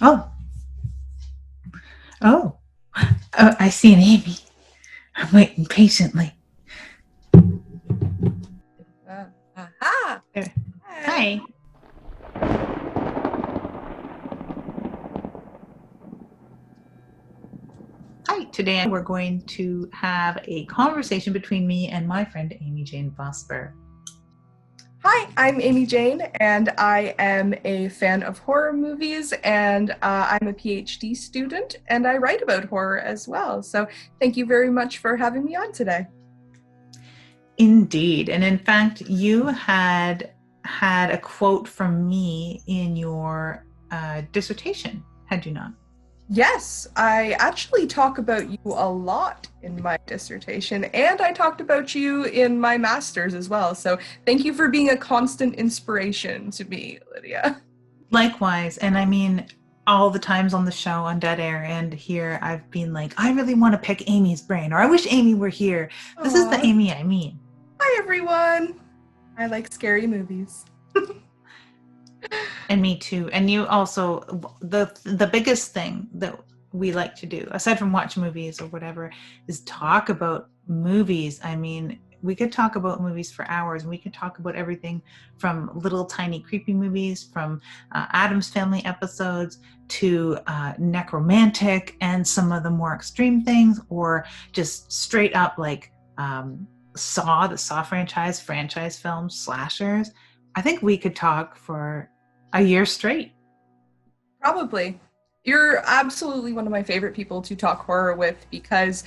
Oh, oh, I see an Amy. I'm waiting patiently. Aha! There. Hi. Hi. Hi. Today we're going to have a conversation between me and my friend Amy Jane Vosper. Hi, I'm Amy Jane, and I am a fan of horror movies, and I'm a PhD student, and I write about horror as well. So thank you very much for having me on today. Indeed. And in fact, you had a quote from me in your dissertation, had you not? Yes, I actually talk about you a lot in my dissertation, and I talked about you in my master's as well. So thank you for being a constant inspiration to me, Lydia. Likewise. And I mean, all the times on the show on Dead Air and here, I've been like, I really want to pick Amy's brain, or I wish Amy were here. This is the Aw. Amy I mean. Hi, everyone. I like scary movies. And me too. And you also, the biggest thing that we like to do, aside from watch movies or whatever, is talk about movies. I mean, we could talk about movies for hours, and we could talk about everything from little tiny creepy movies, from Addams Family episodes to necromantic and some of the more extreme things, or just straight up like Saw, the Saw franchise films, slashers. I think we could talk for a year straight. Probably. You're absolutely one of my favorite people to talk horror with because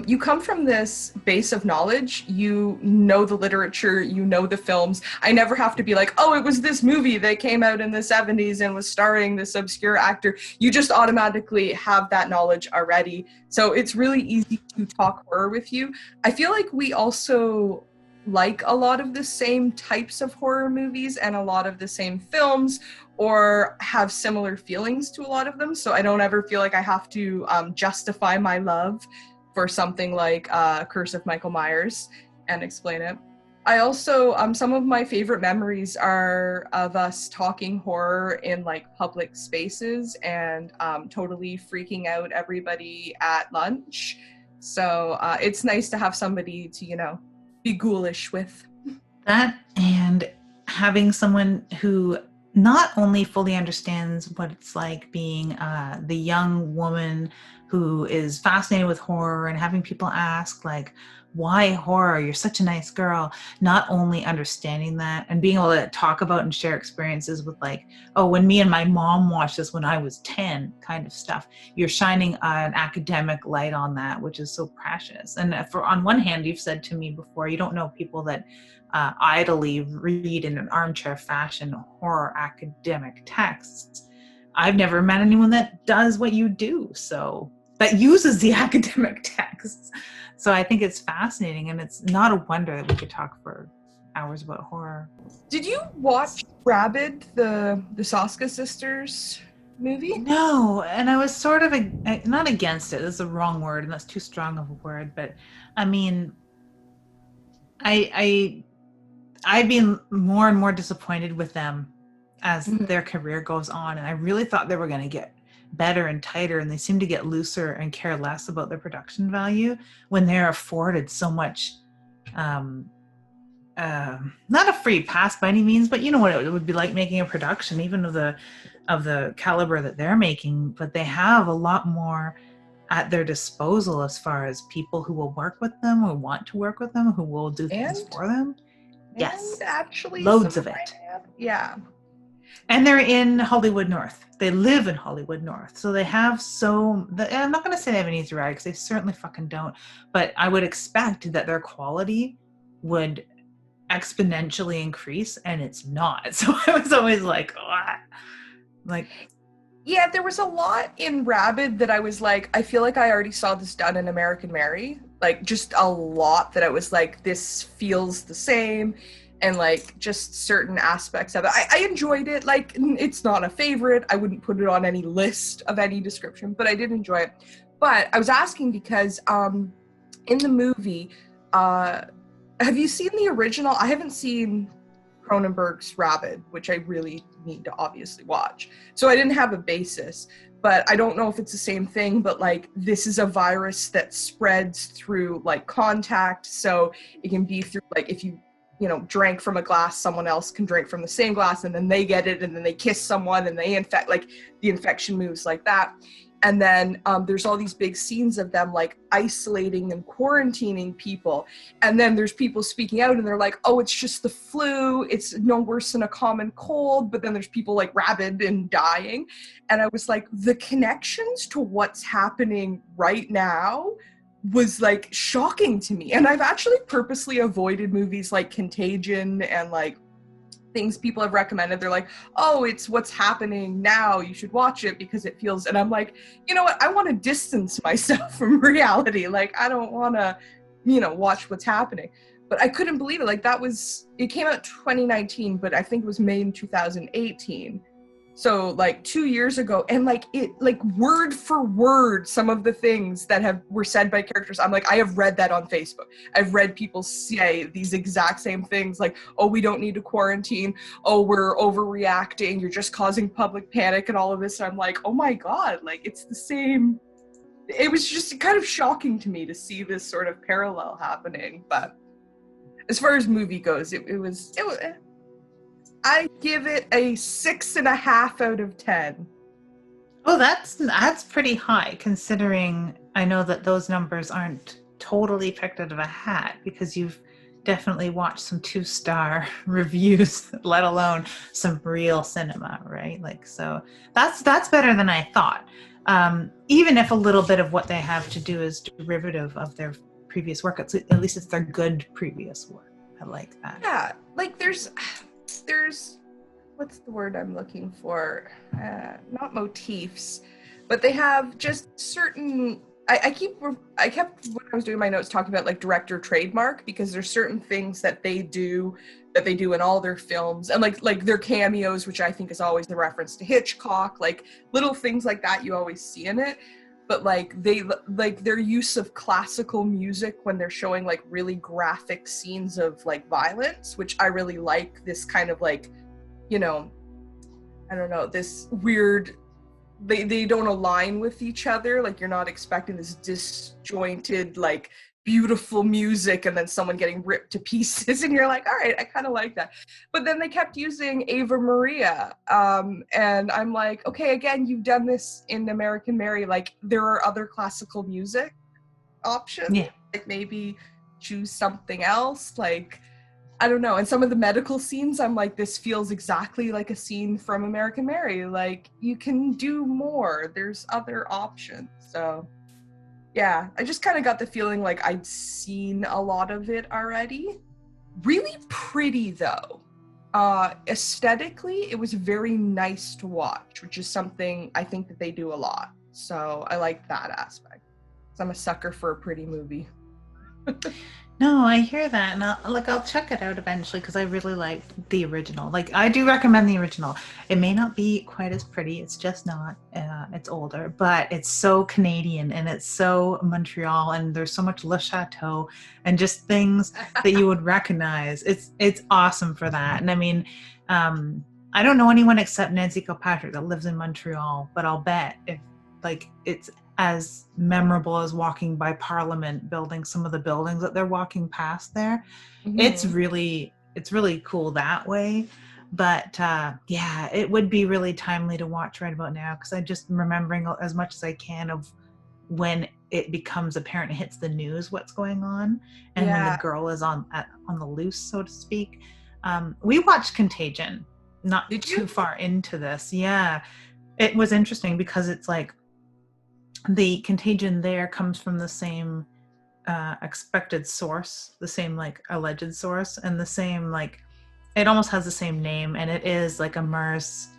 you come from this base of knowledge. You know the literature, you know the films. I never have to be like, oh, it was this movie that came out in the 70s and was starring this obscure actor. You just automatically have that knowledge already. So it's really easy to talk horror with you. I feel like we also like a lot of the same types of horror movies and a lot of the same films or have similar feelings to a lot of them. So I don't ever feel like I have to justify my love for something like Curse of Michael Myers and explain it. I also, some of my favorite memories are of us talking horror in like public spaces and totally freaking out everybody at lunch. So it's nice to have somebody to, be ghoulish with. That and having someone who not only fully understands what it's like being the young woman who is fascinated with horror and having people ask like, why horror, you're such a nice girl, not only understanding that and being able to talk about and share experiences with like, oh, when me and my mom watched this when I was 10 kind of stuff. You're shining an academic light on that, which is so precious. And for on one hand, you've said to me before, you don't know people that idly read in an armchair fashion horror academic texts. I've never met anyone that does what you do, so that uses the academic texts. So I think it's fascinating, and it's not a wonder that we could talk for hours about horror. Did you watch Rabid, the Soska sisters movie? No, and I was sort of not against it. That's the wrong word, and that's too strong of a word. But I mean, I I've been more and more disappointed with them as Mhm. their career goes on. And I really thought they were going to get better and tighter. And they seem to get looser and care less about their production value when they're afforded so much, um, not a free pass by any means, but you know what it would be like making a production, even of the caliber that they're making. But they have a lot more at their disposal as far as people who will work with them, who want to work with them, who will do things And for them. and Yes, actually loads some of it. yeah. And they're in Hollywood North. They live in Hollywood North. So they have I'm not going to say they have an easy ride because they certainly fucking don't. But I would expect that their quality would exponentially increase, and it's not. So I was always like, oh, like, Yeah, there was a lot in Rabid that I was like, I feel like I already saw this done in American Mary. Like just a lot that I was like, this feels the same. And like just certain aspects of it. I enjoyed it. Like it's not a favorite. I wouldn't put it on any list of any description, but I did enjoy it. But I was asking because in the movie, uh have you seen the original? I haven't seen Cronenberg's Rabid, which I really need to obviously watch. So I didn't have a basis, but I don't know if it's the same thing, but like this is a virus that spreads through like contact. So it can be through like if you know, drank from a glass, someone else can drink from the same glass and then they get it and then they kiss someone and they infect, like the infection moves like that. And then there's all these big scenes of them like isolating and quarantining people. And then there's people speaking out and they're like, oh, it's just the flu. It's no worse than a common cold. But then there's people like rabid and dying. And I was like, the connections to what's happening right now was like shocking to me. And I've actually purposely avoided movies like Contagion and like things people have recommended. They're like, oh, it's what's happening now, you should watch it because it feels, and I'm like, you know what, I want to distance myself from reality. Like I don't want to, you know, watch what's happening. But I couldn't believe it. Like that was, it came out 2019, but I think it was made in 2018. So like 2 years ago, and like it, like word for word, some of the things that were said by characters, I'm like, I have read that on Facebook. I've read people say these exact same things, like, oh, we don't need to quarantine. Oh, we're overreacting. You're just causing public panic and all of this. And I'm like, oh my God, like it's the same. It was just kind of shocking to me to see this sort of parallel happening. But as far as movie goes, it was I give it a 6.5 out of 10. Oh, that's pretty high considering I know that those numbers aren't totally picked out of a hat because you've definitely watched some 2-star reviews, let alone some real cinema, right? Like, so that's better than I thought. Even if a little bit of what they have to do is derivative of their previous work, at least it's their good previous work. I like that. Yeah, like there's what's the word I'm looking for? Not motifs, but they have just certain. I kept when I was doing my notes talking about like director trademark because there's certain things that they do in all their films and like their cameos, which I think is always the reference to Hitchcock, like little things like that you always see in it. But like they like their use of classical music when they're showing like really graphic scenes of like violence, which I really like. This kind of like, you know, I don't know, this weird, they don't align with each other. Like you're not expecting this disjointed like beautiful music and then someone getting ripped to pieces and you're like, all right, I kind of like that. But then they kept using Ava Maria, and I'm like, okay, again, you've done this in American Mary. Like there are other classical music options. Yeah. Like maybe choose something else, like I don't know. And some of the medical scenes, I'm like, this feels exactly like a scene from American Mary. Like you can do more, there's other options. So yeah, I just kind of got the feeling like I'd seen a lot of it already. Really pretty though. Aesthetically, it was very nice to watch, which is something I think that they do a lot. So I like that aspect. 'Cause I'm a sucker for a pretty movie. No, I hear that, and I'll check it out eventually because I really like the original. Like, I do recommend the original. It may not be quite as pretty; it's just not. It's older, but it's so Canadian and it's so Montreal, and there's so much Le Chateau and just things that you would recognize. It's awesome for that. And I mean, I don't know anyone except Nancy Kilpatrick that lives in Montreal, but I'll bet if like it's as memorable as walking by Parliament building, some of the buildings that they're walking past there. Mm-hmm. It's really cool that way. But yeah, it would be really timely to watch right about now because I'm just remembering as much as I can of when it becomes apparent, it hits the news what's going on, and when the girl is on the loose, so to speak. We watched Contagion not too far into this. Yeah, it was interesting because it's like the contagion there comes from the same expected source, the same like alleged source, and the same like it almost has the same name, and it is like a MERS,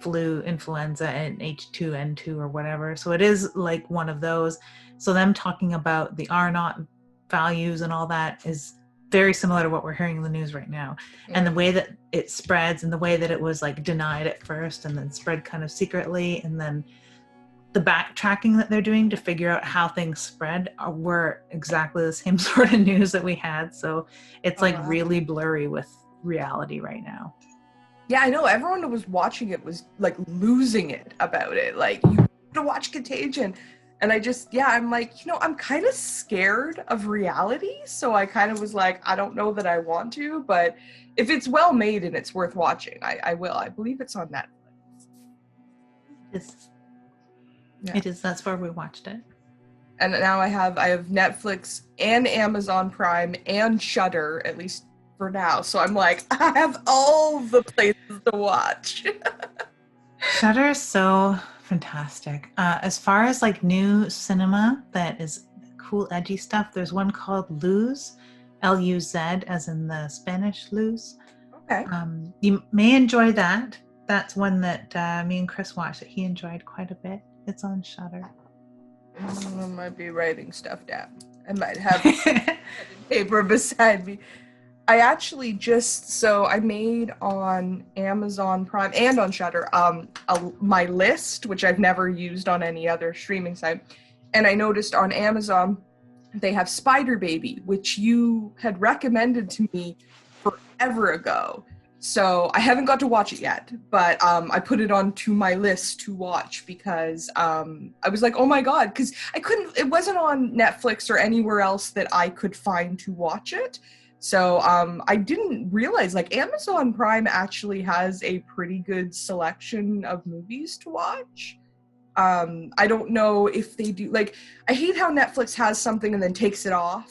flu, influenza, and H2N2 or whatever. So it is like one of those. So them talking about the R naught values and all that is very similar to what we're hearing in the news right now. Mm. And the way that it spreads and the way that it was like denied at first and then spread kind of secretly and then the backtracking that they're doing to figure out how things spread were exactly the same sort of news that we had. So it's Oh, like wow. really blurry with reality right now. Yeah, I know. Everyone who was watching it was like losing it about it. Like, you have to watch Contagion. And I just, yeah, I'm like, I'm kind of scared of reality. So I kind of was like, I don't know that I want to, but if it's well made and it's worth watching, I will. I believe it's on Netflix. It's, Yeah. It is. That's where we watched it. And now I have Netflix and Amazon Prime and Shudder, at least for now. So I'm like, I have all the places to watch. Shudder is so fantastic. As far as like new cinema that is cool, edgy stuff, there's one called Luz, Luz, as in the Spanish Luz. Okay. You may enjoy that. That's one that me and Chris watched that he enjoyed quite a bit. It's on Shudder. I might be writing stuff down. I might have paper beside me. I actually I made on Amazon Prime and on Shudder my list, which I've never used on any other streaming site. And I noticed on Amazon they have Spider Baby, which you had recommended to me forever ago. So I haven't got to watch it yet, but I put it onto my list to watch because I was like, oh my God, because it wasn't on Netflix or anywhere else that I could find to watch it. So I didn't realize like Amazon Prime actually has a pretty good selection of movies to watch. I don't know if they do, like, I hate how Netflix has something and then takes it off.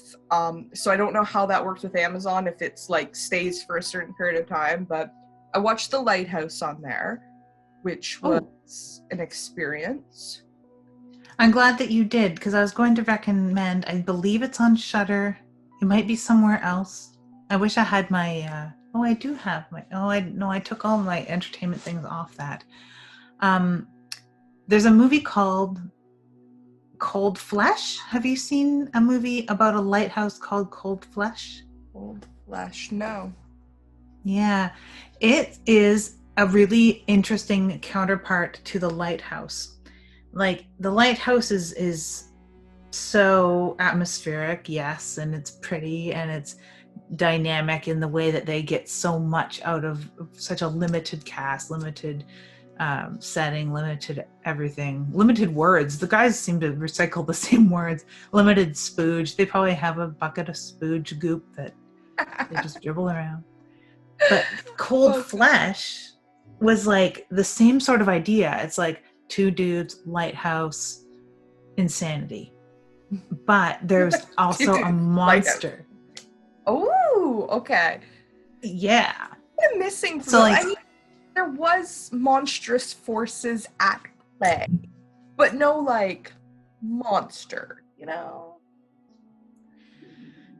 So I don't know how that works with Amazon, if it's like stays for a certain period of time, but I watched The Lighthouse on there, which was an experience. I'm glad that you did, because I was going to recommend, I believe it's on Shudder. It might be somewhere else. I wish I had my, I do have my, I took all my entertainment things off that. There's a movie called Cold Flesh. Have you seen a movie about a lighthouse called Cold Flesh? Cold Flesh, no. Yeah, it is a really interesting counterpart to The Lighthouse. Like, The Lighthouse is so atmospheric, yes, and it's pretty and it's dynamic in the way that they get so much out of such a limited cast, limited setting, limited everything, limited words. The guys seem to recycle the same words. Limited spooge. They probably have a bucket of spooge goop that they just dribble around. But Cold Flesh was like the same sort of idea. It's like two dudes, lighthouse, insanity. But there's also a monster. Oh, okay. Yeah. I'm missing. So like, there was monstrous forces at play, but no like monster,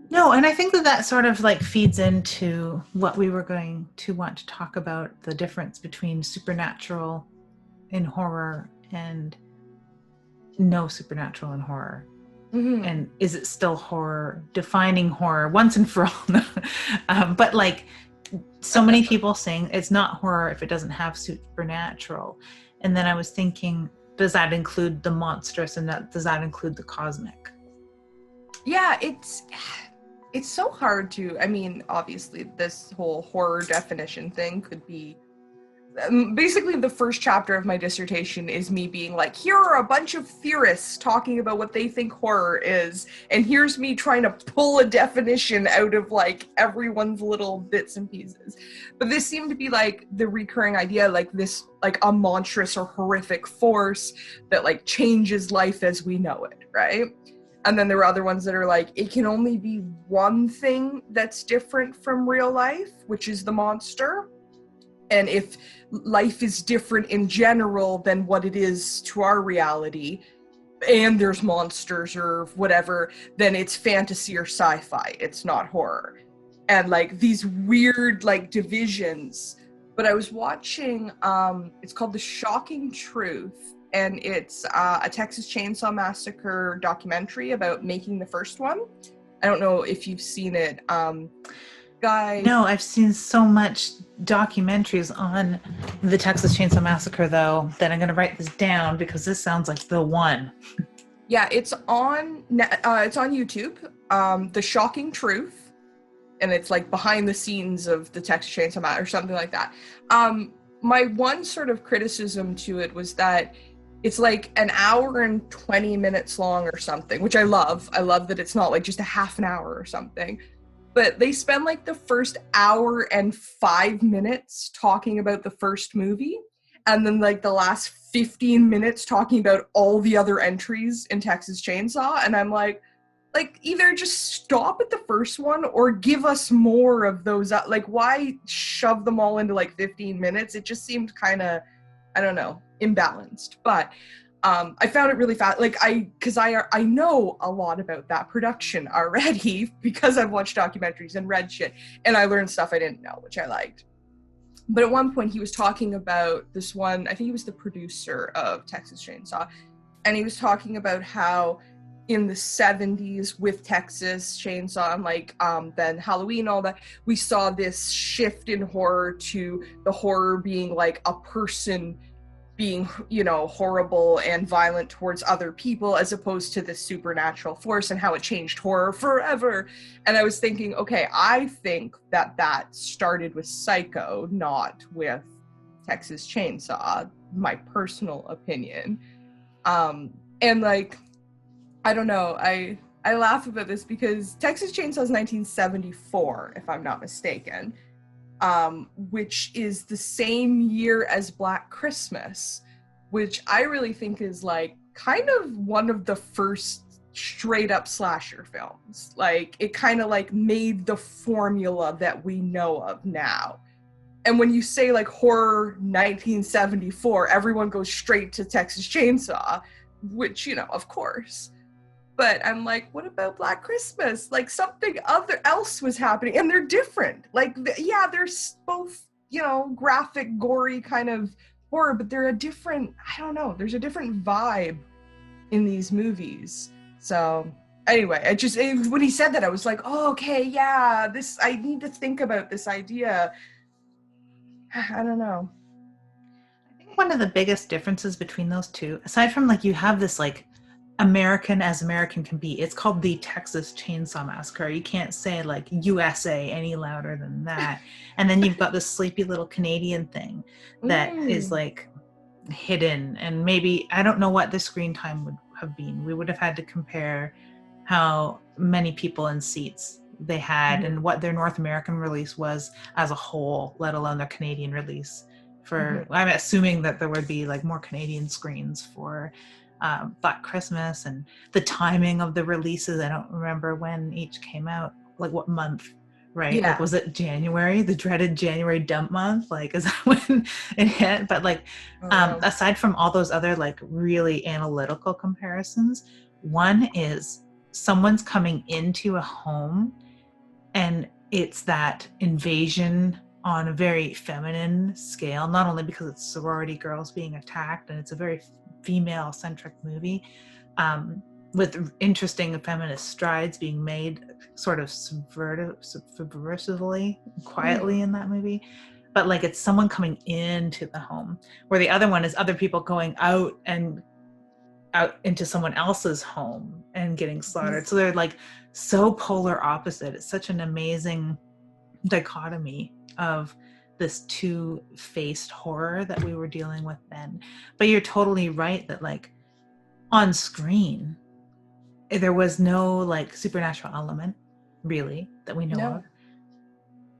No, and I think that sort of like feeds into what we were going to want to talk about, the difference between supernatural in horror and no supernatural in horror. Mm-hmm. And is it still horror? Defining horror once and for all. But like so many people saying it's not horror if it doesn't have supernatural. And then I was thinking, does that include the monstrous, and does that include the cosmic? Yeah, it's so hard to, I mean, obviously this whole horror definition thing could be, basically the first chapter of my dissertation is me being like, here are a bunch of theorists talking about what they think horror is, and here's me trying to pull a definition out of like everyone's little bits and pieces. But this seemed to be like the recurring idea, like this, like a monstrous or horrific force that like changes life as we know it, right? And then there were other ones that are like, it can only be one thing that's different from real life, which is the monster. And if life is different in general than what it is to our reality, and there's monsters or whatever, then it's fantasy or sci-fi. It's not horror. And like these weird like divisions. But I was watching, it's called The Shocking Truth. And it's a Texas Chainsaw Massacre documentary about making the first one. I don't know if you've seen it. Guy. No, I've seen so much documentaries on the Texas Chainsaw Massacre, though, that I'm going to write this down because this sounds like the one. Yeah, it's on YouTube. The Shocking Truth, and it's like behind the scenes of the Texas Chainsaw Massacre or something like that. My one sort of criticism to it was that it's like an hour and 20 minutes long or something, which I love. I love that it's not like just a half an hour or something. But they spend like the first hour and 5 minutes talking about the first movie, and then like the last 15 minutes talking about all the other entries in Texas Chainsaw. And I'm like either just stop at the first one or give us more of those. Like, why shove them all into like 15 minutes? It just seemed kind of, I don't know, imbalanced. But I found it really fast. Like, because I know a lot about that production already because I've watched documentaries and read shit, and I learned stuff I didn't know, which I liked. But at one point, he was talking about this one. I think he was the producer of Texas Chainsaw, and he was talking about how in the 70s with Texas Chainsaw and like then Halloween, all that, we saw this shift in horror to the horror being like a person being, you know, horrible and violent towards other people as opposed to this supernatural force, and how it changed horror forever. And I was thinking, okay, I think that that started with Psycho, not with Texas Chainsaw, my personal opinion. And like, I don't know, I laugh about this because Texas Chainsaw is 1974, if I'm not mistaken, which is the same year as Black Christmas, which I really think is like kind of one of the first straight up slasher films. Like, it kind of like made the formula that we know of now. And when you say like horror 1974, everyone goes straight to Texas Chainsaw, which, you know, of course. But I'm like, what about Black Christmas? Like, something other else was happening, and they're different. Like, yeah, they're both, you know, graphic, gory kind of horror, but they're a different, I don't know, there's a different vibe in these movies. So anyway, when he said that, I was like, oh, okay, yeah, I need to think about this idea. I don't know. I think one of the biggest differences between those two, aside from like you have this like American as American can be, it's called the Texas Chainsaw Massacre. You can't say like USA any louder than that. And then you've got this sleepy little Canadian thing that is like hidden, and maybe I don't know what the screen time would have been. We would have had to compare how many people in seats they had and what their North American release was as a whole, let alone their Canadian release. For I'm assuming that there would be like more Canadian screens for Black Christmas, and the timing of the releases. I don't remember when each came out, like what month, right? Yeah. Like, was it January, the dreaded January dump month? Like, is that when it hit? But like, aside from all those other like really analytical comparisons, one is someone's coming into a home and it's that invasion on a very feminine scale, not only because it's sorority girls being attacked and it's a very female centric movie, with interesting feminist strides being made sort of subversively, quietly in that movie. But like, it's someone coming into the home, where the other one is other people going out into someone else's home and getting slaughtered. So they're like so polar opposite. It's such an amazing dichotomy of this two-faced horror that we were dealing with then. But you're totally right that like on screen there was no like supernatural element really that we know of.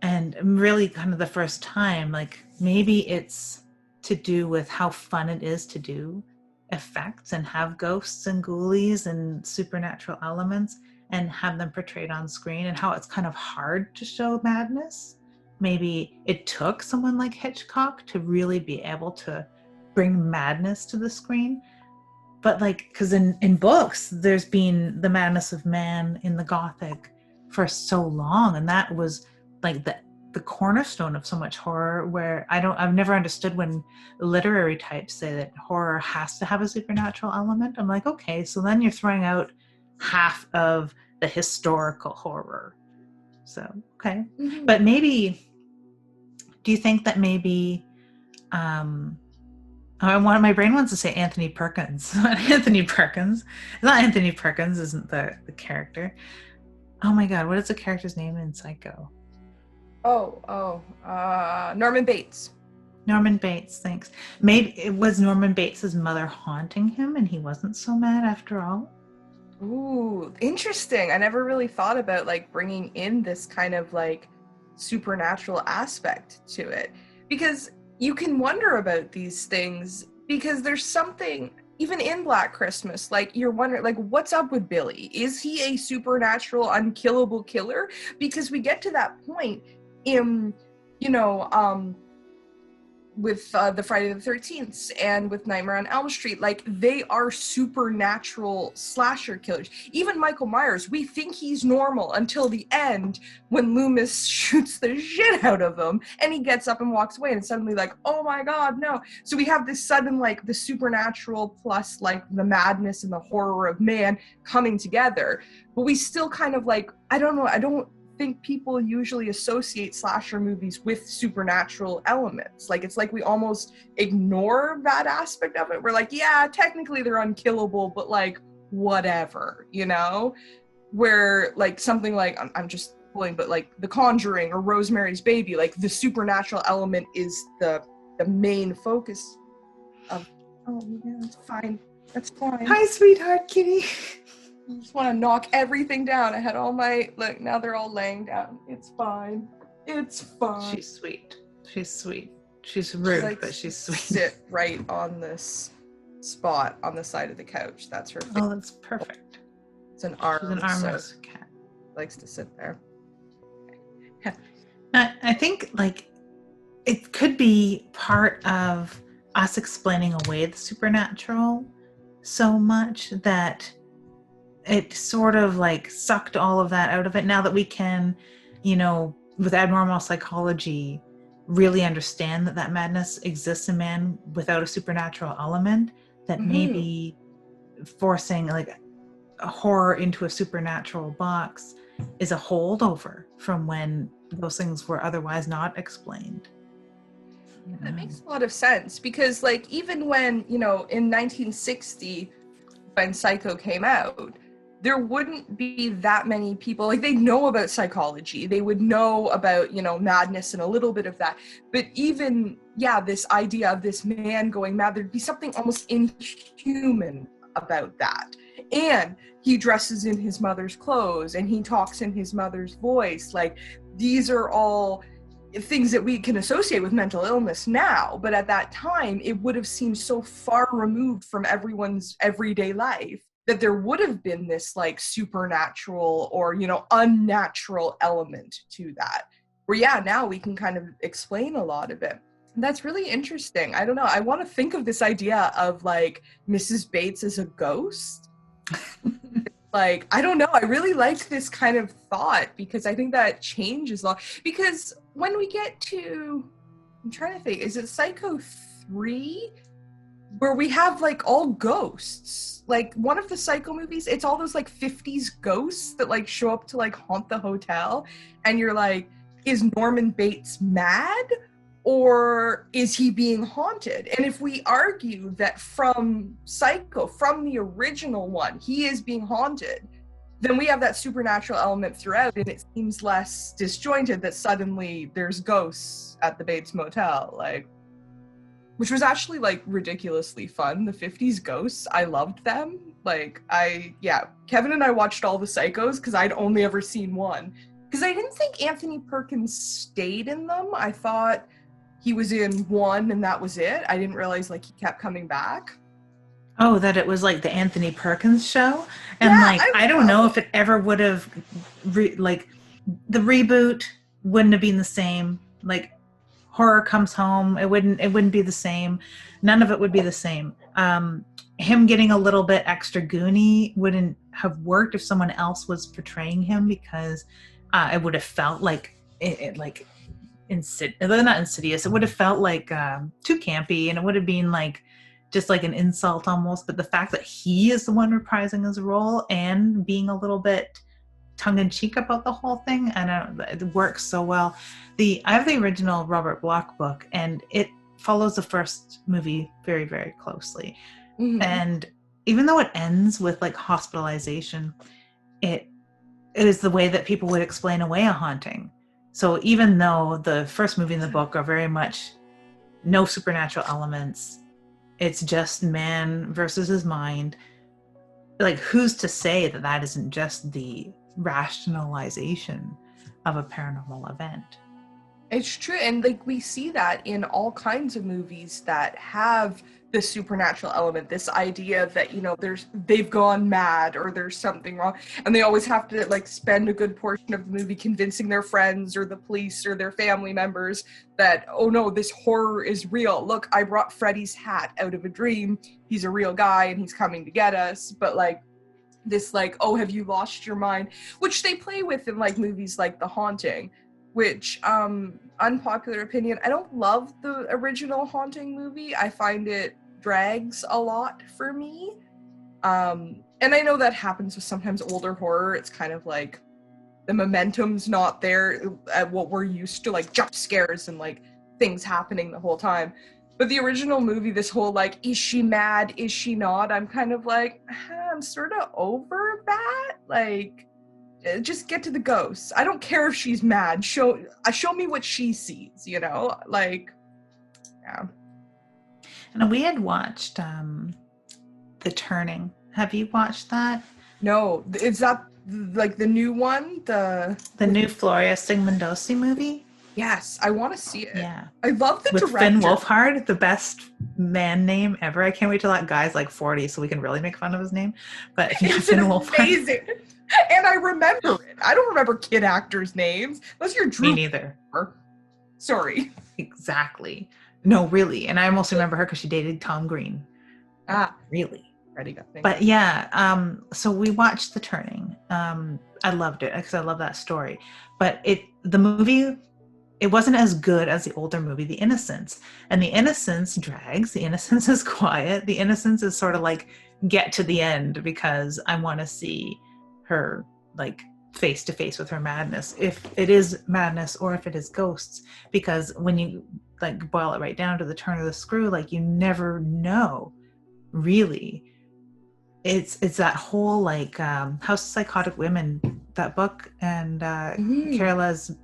And really kind of the first time, like maybe it's to do with how fun it is to do effects and have ghosts and ghoulies and supernatural elements and have them portrayed on screen, and how it's kind of hard to show madness. Maybe it took someone like Hitchcock to really be able to bring madness to the screen. But like, because in books, there's been the madness of man in the Gothic for so long, and that was like the cornerstone of so much horror, where I've never understood when literary types say that horror has to have a supernatural element. I'm like, okay, so then you're throwing out half of the historical horror. So, okay. Mhm. But maybe, do you think that maybe, my brain wants to say Anthony Perkins. Anthony Perkins. It's not Anthony Perkins, isn't the character. Oh my God, what is the character's name in Psycho? Norman Bates. Norman Bates, thanks. Maybe it was Norman Bates's mother haunting him and he wasn't so mad after all. Ooh, interesting. I never really thought about like bringing in this kind of like supernatural aspect to it, because you can wonder about these things because there's something even in Black Christmas, like you're wondering like what's up with Billy? Is he a supernatural unkillable killer? Because we get to that point in, you know, with the Friday the 13th and with Nightmare on Elm Street, like they are supernatural slasher killers. Even Michael Myers, we think he's normal until the end when Loomis shoots the shit out of him and he gets up and walks away and suddenly like, oh my God, no. So we have this sudden like the supernatural plus like the madness and the horror of man coming together. But we still kind of like, I don't think people usually associate slasher movies with supernatural elements. Like it's like we almost ignore that aspect of it. We're like, yeah, technically they're unkillable, but like whatever, you know? Where like something like I'm just pulling, but like The Conjuring or Rosemary's Baby, like the supernatural element is the main focus of. Oh yeah, that's fine. That's fine. Hi, sweetheart kitty. I just want to knock everything down. I had all my, look, now they're all laying down. It's fine. It's fine. She's sweet. She's sweet. She's rude, She but she's sweet. Sit right on this spot on the side of the couch. That's her Oh, that's perfect. It's an arm. She's an armless cat. Likes to sit there. I think like it could be part of us explaining away the supernatural so much that it sort of like sucked all of that out of it. Now that we can, you know, with abnormal psychology, really understand that that madness exists in man without a supernatural element, that maybe forcing like a horror into a supernatural box is a holdover from when those things were otherwise not explained. That makes a lot of sense because like even when, you know, in 1960 when Psycho came out, there wouldn't be that many people, like they know about psychology, they would know about, you know, madness and a little bit of that, but even, yeah, this idea of this man going mad, there'd be something almost inhuman about that. And he dresses in his mother's clothes and he talks in his mother's voice. Like these are all things that we can associate with mental illness now, but at that time it would have seemed so far removed from everyone's everyday life that there would have been this like supernatural or, you know, unnatural element to that. Where yeah, now we can kind of explain a lot of it. And that's really interesting. I don't know. I want to think of this idea of like Mrs. Bates as a ghost. Like, I don't know. I really like this kind of thought because I think that changes a lot. Because when we get to, I'm trying to think, is it Psycho 3? Where we have like all ghosts. Like one of the Psycho movies, it's all those like 50s ghosts that like show up to like haunt the hotel. And you're like, is Norman Bates mad? Or is he being haunted? And if we argue that from Psycho, from the original one, he is being haunted, then we have that supernatural element throughout, and it seems less disjointed that suddenly there's ghosts at the Bates Motel, like, which was actually like ridiculously fun. The 50s ghosts, I loved them. Like, Kevin and I watched all the Psychos because I'd only ever seen one. Because I didn't think Anthony Perkins stayed in them. I thought he was in one and that was it. I didn't realize like he kept coming back. Oh, that it was like the Anthony Perkins show? And yeah, like, I don't know if it ever would have, like, the reboot wouldn't have been the same. Like, Horror Comes Home, it wouldn't be the same. None of it would be the same. Him getting a little bit extra goony wouldn't have worked if someone else was portraying him because it would have felt like not insidious. It would have felt like too campy, and it would have been like just like an insult almost. But the fact that he is the one reprising his role and being a little bit tongue-in-cheek about the whole thing, and it works so well. I have the original Robert Bloch book, and it follows the first movie very, very closely. And even though it ends with like hospitalization, it is the way that people would explain away a haunting. So even though the first movie and the book are very much no supernatural elements, it's just man versus his mind. Like, who's to say that that isn't just the rationalization of a paranormal event? It's true. And like we see that in all kinds of movies that have the supernatural element, this idea that, you know, they've gone mad or there's something wrong. And they always have to like spend a good portion of the movie convincing their friends or the police or their family members that, oh no, this horror is real. Look, I brought Freddy's hat out of a dream. He's a real guy and he's coming to get us. But like this, like, oh, have you lost your mind? Which they play with in like movies like The Haunting, which, unpopular opinion, I don't love the original Haunting movie. I find it drags a lot for me. And I know that happens with sometimes older horror. It's kind of like the momentum's not there at what we're used to, like jump scares and like things happening the whole time. But the original movie, this whole like, is she mad? Is she not? I'm kind of like, I'm sort of over that. Like, just get to the ghosts. I don't care if she's mad. Show me what she sees, you know? Like, yeah. And we had watched The Turning. Have you watched that? No, is that like the new one? The new Floria Sigmondosi movie? Yes, I want to see it. Yeah. I love the with director. Finn Wolfhard, the best man name ever. I can't wait till that guy's like 40 so we can really make fun of his name. But yeah, It's Finn Wolfhard. amazing. And I remember it. I don't remember kid actors' names. Unless you're Drew. Me neither. Sorry. Exactly. No, really. And I almost remember her because she dated Tom Green. Really. But yeah, so we watched The Turning. I loved it because I love that story. But the movie, it wasn't as good as the older movie, The Innocents. And The Innocents drags. The Innocents is quiet. The Innocents is sort of like, get to the end because I want to see her like face to face with her madness, if it is madness or if it is ghosts. Because when you like boil it right down to the turn of the screw, like you never know really. It's that whole like House of Psychotic Women, that book, and Carola's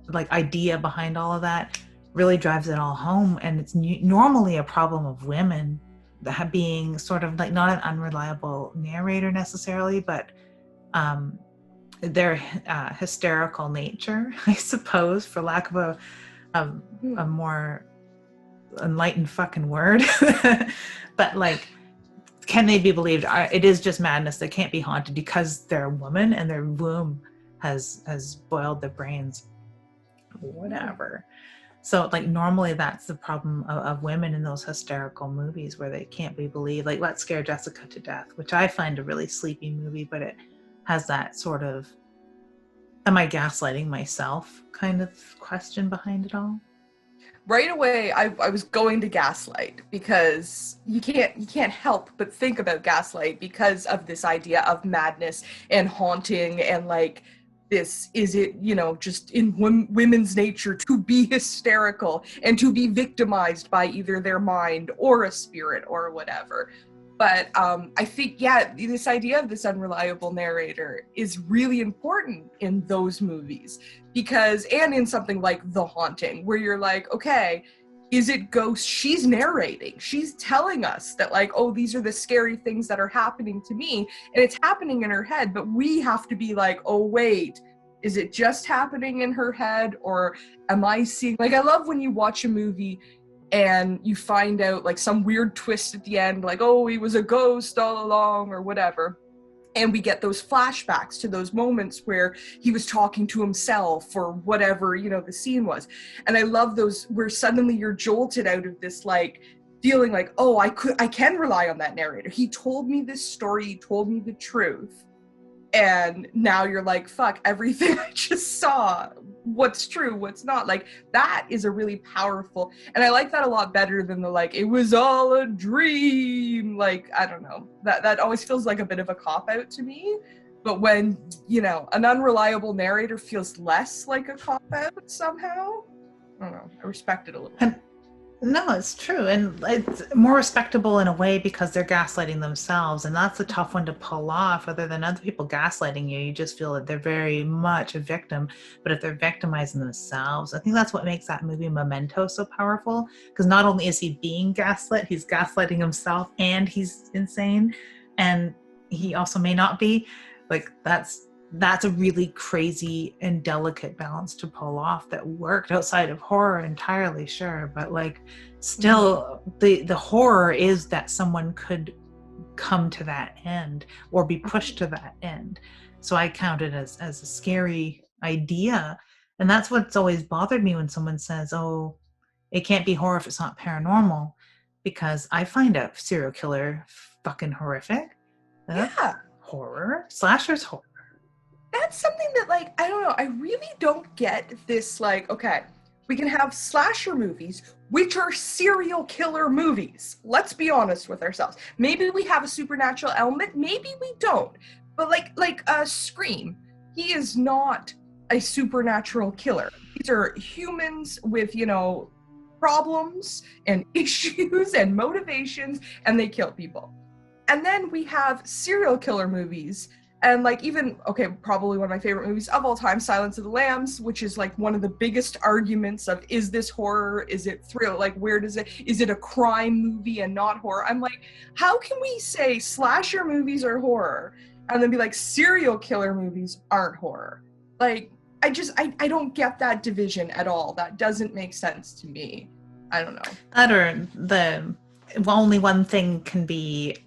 like idea behind all of that really drives it all home. And it's normally a problem of women that being sort of like not an unreliable narrator necessarily, but their hysterical nature, I suppose, for lack of a more enlightened fucking word. But like, can they be believed? It is just madness. They can't be haunted because they're a woman and their womb has boiled their brains. Whatever. So like normally that's the problem of women in those hysterical movies where they can't be believed. Like Let's Scare Jessica to Death, which I find a really sleepy movie, but it has that sort of, am I gaslighting myself kind of question behind it all. Right away, I was going to Gaslight because you can't help but think about Gaslight because of this idea of madness and haunting and like this, is it, you know, just in women's nature to be hysterical and to be victimized by either their mind or a spirit or whatever. But I think, yeah, this idea of this unreliable narrator is really important in those movies because, and in something like The Haunting, where you're like, okay, is it ghosts? She's narrating. She's telling us that like, oh, these are the scary things that are happening to me. And it's happening in her head, but we have to be like, oh, wait, is it just happening in her head? Or am I seeing, like, I love when you watch a movie and you find out like some weird twist at the end, like, oh, he was a ghost all along or whatever. And we get those flashbacks to those moments where he was talking to himself or whatever, you know, the scene was. And I love those where suddenly you're jolted out of this like feeling like, oh, I can rely on that narrator. He told me this story, he told me the truth. And now you're like, fuck, everything I just saw, what's true, what's not. Like, that is a really powerful, and I like that a lot better than the, like, it was all a dream. Like, I don't know. That always feels like a bit of a cop-out to me. But when, an unreliable narrator feels less like a cop out somehow, I don't know. I respect it a little. And no, it's true. And it's more respectable in a way because they're gaslighting themselves. And that's a tough one to pull off. Other than other people gaslighting you, you just feel that they're very much a victim. But if they're victimizing themselves, I think that's what makes that movie Memento so powerful. Because not only is he being gaslit, he's gaslighting himself and he's insane. And he also may not be. Like, that's a really crazy and delicate balance to pull off that worked outside of horror entirely, sure, but like still the horror is that someone could come to that end or be pushed to that end. So I count it as a scary idea. And that's what's always bothered me when someone says, oh, it can't be horror if it's not paranormal, because I find a serial killer fucking horrific. Yeah. Horror. Slashers horror. That's something that, like, I don't know, I really don't get this, like, okay, we can have slasher movies, which are serial killer movies. Let's be honest with ourselves. Maybe we have a supernatural element, maybe we don't. But like Scream, he is not a supernatural killer. These are humans with, problems and issues and motivations, and they kill people. And then we have serial killer movies. And like even, okay, probably one of my favorite movies of all time, Silence of the Lambs, which is like one of the biggest arguments of, is this horror? Is it thrill? Like, is it a crime movie and not horror? I'm like, how can we say slasher movies are horror and then be like serial killer movies aren't horror? Like, I don't get that division at all. That doesn't make sense to me. I don't know. That or only one thing can be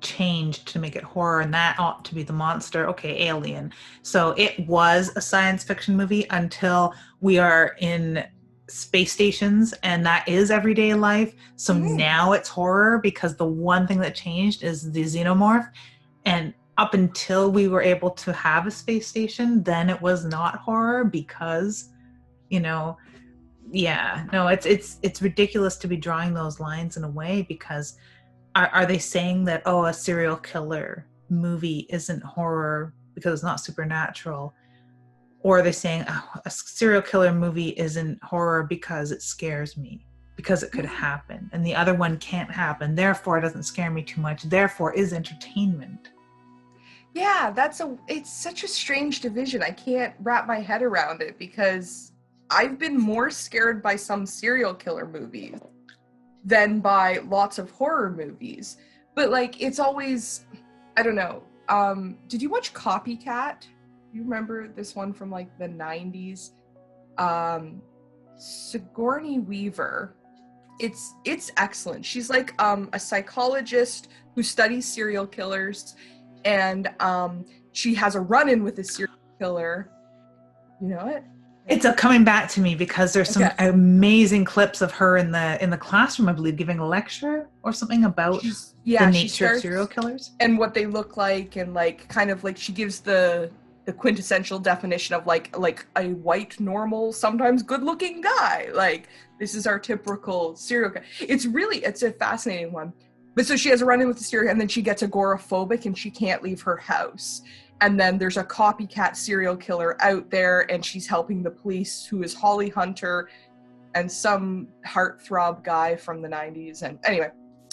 changed to make it horror, and that ought to be the monster. Okay, Alien. So it was a science fiction movie until we are in space stations, and that is everyday life. So now it's horror because the one thing that changed is the xenomorph. And up until we were able to have a space station, then it was not horror because, it's ridiculous to be drawing those lines in a way, because are they saying that, a serial killer movie isn't horror because it's not supernatural? Or are they saying, a serial killer movie isn't horror because it scares me, because it could happen, and the other one can't happen, therefore it doesn't scare me too much, therefore is entertainment? Yeah, it's such a strange division. I can't wrap my head around it, because I've been more scared by some serial killer movies than by lots of horror movies. But like, it's always, I don't know. Did you watch Copycat? You remember this one from like the 90s? Sigourney Weaver. It's excellent. She's like a psychologist who studies serial killers, and she has a run-in with a serial killer. You know it? It's coming back to me because there's some amazing clips of her in the classroom, I believe, giving a lecture or something about the nature of serial killers and what they look like, and like kind of like she gives the quintessential definition of like a white, normal, sometimes good-looking guy. Like, this is our typical serial killer. It's a fascinating one. But so she has a run-in with the serial, and then she gets agoraphobic and she can't leave her house. And then there's a copycat serial killer out there, and she's helping the police, who is Holly Hunter and some heartthrob guy from the 90s. And anyway,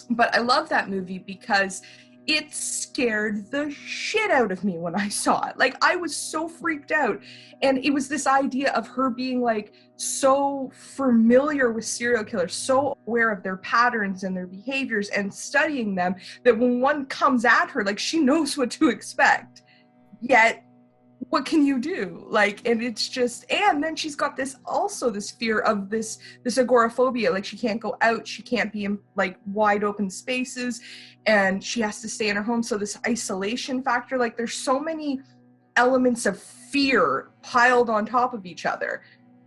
but I love that movie because it scared the shit out of me when I saw it. Like, I was so freaked out. And it was this idea of her being like so familiar with serial killers, so aware of their patterns and their behaviors and studying them, that when one comes at her, like, she knows what to expect. Yet, what can you do? Like, and it's just, and then she's got this fear of this agoraphobia. Like, she can't go out, she can't be in like wide open spaces, and she has to stay in her home. So this isolation factor, like, there's so many elements of fear piled on top of each other.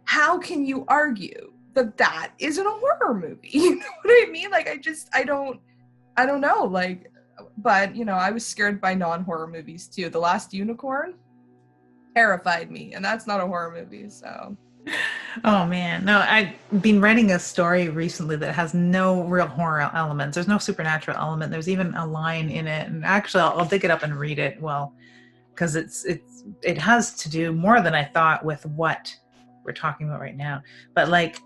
How can you argue that isn't a horror movie? You know what I mean? Like, I don't know. Like, but, I was scared by non-horror movies too. The Last Unicorn terrified me, and that's not a horror movie, so. Oh man, no, I've been writing a story recently that has no real horror elements. There's no supernatural element. There's even a line in it, and actually I'll dig it up and read it while because it has to do more than I thought with what we're talking about right now. But like,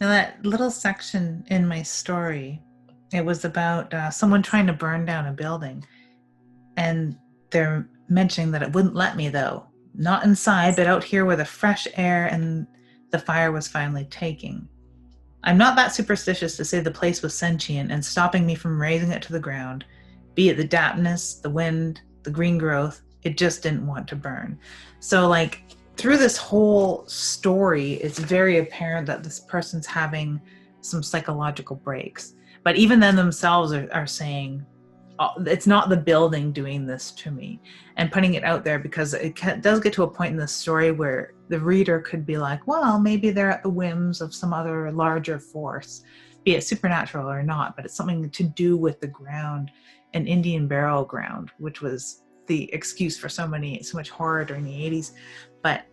now that little section in my story, it was about someone trying to burn down a building, and they're mentioning that it wouldn't let me though. Not inside, but out here where the fresh air and the fire was finally taking. I'm not that superstitious to say the place was sentient and stopping me from raising it to the ground. Be it the dampness, the wind, the green growth, it just didn't want to burn. So like through this whole story, it's very apparent that this person's having some psychological breaks. But even then themselves are saying, oh, it's not the building doing this to me, and putting it out there, because does get to a point in the story where the reader could be like, well, maybe they're at the whims of some other larger force, be it supernatural or not, but it's something to do with the ground and Indian burial ground, which was the excuse for so much horror during the 80s. But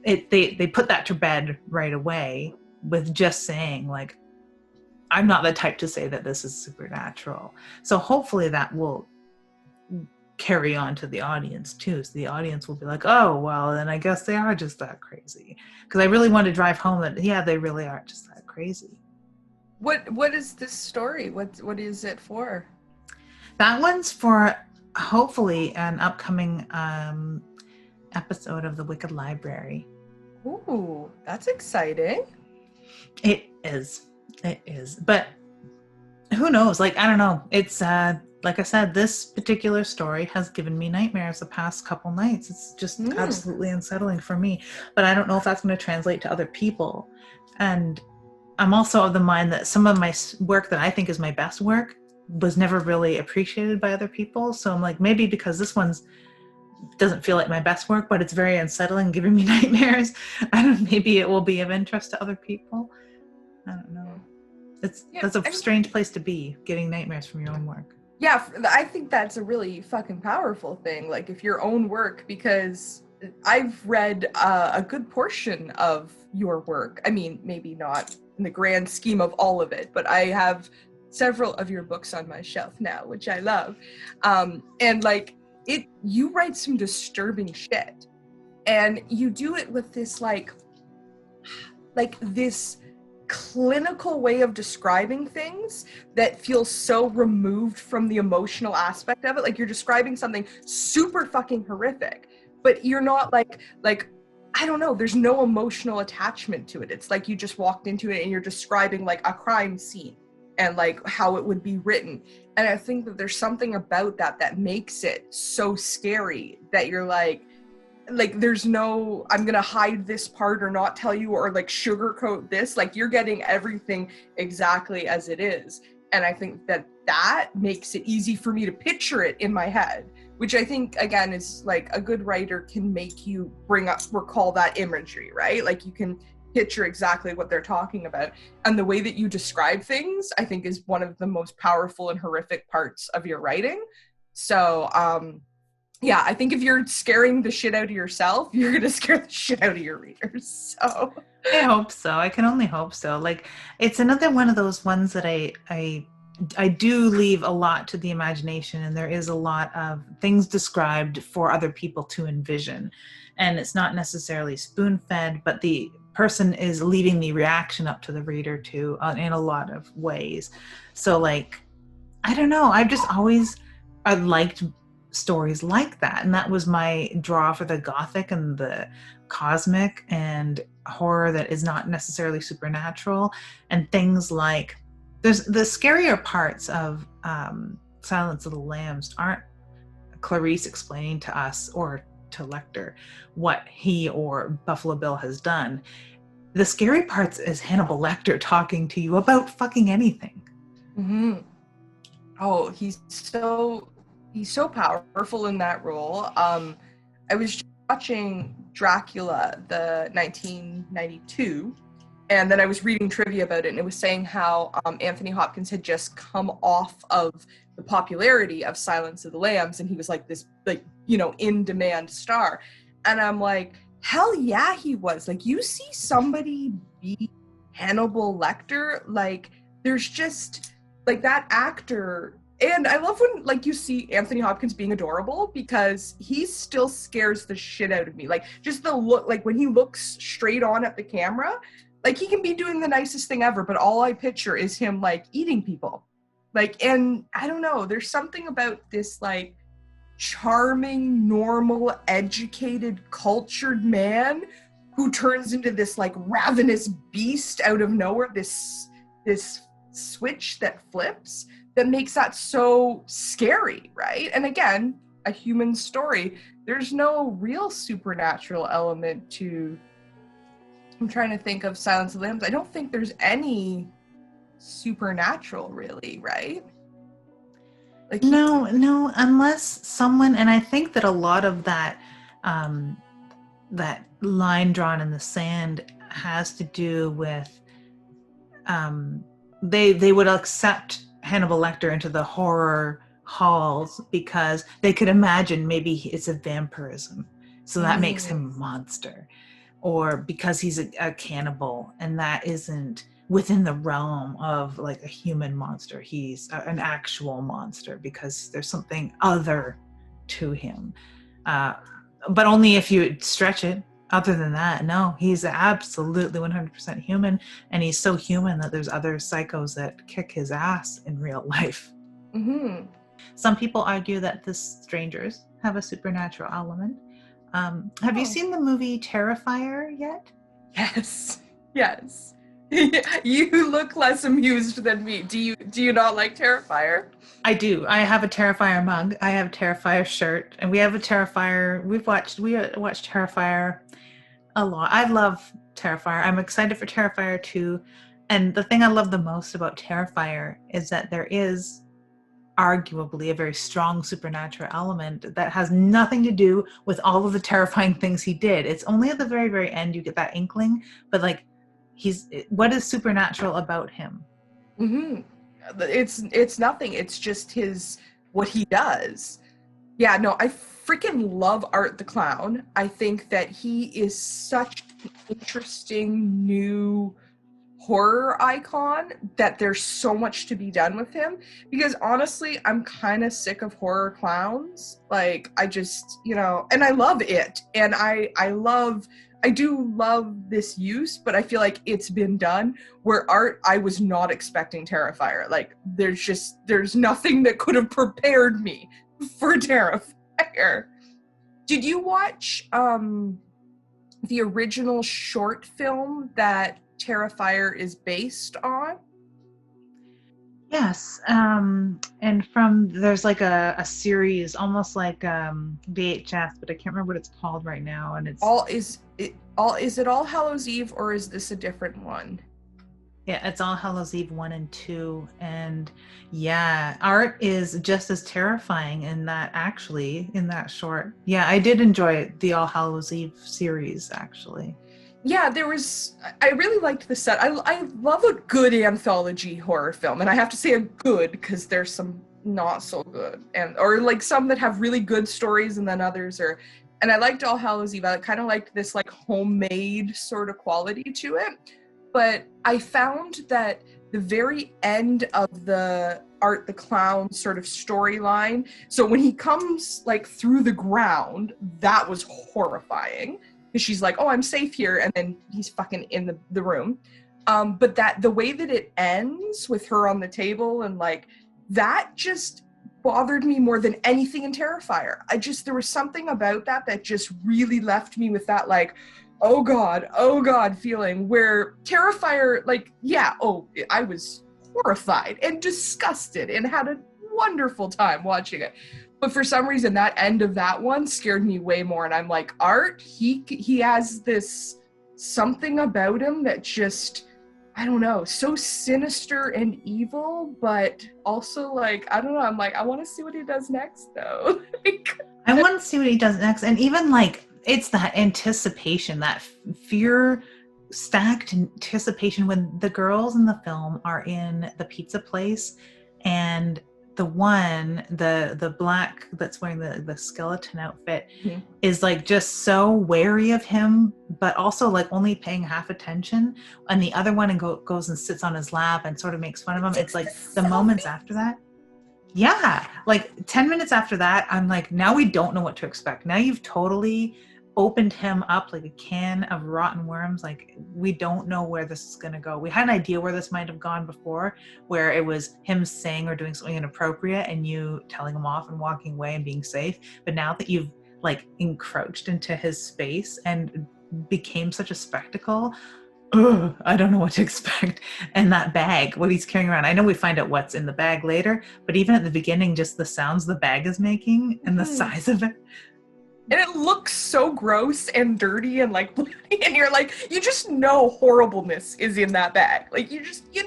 they put that to bed right away with just saying, like, I'm not the type to say that this is supernatural. So hopefully that will carry on to the audience too. So the audience will be like, oh, well, then I guess they are just that crazy. Because I really want to drive home that, yeah, they really are just that crazy. What is this story? What is it for? That one's for hopefully an upcoming episode of The Wicked Library. Ooh, that's exciting. It is. It is. But who knows? Like, I don't know. It's like I said, this particular story has given me nightmares the past couple nights. It's just absolutely unsettling for me. But I don't know if that's going to translate to other people. And I'm also of the mind that some of my work that I think is my best work was never really appreciated by other people. So I'm like, maybe because this one's doesn't feel like my best work, but it's very unsettling, giving me nightmares, maybe it will be of interest to other people. I don't know. That's a strange place to be, getting nightmares from your own work. Yeah, I think that's a really fucking powerful thing. Like, if your own work, because I've read a good portion of your work. I mean, maybe not in the grand scheme of all of it, but I have several of your books on my shelf now, which I love. And like, you write some disturbing shit, and you do it with this like this clinical way of describing things that feels so removed from the emotional aspect of it. Like, you're describing something super fucking horrific, but you're not like I don't know, there's no emotional attachment to it. It's like you just walked into it and you're describing like a crime scene and like how it would be written. And I think that there's something about that makes it so scary that you're like there's no, I'm gonna hide this part or not tell you or like sugarcoat this. Like, you're getting everything exactly as it is. And I think that makes it easy for me to picture it in my head, which I think, again, is like a good writer can make you recall that imagery, right? Like, you can picture exactly what they're talking about. And the way that you describe things, I think, is one of the most powerful and horrific parts of your writing. So, yeah, I think if you're scaring the shit out of yourself, you're going to scare the shit out of your readers. So I hope so. I can only hope so. Like, it's another one of those ones that I do leave a lot to the imagination, and there is a lot of things described for other people to envision. And it's not necessarily spoon-fed, but the person is leaving the reaction up to the reader too, in a lot of ways. So like, I don't know. I liked stories like that, and that was my draw for the gothic and the cosmic and horror that is not necessarily supernatural. And things like, there's the scarier parts of Silence of the Lambs aren't Clarice explaining to us or to Lecter what he or Buffalo Bill has done. The scary parts is Hannibal Lecter talking to you about fucking anything. Mm-hmm. Oh, he's so powerful in that role. I was just watching Dracula, the 1992, and then I was reading trivia about it, and it was saying how Anthony Hopkins had just come off of the popularity of Silence of the Lambs, and he was like this, like, you know, in-demand star. And I'm like, hell yeah, he was. Like, you see somebody be Hannibal Lecter, like, there's just, like, that actor And I love when like you see Anthony Hopkins being adorable because he still scares the shit out of me. Like just the look, like when he looks straight on at the camera, like he can be doing the nicest thing ever, but all I picture is him like eating people. Like, and I don't know, there's something about this like charming, normal, educated, cultured man who turns into this like ravenous beast out of nowhere, this switch that flips that makes that so scary, right? And again, a human story. There's no real supernatural element to. I'm trying to think of Silence of the Lambs. I don't think there's any supernatural, really, right? Like he. No, unless someone, and I think that a lot of that um, that line drawn in the sand has to do with they would accept Hannibal Lecter into the horror halls because they could imagine maybe it's a vampirism, so that makes him a monster, or because he's a cannibal and that isn't within the realm of like a human monster. He's an actual monster because there's something other to him. Uh, but only if you stretch it. Other than that, no, he's absolutely 100% human, and he's so human that there's other psychos that kick his ass in real life. Mm-hmm. Some people argue that the strangers have a supernatural element. Have you seen the movie Terrifier yet? Yes. Yes. You look less amused than me. Do you not like Terrifier? I do. I have a Terrifier mug. I have a Terrifier shirt, and we have a Terrifier. We watched Terrifier a lot. I love Terrifier. I'm excited for Terrifier 2. And the thing I love the most about Terrifier is that there is arguably a very strong supernatural element that has nothing to do with all of the terrifying things he did. It's only at the very, very end you get that inkling, but like what is supernatural about him? Mm-hmm. It's nothing. It's just what he does. Yeah, no, I freaking love Art the Clown. I think that he is such an interesting new horror icon that there's so much to be done with him, because honestly I'm kind of sick of horror clowns. Like I just, and I love it, and I do love this use, but I feel like it's been done. Where Art, I was not expecting Terrifier. Like there's nothing that could have prepared me for Terrifier. Did you watch the original short film that Terrifier is based on? Yes. And there's like a series, almost like VHS, but I can't remember what it's called right now. And Is it All Hallows Eve, or is this a different one? yeah, it's All Hallows Eve 1 and 2. And yeah, Art is just as terrifying in that short. Yeah, I did enjoy the All Hallows Eve series, actually. Yeah, I really liked the set. I love a good anthology horror film, and I have to say a good because there's some not so good, or like some that have really good stories and then others are. And I liked All Hallows Eve. I kind of liked this like homemade sort of quality to it. But I found that the very end of the Art the Clown sort of storyline, so when he comes like through the ground, that was horrifying. Because she's like, oh, I'm safe here, and then he's fucking in the room. But that the way that it ends with her on the table, and like that just bothered me more than anything in Terrifier. There was something about that just really left me with that like, oh god feeling, where Terrifier, like, yeah, I was horrified and disgusted and had a wonderful time watching it. But for some reason, that end of that one scared me way more. And I'm like, Art, he has this something about him that just, I don't know, so sinister and evil, but also like, I don't know. I'm like, I want to see what he does next, though. I want to see what he does next. And even like, it's that anticipation, that fear stacked anticipation when the girls in the film are in the pizza place, and the black that's wearing the skeleton outfit Mhm. is like just so wary of him, but also like only paying half attention, and the other one goes and sits on his lap and sort of makes fun of him. It's like the moments after that. Yeah, like 10 minutes after that, I'm like, now we don't know what to expect. Now you've totally opened him up like a can of rotten worms. Like, we don't know where this is going to go. We had an idea where this might have gone before, where it was him saying or doing something inappropriate and you telling him off and walking away and being safe. But now that you've like encroached into his space and became such a spectacle, ugh, I don't know what to expect. And that bag, what he's carrying around. I know we find out what's in the bag later, but even at the beginning, just the sounds the bag is making and the size of it. And it looks so gross and dirty and like bloody, and you're like, you just know horribleness is in that bag. Like you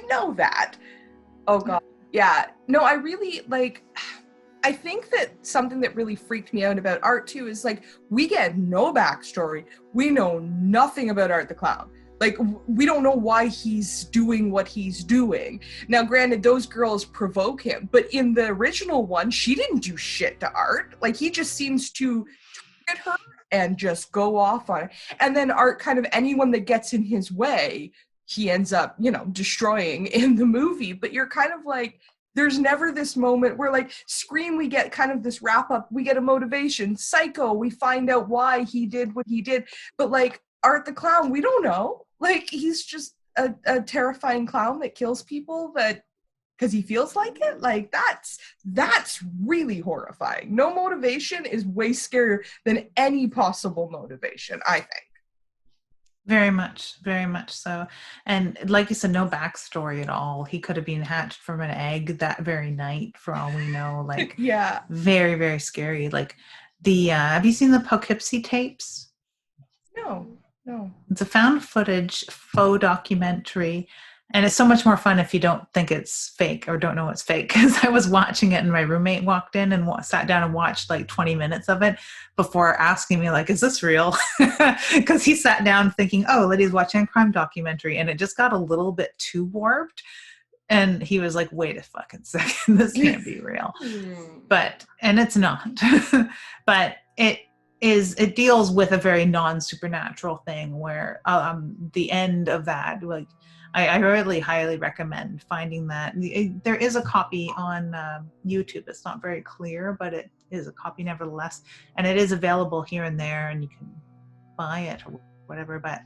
know that. Oh god. Yeah. No, I really like I think that something that really freaked me out about Art too is like we get no backstory. We know nothing about Art the Clown. Like we don't know why he's doing what he's doing. Now, granted, those girls provoke him, but in the original one, she didn't do shit to Art. Like he just seems to target her and just go off on it. And then Art, kind of anyone that gets in his way, he ends up, you know, destroying in the movie. But you're kind of like, there's never this moment where like Scream, we get kind of this wrap up, we get a motivation. Psycho, we find out why he did what he did. But like Art the Clown, we don't know. Like he's just a terrifying clown that kills people that because he feels like it. Like that's really horrifying. No motivation is way scarier than any possible motivation, I think. Very much so. And like you said, no backstory at all. He could have been hatched from an egg that very night, for all we know. Like, Yeah. very, very scary. Like the have you seen the Poughkeepsie tapes? No, no. It's a found footage faux documentary, and it's so much more fun if you don't think it's fake or don't know it's fake. Because I was watching it, and my roommate walked in and sat down and watched like 20 minutes of it before asking me, like, "Is this real?" Because he sat down thinking, "Oh, Lydia's watching a crime documentary," and it just got a little bit too warped. And he was like, "Wait a fucking second, this can't be real." And it's not. But it deals with a very non-supernatural thing where the end of that, like, I really highly recommend finding that. There is a copy on YouTube. It's not very clear, but it is a copy nevertheless, and it is available here and there, and you can buy it or whatever. But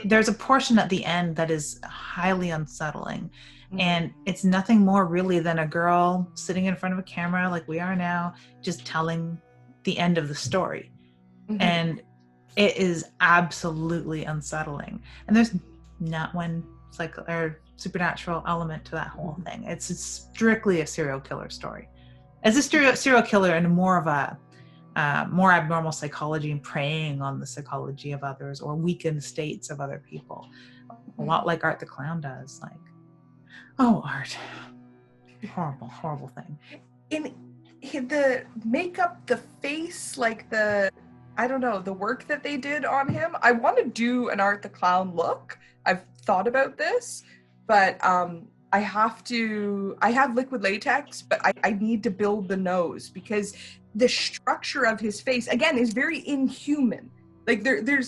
there's a portion at the end that is highly unsettling. And it's nothing more really than a girl sitting in front of a camera like we are now, just telling the end of the story. And it is absolutely unsettling. And there's not one or supernatural element to that whole thing. It's strictly a serial killer story. As a serial killer in more of a more abnormal psychology and preying on the psychology of others or weakened states of other people. A lot like Art the Clown does. Like, oh, Art. Horrible, horrible thing. In the makeup, the face, like I don't know, the work that they did on him. I want to do an Art the Clown look. I've thought about this, but I have liquid latex, but I need to build the nose because the structure of his face, again, is very inhuman. Like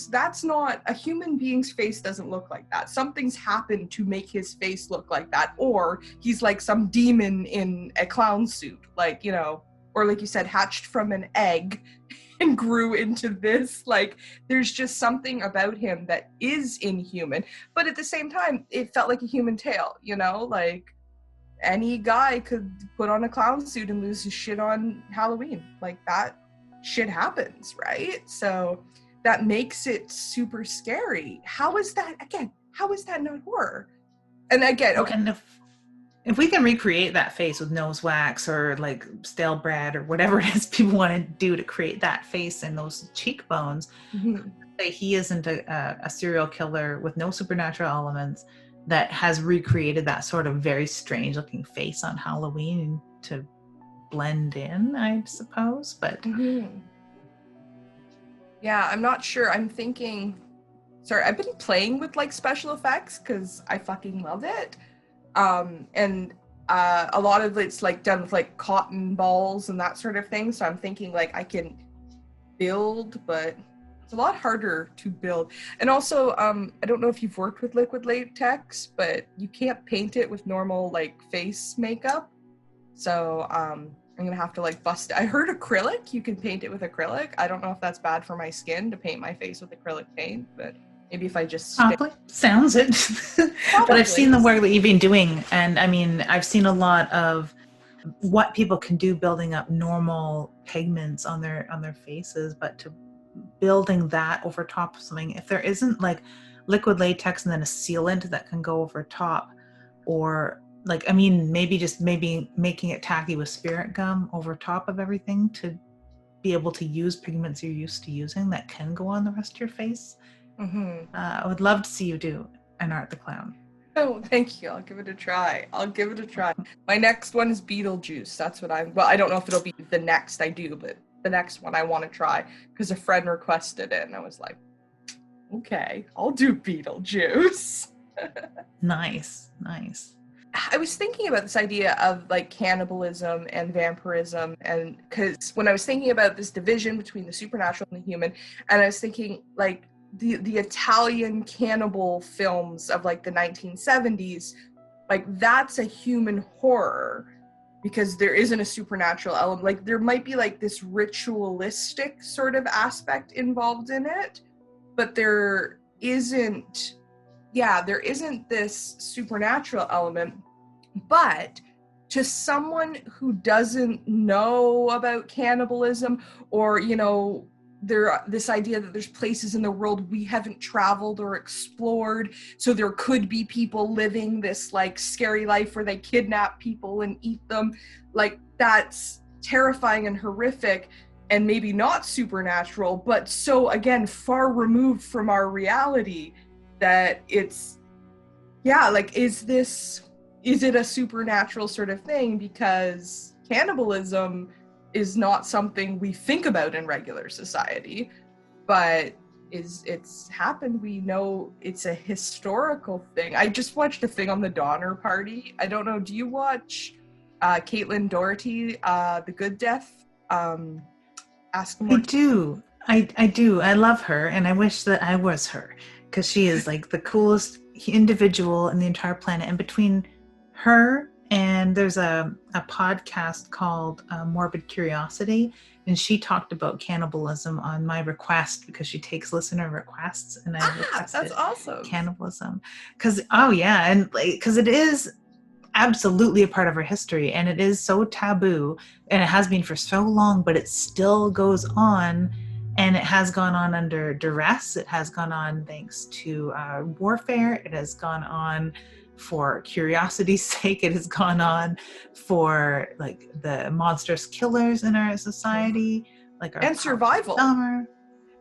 that's not a human being's face doesn't look like that. Something's happened to make his face look like that, or he's like some demon in a clown suit, like, you know, or like you said, hatched from an egg and grew into this. Like, there's just something about him that is inhuman, but at the same time, it felt like a human tale, you know, like any guy could put on a clown suit and lose his shit on Halloween. Like, that shit happens, right? So that makes it super scary. How is that not horror? And again, okay. And if we can recreate that face with nose wax or like stale bread or whatever it is people want to do to create that face and those cheekbones, he isn't a serial killer with no supernatural elements that has recreated that sort of very strange looking face on Halloween to blend in, I suppose. But yeah, I'm not sure. I'm thinking, sorry, I've been playing with like special effects because I fucking love it. And a lot of it's like done with like cotton balls and that sort of thing. So I'm thinking like I can build, but it's a lot harder to build. And also, I don't know if you've worked with liquid latex, but you can't paint it with normal like face makeup. So I'm gonna have to like bust. I heard acrylic. You can paint it with acrylic. I don't know if that's bad for my skin to paint my face with acrylic paint, but maybe if I just stick. Probably sounds it. But I've seen Probably. the work that you've been doing, and I mean, I've seen a lot of what people can do building up normal pigments on their faces, but to building that over top of something, if there isn't like liquid latex and then a sealant that can go over top, or like, I mean, maybe making it tacky with spirit gum over top of everything to be able to use pigments you're used to using that can go on the rest of your face. Mm-hmm. I would love to see you do an Art the Clown. Oh, thank you. I'll give it a try. I'll give it a try. My next one is Beetlejuice. That's what well, I don't know if it'll be the next I do, but the next one I want to try because a friend requested it and I was like, okay, I'll do Beetlejuice. Nice. I was thinking about this idea of like cannibalism and vampirism, and because when I was thinking about this division between the supernatural and the human, and I was thinking like the Italian cannibal films of like the 1970s, like that's a human horror because there isn't a supernatural element. Like there might be like this ritualistic sort of aspect involved in it, but there isn't this supernatural element. But to someone who doesn't know about cannibalism, or this idea that there's places in the world we haven't traveled or explored, so there could be people living this like scary life where they kidnap people and eat them, like that's terrifying and horrific and maybe not supernatural, but so again far removed from our reality that it's like is it a supernatural sort of thing? Because cannibalism is not something we think about in regular society, but it's happened. We know it's a historical thing. I just watched a thing on the Donner Party. I don't know, do you watch Caitlin Doherty, The Good Death? Ask More. I do. I do. I love her, and I wish that I was her, because she is like the coolest individual in the entire planet. And between her and there's a podcast called Morbid Curiosity, and she talked about cannibalism on my request because she takes listener requests, and I requested that's awesome. Cannibalism because because it is absolutely a part of our history, and it is so taboo, and it has been for so long, but it still goes on, and it has gone on under duress. It has gone on thanks to warfare. It has gone on for curiosity's sake. It has gone on for like the monstrous killers in our society, like our and survival. Summer.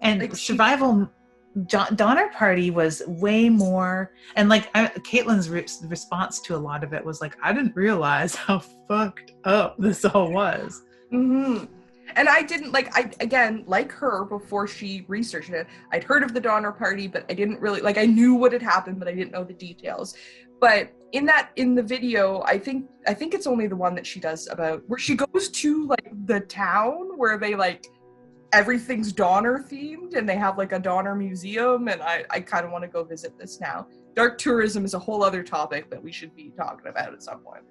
And like survival. Donner Party was way more, and like Caitlin's response to a lot of it was like, I didn't realize how fucked up this all was. Mm-hmm. And I didn't like her before she researched it. I'd heard of the Donner Party, but I didn't really I knew what had happened, but I didn't know the details. But in the video, I think it's only the one that she does about where she goes to like the town where they like everything's Donner themed and they have like a Donner museum, and I kind of want to go visit this now. Dark tourism is a whole other topic that we should be talking about at some point.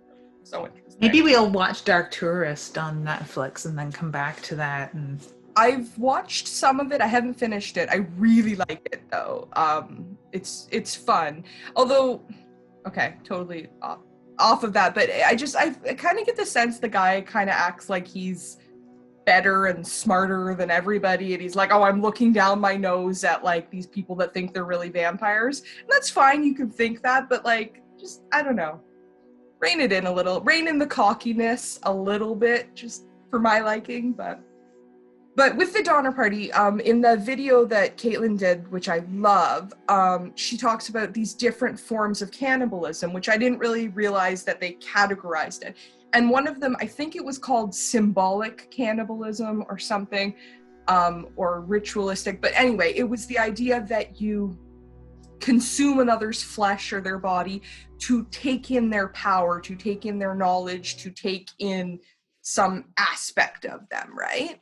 So interesting. Maybe we'll watch Dark Tourist on Netflix and then come back to that. And I've watched some of it. I haven't finished it. I really like it though. It's fun. Although, okay, totally off of that, but I kind of get the sense the guy kind of acts like he's better and smarter than everybody, and he's like, oh, I'm looking down my nose at like these people that think they're really vampires. And that's fine, you can think that, but like, just, I don't know, rein it in a little, rein in the cockiness a little bit, just for my liking. But with the Donner Party, in the video that Caitlin did, which I love, she talks about these different forms of cannibalism, which I didn't really realize that they categorized it. And one of them, I think it was called symbolic cannibalism or something, or ritualistic. But anyway, it was the idea that you consume another's flesh or their body to take in their power, to take in their knowledge, to take in some aspect of them, right?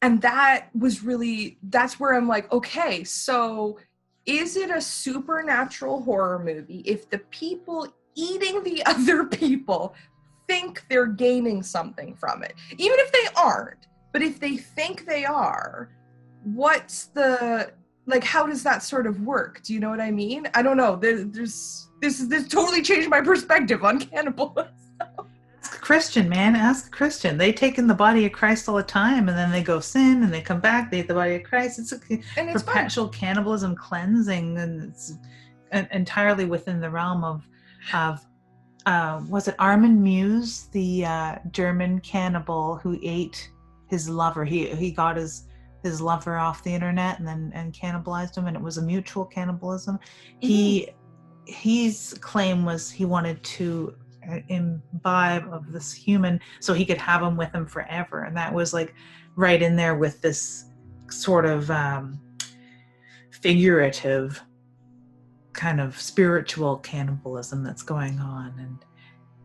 And that's where I'm like, okay, so is it a supernatural horror movie if the people eating the other people think they're gaining something from it, even if they aren't. But if they think they are, what's the, like, how does that sort of work? Do you know what I mean? I don't know. This totally changed my perspective on cannibalism. Ask a Christian, man. Ask a Christian. They take in the body of Christ all the time, and then they go sin, and they come back. They eat the body of Christ. It's a And it's fun. perpetual cannibalism cleansing, and it's entirely within the realm of was it Armin Muse, the German cannibal who ate his lover? He got his lover off the internet and cannibalized him, and it was a mutual cannibalism. His claim was he wanted to imbibe of this human so he could have him with him forever, and that was like right in there with this sort of figurative kind of spiritual cannibalism that's going on. And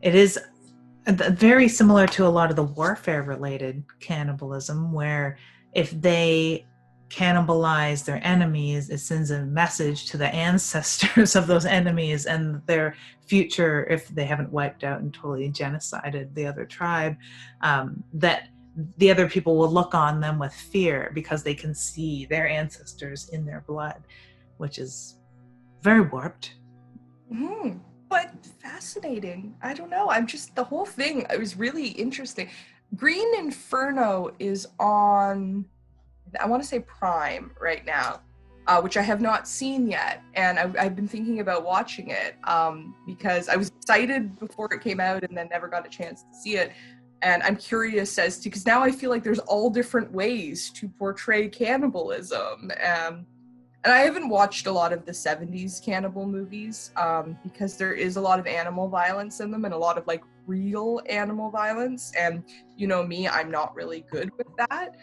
it is very similar to a lot of the warfare related cannibalism, where if they cannibalize their enemies, it sends a message to the ancestors of those enemies and their future, if they haven't wiped out and totally genocided the other tribe, that the other people will look on them with fear because they can see their ancestors in their blood, which is very warped. But fascinating. I don't know. I'm just, the whole thing, it was really interesting. Green Inferno is on, I want to say Prime right now, which I have not seen yet. And I've been thinking about watching it because I was excited before it came out and then never got a chance to see it. And I'm curious as to, because now I feel like there's all different ways to portray cannibalism. And I haven't watched a lot of the 70s cannibal movies because there is a lot of animal violence in them and a lot of like real animal violence. And you know me, I'm not really good with that.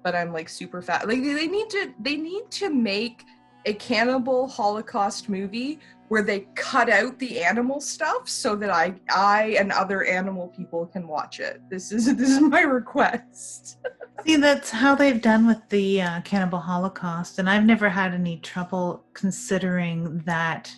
But I'm like super fat. Like they need to make a cannibal Holocaust movie where they cut out the animal stuff so that I and other animal people can watch it. This is my request. See, that's how they've done with the Cannibal Holocaust, and I've never had any trouble considering that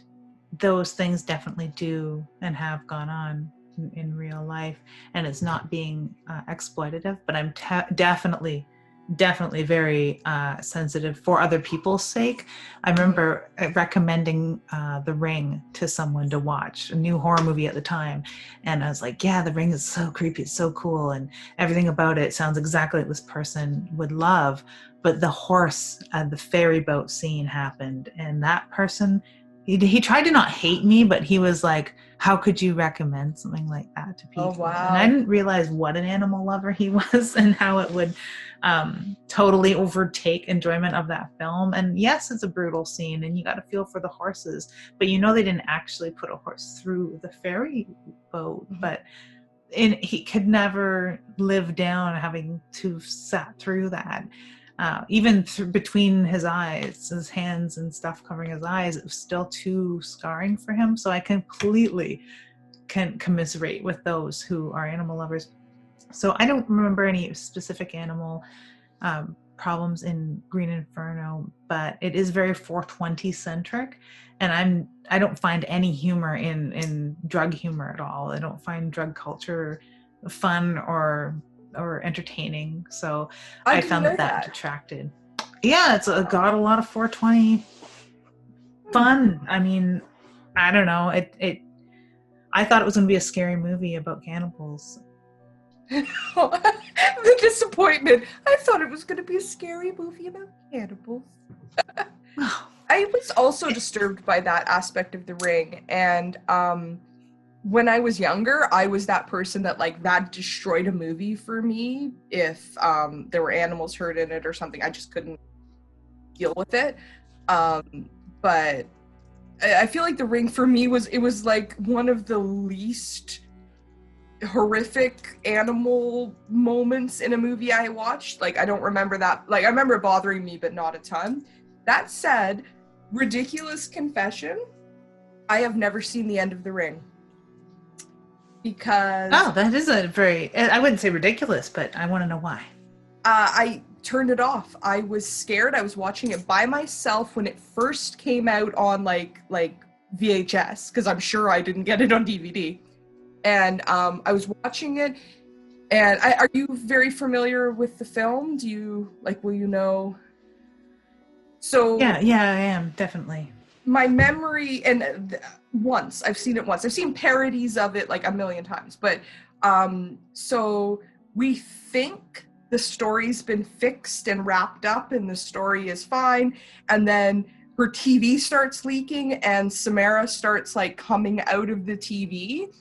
those things definitely do and have gone on in real life, and it's not being exploitative. But I'm definitely very sensitive for other people's sake. I remember recommending The Ring to someone to watch, a new horror movie at the time, and I was like, yeah, The Ring is so creepy, it's so cool, and everything about it sounds exactly like this person would love. But the horse and the ferry boat scene happened, and that person, he tried to not hate me, but he was like, how could you recommend something like that to people? Oh, wow. And I didn't realize what an animal lover he was and how it would totally overtake enjoyment of that film. And yes, it's a brutal scene and you got to feel for the horses, but you know they didn't actually put a horse through the ferry boat. But he could never live down having to sat through that. Even between his eyes, his hands and stuff covering his eyes, it was still too scarring for him. So I completely can commiserate with those who are animal lovers. So I don't remember any specific animal problems in Green Inferno, but it is very 420 centric, and I don't find any humor in drug humor at all. I don't find drug culture fun or entertaining, so I found that detracted. Yeah, it's got a lot of 420 fun. I mean, I don't know, I thought it was going to be a scary movie about cannibals. The disappointment. I thought it was going to be a scary movie about cannibals. I was also disturbed by that aspect of The Ring, and when I was younger, I was that person that that destroyed a movie for me if there were animals hurt in it or something. I just couldn't deal with it. But I feel like The Ring for me was like one of the least horrific animal moments in a movie I watched. I don't remember that. I remember it bothering me, but not a ton. That said, ridiculous confession, I have never seen the end of The Ring. Because that is a very, I wouldn't say ridiculous, but I want to know why. I turned it off. I was scared. I was watching it by myself when it first came out on like VHS, because I'm sure I didn't get it on DVD. And I was watching it, and are you very familiar with the film? Do you like? Will you know? So Yeah, I am definitely. my memory, and once I've seen it once. I've seen parodies of it like a million times, but so we think the story's been fixed and wrapped up and the story is fine, and then her TV starts leaking and Samara starts like coming out of the TV,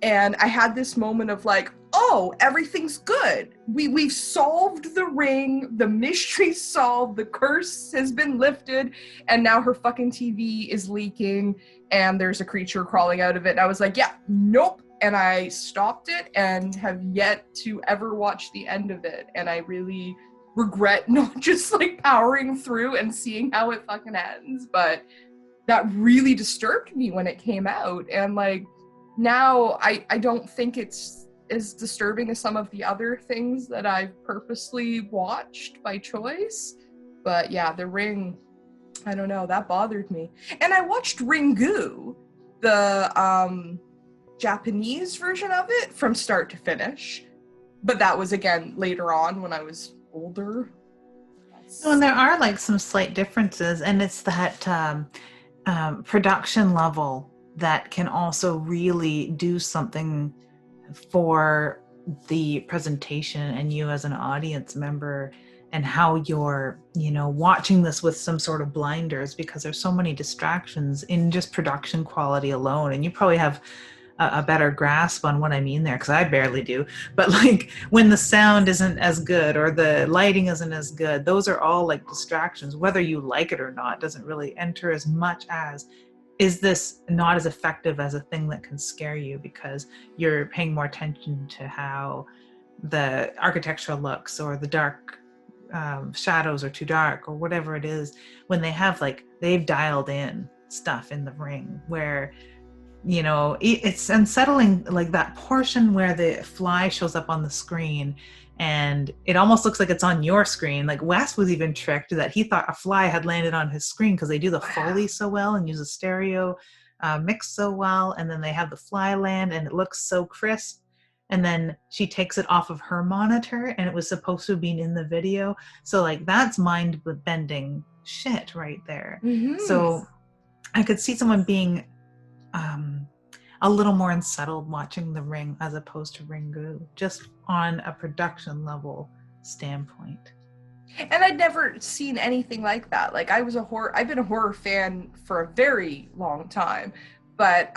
and I had this moment of like, oh, everything's good. We've solved the ring, the mystery's solved, the curse has been lifted, and now her fucking TV is leaking and there's a creature crawling out of it. And I was like, yeah, nope. And I stopped it and have yet to ever watch the end of it. And I really regret not just like powering through and seeing how it fucking ends. But that really disturbed me when it came out. And like, now I don't think it's as disturbing as some of the other things that I've purposely watched by choice. But yeah, The Ring, I don't know, that bothered me. And I watched Ringu, the Japanese version of it, from start to finish. But that was again later on when I was older. Oh, and there are like some slight differences, and it's that production level that can also really do something for the presentation and you as an audience member, and how you're, watching this with some sort of blinders, because there's so many distractions in just production quality alone. And you probably have a better grasp on what I mean there, because I barely do. But like when the sound isn't as good or the lighting isn't as good, those are all like distractions. Whether you like it or not doesn't really enter as much as, is this not as effective as a thing that can scare you, because you're paying more attention to how the architecture looks, or the dark shadows are too dark, or whatever it is. When they've dialed in stuff in The Ring where, it's unsettling, like that portion where the fly shows up on the screen and it almost looks like it's on your screen. Like Wes was even tricked that he thought a fly had landed on his screen, because they do the Foley so well and use a stereo mix so well, and then they have the fly land and it looks so crisp, and then she takes it off of her monitor and it was supposed to be in the video. So like that's mind bending shit right there. Mm-hmm. So I could see someone being a little more unsettled watching The Ring as opposed to Ringu, just on a production level standpoint. And I'd never seen anything like that. Like I've been a horror fan for a very long time, but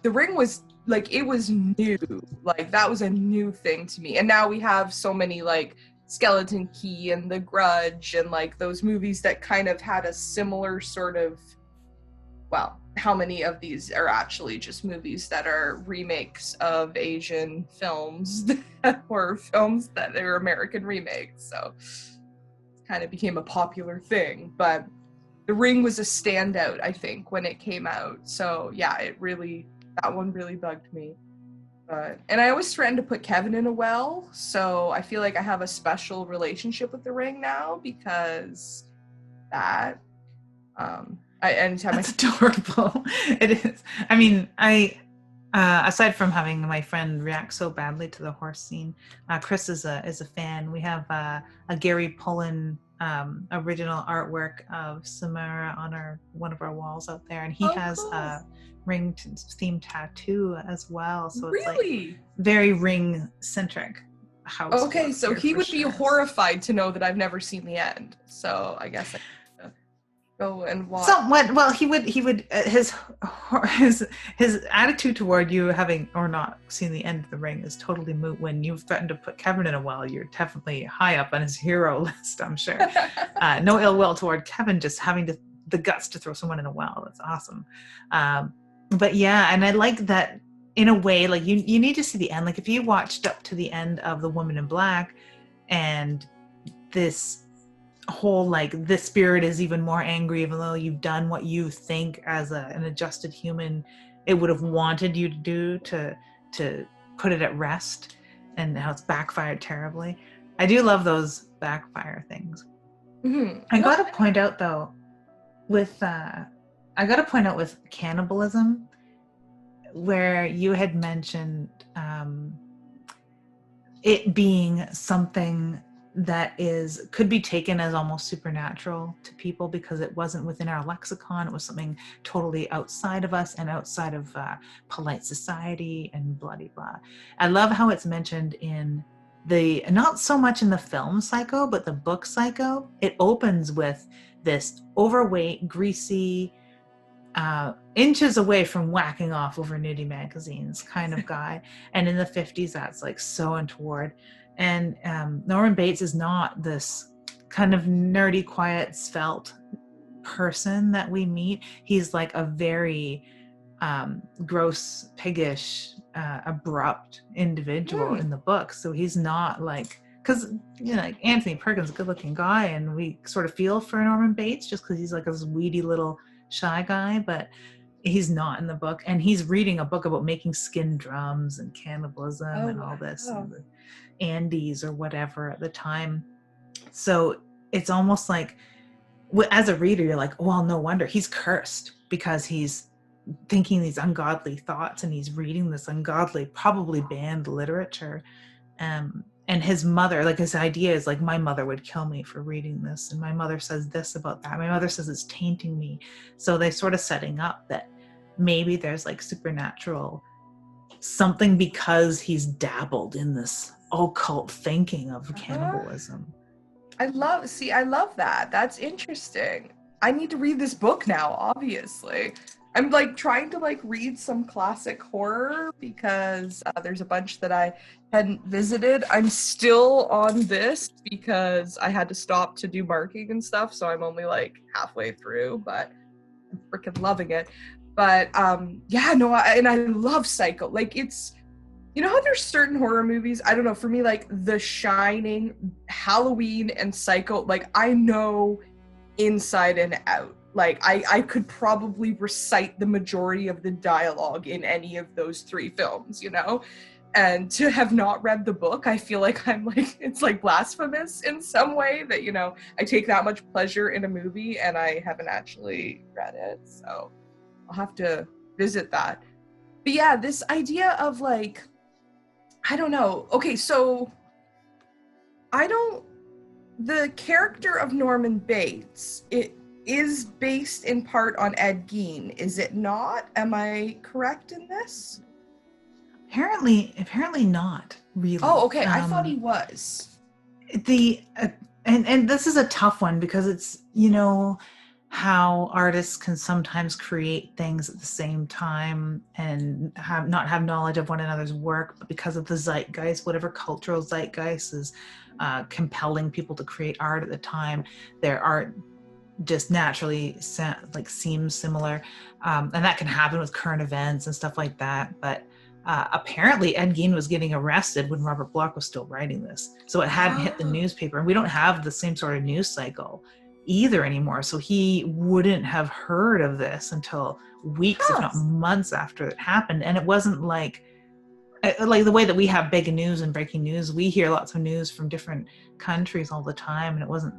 The Ring was like, it was new. Like that was a new thing to me. And now we have so many like Skeleton Key and The Grudge and like those movies that kind of had a similar sort of, well, how many of these are actually just movies that are remakes of Asian films, horror films that are American remakes? So it kind of became a popular thing. But The Ring was a standout, I think, when it came out. So yeah, that one really bugged me. And I always threatened to put Kevin in a well, so I feel like I have a special relationship with The Ring now because that. That's adorable. It is. I mean, aside from having my friend react so badly to the horse scene, Chris is a fan. We have a Gary Pullen original artwork of Samara on one of our walls out there, and he has cool. A Ring themed tattoo as well. So it's like very Ring centric house. Okay, so he would be horrified to know that I've never seen the end. So I guess go and watch. Somewhat. Well, he would his attitude toward you having or not seen the end of The Ring is totally moot. When you threatened to put Kevin in a well, you're definitely high up on his hero list, I'm sure. No ill will toward Kevin, just having the guts to throw someone in a well. That's awesome. But yeah, and I like that in a way. Like you need to see the end. Like if you watched up to the end of The Woman in Black, and this whole like the spirit is even more angry, even though you've done what you think as an adjusted human it would have wanted you to do to put it at rest, and how it's backfired terribly. I do love those backfire things. Mm-hmm. I gotta point out though with cannibalism, where you had mentioned it being something that could be taken as almost supernatural to people because it wasn't within our lexicon. It was something totally outside of us and outside of polite society and blah blah blah. I love how it's mentioned in the, not so much in the film Psycho, but the book Psycho. It opens with this overweight, greasy, inches away from whacking off over nudie magazines kind of guy. And in the 50s, that's like so untoward. And Norman Bates is not this kind of nerdy, quiet, svelte person that we meet. He's like a very gross, piggish, abrupt individual in the book. So he's not like, because you know, like Anthony Perkins, a good-looking guy, and we sort of feel for Norman Bates just because he's like this weedy little shy guy, but he's not in the book. And he's reading a book about making skin drums and cannibalism and all this, and the Andes or whatever at the time. So it's almost like, as a reader, you're like, well, no wonder he's cursed because he's thinking these ungodly thoughts and he's reading this ungodly, probably banned literature. And his mother, like his idea is like, my mother would kill me for reading this. And my mother says this about that. My mother says it's tainting me. So they're sort of setting up that maybe there's like supernatural something because he's dabbled in this occult thinking of cannibalism. I love that. That's interesting. I need to read this book now, obviously. I'm like trying to like read some classic horror because there's a bunch that I hadn't visited. I'm still on this because I had to stop to do marking and stuff, so I'm only like halfway through, but I'm freaking loving it. But yeah, no, I love Psycho. Like, it's, you know how there's certain horror movies, I don't know, for me, like The Shining, Halloween, and Psycho, like I know inside and out. Like, I could probably recite the majority of the dialogue in any of those three films, you know? And to have not read the book, I feel like I'm like, it's like blasphemous in some way that, you know, I take that much pleasure in a movie and I haven't actually read it. So I'll have to visit that. But yeah, this idea of like, I don't know. Okay, so the character of Norman Bates, it is based in part on Ed Gein, is it not? Am I correct in this? Apparently not really. Oh, okay. I thought he was. And this is a tough one because it's, you know, how artists can sometimes create things at the same time and not have knowledge of one another's work, but because of the zeitgeist, whatever cultural zeitgeist is compelling people to create art at the time, their art just naturally seems similar, and that can happen with current events and stuff like that. But apparently Ed Gein was getting arrested when Robert Bloch was still writing this, so it hadn't hit the newspaper, and we don't have the same sort of news cycle either anymore, so he wouldn't have heard of this until weeks if not months after it happened. And it wasn't like the way that we have big news and breaking news. We hear lots of news from different countries all the time, and it wasn't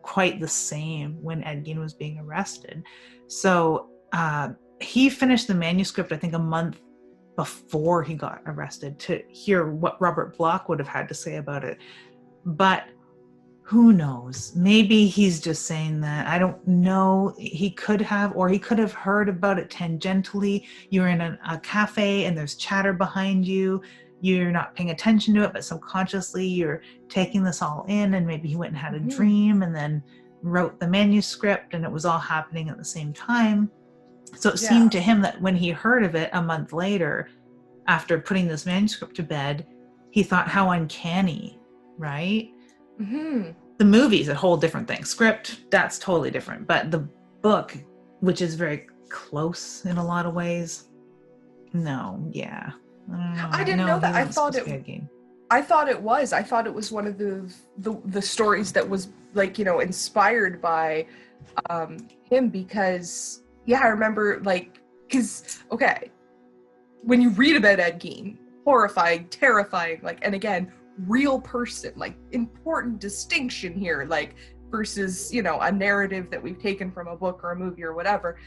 quite the same when Ed Gein was being arrested. So he finished the manuscript, I think, a month before he got arrested to hear what Robert Bloch would have had to say about it. But who knows? Maybe he's just saying that. I don't know. He could have, or he could have heard about it tangentially. You're in a cafe and there's chatter behind you. You're not paying attention to it, but subconsciously you're taking this all in, and maybe he went and had a dream and then wrote the manuscript, and it was all happening at the same time. So it seemed to him that when he heard of it a month later, after putting this manuscript to bed, he thought, how uncanny, right? Mm-hmm. The movie's a whole different thing. Script, that's totally different. But the book, which is very close in a lot of ways, no, yeah. I didn't know that. I thought it was one of the stories that was like, you know, inspired by him, because I remember, like, because okay, when you read about Ed Gein, horrifying, terrifying, like, and again, real person, like, important distinction here, like, versus, you know, a narrative that we've taken from a book or a movie or whatever.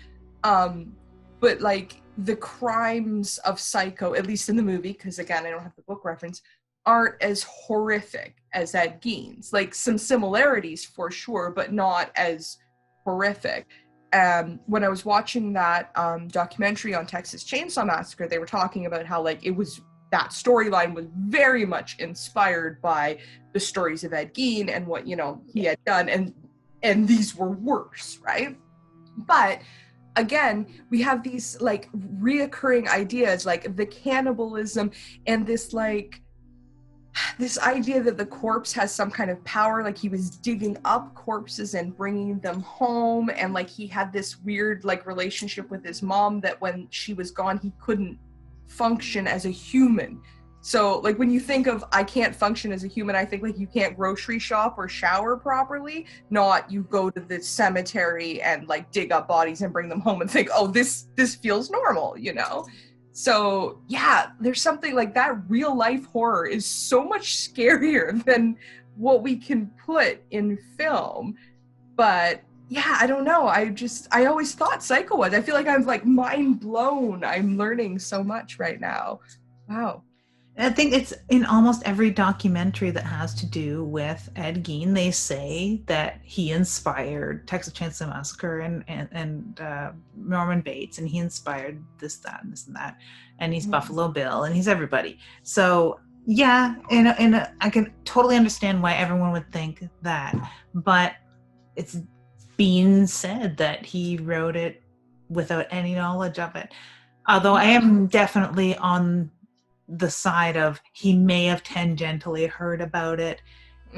But like, the crimes of Psycho, at least in the movie, because again, I don't have the book reference, aren't as horrific as Ed Gein's. Like some similarities for sure, but not as horrific. When I was watching that documentary on Texas Chainsaw Massacre, they were talking about how like it was, that storyline was very much inspired by the stories of Ed Gein and what, you know, he had done, and these were worse, right? But again, we have these like reoccurring ideas like the cannibalism and this like this idea that the corpse has some kind of power, like he was digging up corpses and bringing them home, and like he had this weird like relationship with his mom that when she was gone he couldn't function as a human. So like when you think of I can't function as a human, I think like you can't grocery shop or shower properly, not you go to the cemetery and like dig up bodies and bring them home and think, oh, this feels normal, you know? So yeah, there's something like that. Real life horror is so much scarier than what we can put in film. But yeah, I don't know. I always thought Psycho was. I feel like I'm like mind blown. I'm learning so much right now. Wow. I think it's in almost every documentary that has to do with Ed Gein. They say that he inspired Texas Chainsaw Massacre and Norman Bates, and he inspired this, that, and this and that, and he's Buffalo Bill, and he's everybody. So yeah, I can totally understand why everyone would think that, but it's being said that he wrote it without any knowledge of it. Although I am definitely on the side of he may have tangentially heard about it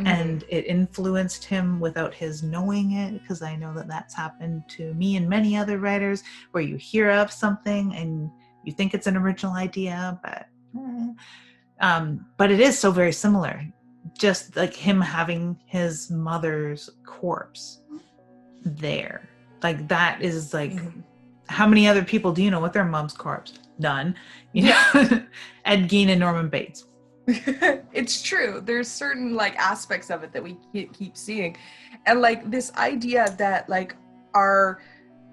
and it influenced him without his knowing it, because I know that that's happened to me and many other writers where you hear of something and you think it's an original idea, but it is so very similar, just like him having his mother's corpse there. Like that is like how many other people do you know with their mom's corpse? None. You know? Ed Gein and Norman Bates. It's true. There's certain like aspects of it that we keep seeing, and like this idea that like our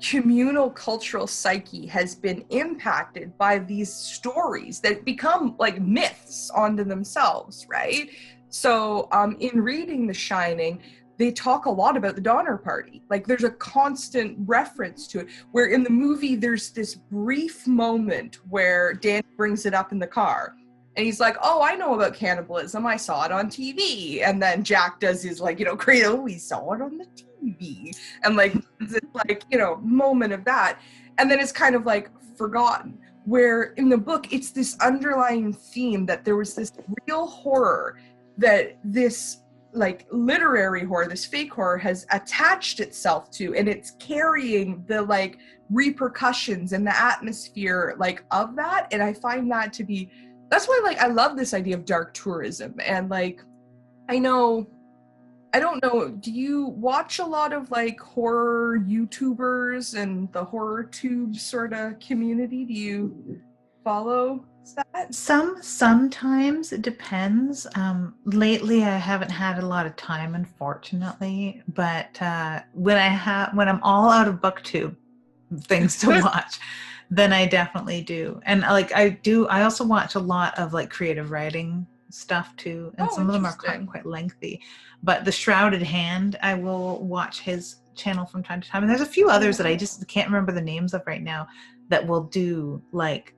communal cultural psyche has been impacted by these stories that become like myths onto themselves, right? So in reading The Shining, they talk a lot about the Donner Party. Like there's a constant reference to it, where in the movie there's this brief moment where Dan brings it up in the car and he's like, oh, I know about cannibalism, I saw it on TV. And then Jack does his like, you know, great, oh, we saw it on the TV, and like this like, you know, moment of that, and then it's kind of like forgotten, where in the book it's this underlying theme that there was this real horror that this like literary horror, this fake horror has attached itself to, and it's carrying the like repercussions and the atmosphere like of that. And I find that to be, that's why like I love this idea of dark tourism. And like I don't know, do you watch a lot of like horror YouTubers and the horror tube sort of community? Do you follow that? Sometimes it depends. Lately I haven't had a lot of time, unfortunately, but when I'm all out of BookTube things to watch, then I definitely do. And like I also watch a lot of like creative writing stuff too, and some of them are quite lengthy. But The Shrouded Hand, I will watch his channel from time to time, and there's a few others that I just can't remember the names of right now that will do like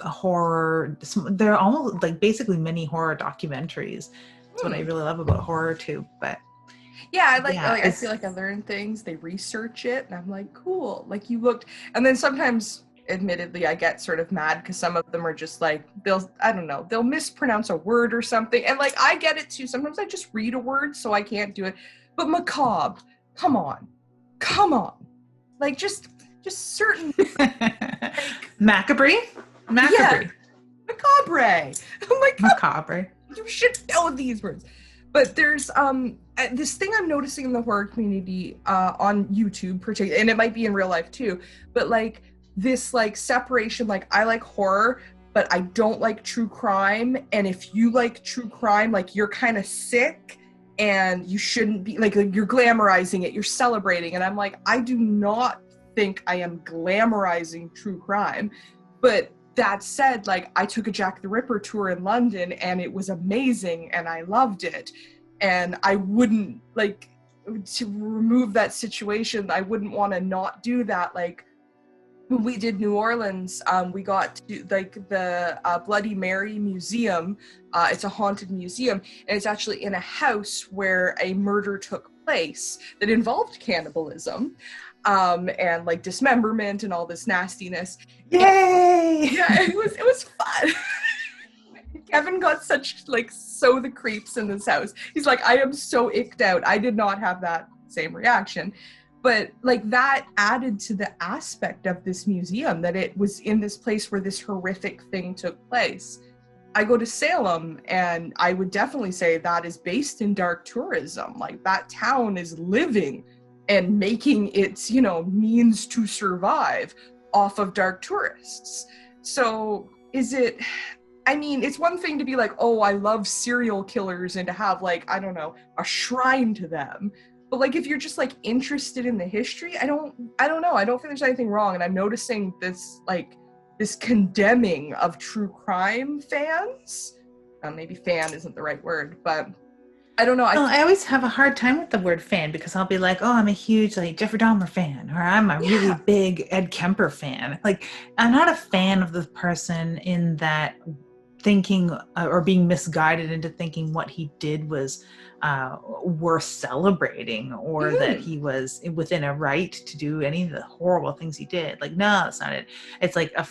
a horror. They're almost like basically mini horror documentaries. That's what I really love about horror too. But yeah, I feel like I learn things, they research it, and I'm like, cool, like you looked. And then sometimes admittedly I get sort of mad because some of them are just like they'll mispronounce a word or something, and like I get it too. Sometimes I just read a word so I can't do it. But macabre, come on, like just certain like, macabre. Yeah, macabre. I'm like, macabre. You should know these words. But there's this thing I'm noticing in the horror community on YouTube, particularly, and it might be in real life too, but like this like separation, like I like horror, but I don't like true crime. And if you like true crime, like you're kind of sick and you shouldn't be like you're glamorizing it, you're celebrating. And I'm like, I do not think I am glamorizing true crime. But that said, like, I took a Jack the Ripper tour in London and it was amazing and I loved it. And I wouldn't, like, to remove that situation, I wouldn't want to not do that. Like, when we did New Orleans, we got to like the Bloody Mary Museum. It's a haunted museum, and it's actually in a house where a murder took place that involved cannibalism, and like dismemberment and all this nastiness. Yay! Yeah, it was fun. Kevin got so the creeps in this house. He's like, I am so icked out. I did not have that same reaction. But like that added to the aspect of this museum, that it was in this place where this horrific thing took place. I go to Salem and I would definitely say that is based in dark tourism. Like that town is living and making its, means to survive off of dark tourists. So it's one thing to be like, oh, I love serial killers and to have like, I don't know, a shrine to them. But like, if you're just like interested in the history, I don't know. I don't think there's anything wrong. And I'm noticing this condemning of true crime fans. Maybe fan isn't the right word, but I don't know. I always have a hard time with the word fan because I'll be like, oh, I'm a huge like Jeffrey Dahmer fan, or I'm a really big Ed Kemper fan. Like, I'm not a fan of the person in that thinking or being misguided into thinking what he did was worth celebrating, or that he was within a right to do any of the horrible things he did. Like, no, that's not it. It's like a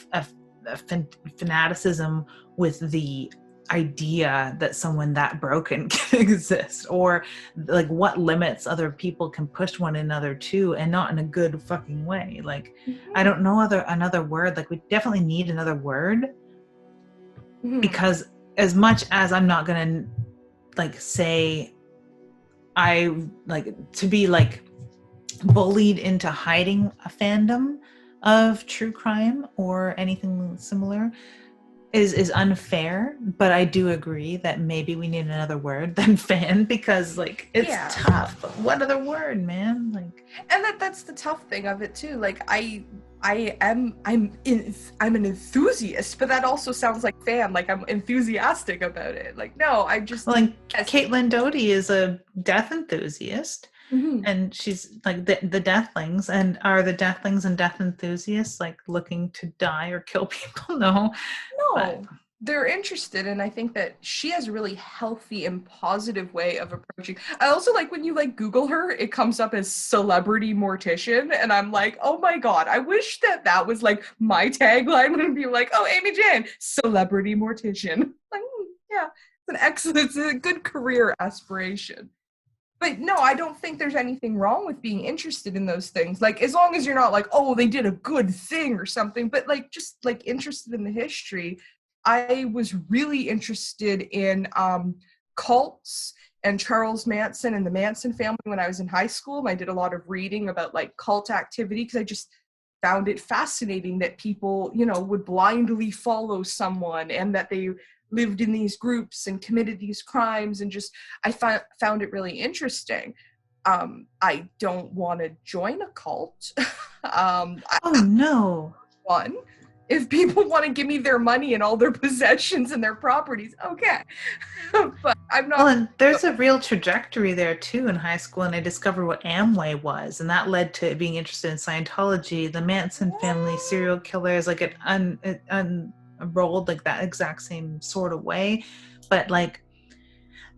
fanaticism with the idea that someone that broken can exist, or like what limits other people can push one another to, and not in a good fucking way. Like, I don't know another word. Like, we definitely need another word, because as much as I'm not gonna like say I like to be like bullied into hiding a fandom of true crime or anything similar is unfair, but I do agree that maybe we need another word than fan, because like it's tough. What other word, man? Like, and that's the tough thing of it too. Like I'm an enthusiast, but that also sounds like fan. Like I'm enthusiastic about it. Like, no, I just Caitlin Doughty is a death enthusiast. And she's like the deathlings, and are the deathlings and death enthusiasts like looking to die or kill people? No, but they're interested, and I think that she has a really healthy and positive way of approaching. I also like when you like Google her, it comes up as celebrity mortician, and I'm like, oh my god, I wish that was like my tagline would be like, oh, Amy Jane, celebrity mortician. Like, yeah, it's a good career aspiration. But no, I don't think there's anything wrong with being interested in those things. Like, as long as you're not like, oh, they did a good thing or something, but like, just like interested in the history. I was really interested in cults and Charles Manson and the Manson family when I was in high school. I did a lot of reading about like cult activity because I just found it fascinating that people, would blindly follow someone, and that they lived in these groups and committed these crimes, and just I found it really interesting. I don't want to join a cult. No. One, if people want to give me their money and all their possessions and their properties, okay. But I'm not. Well, and there's a real trajectory there too in high school, and I discovered what Amway was, and that led to being interested in Scientology. The Manson family serial killers, like it unrolled like that exact same sort of way, but like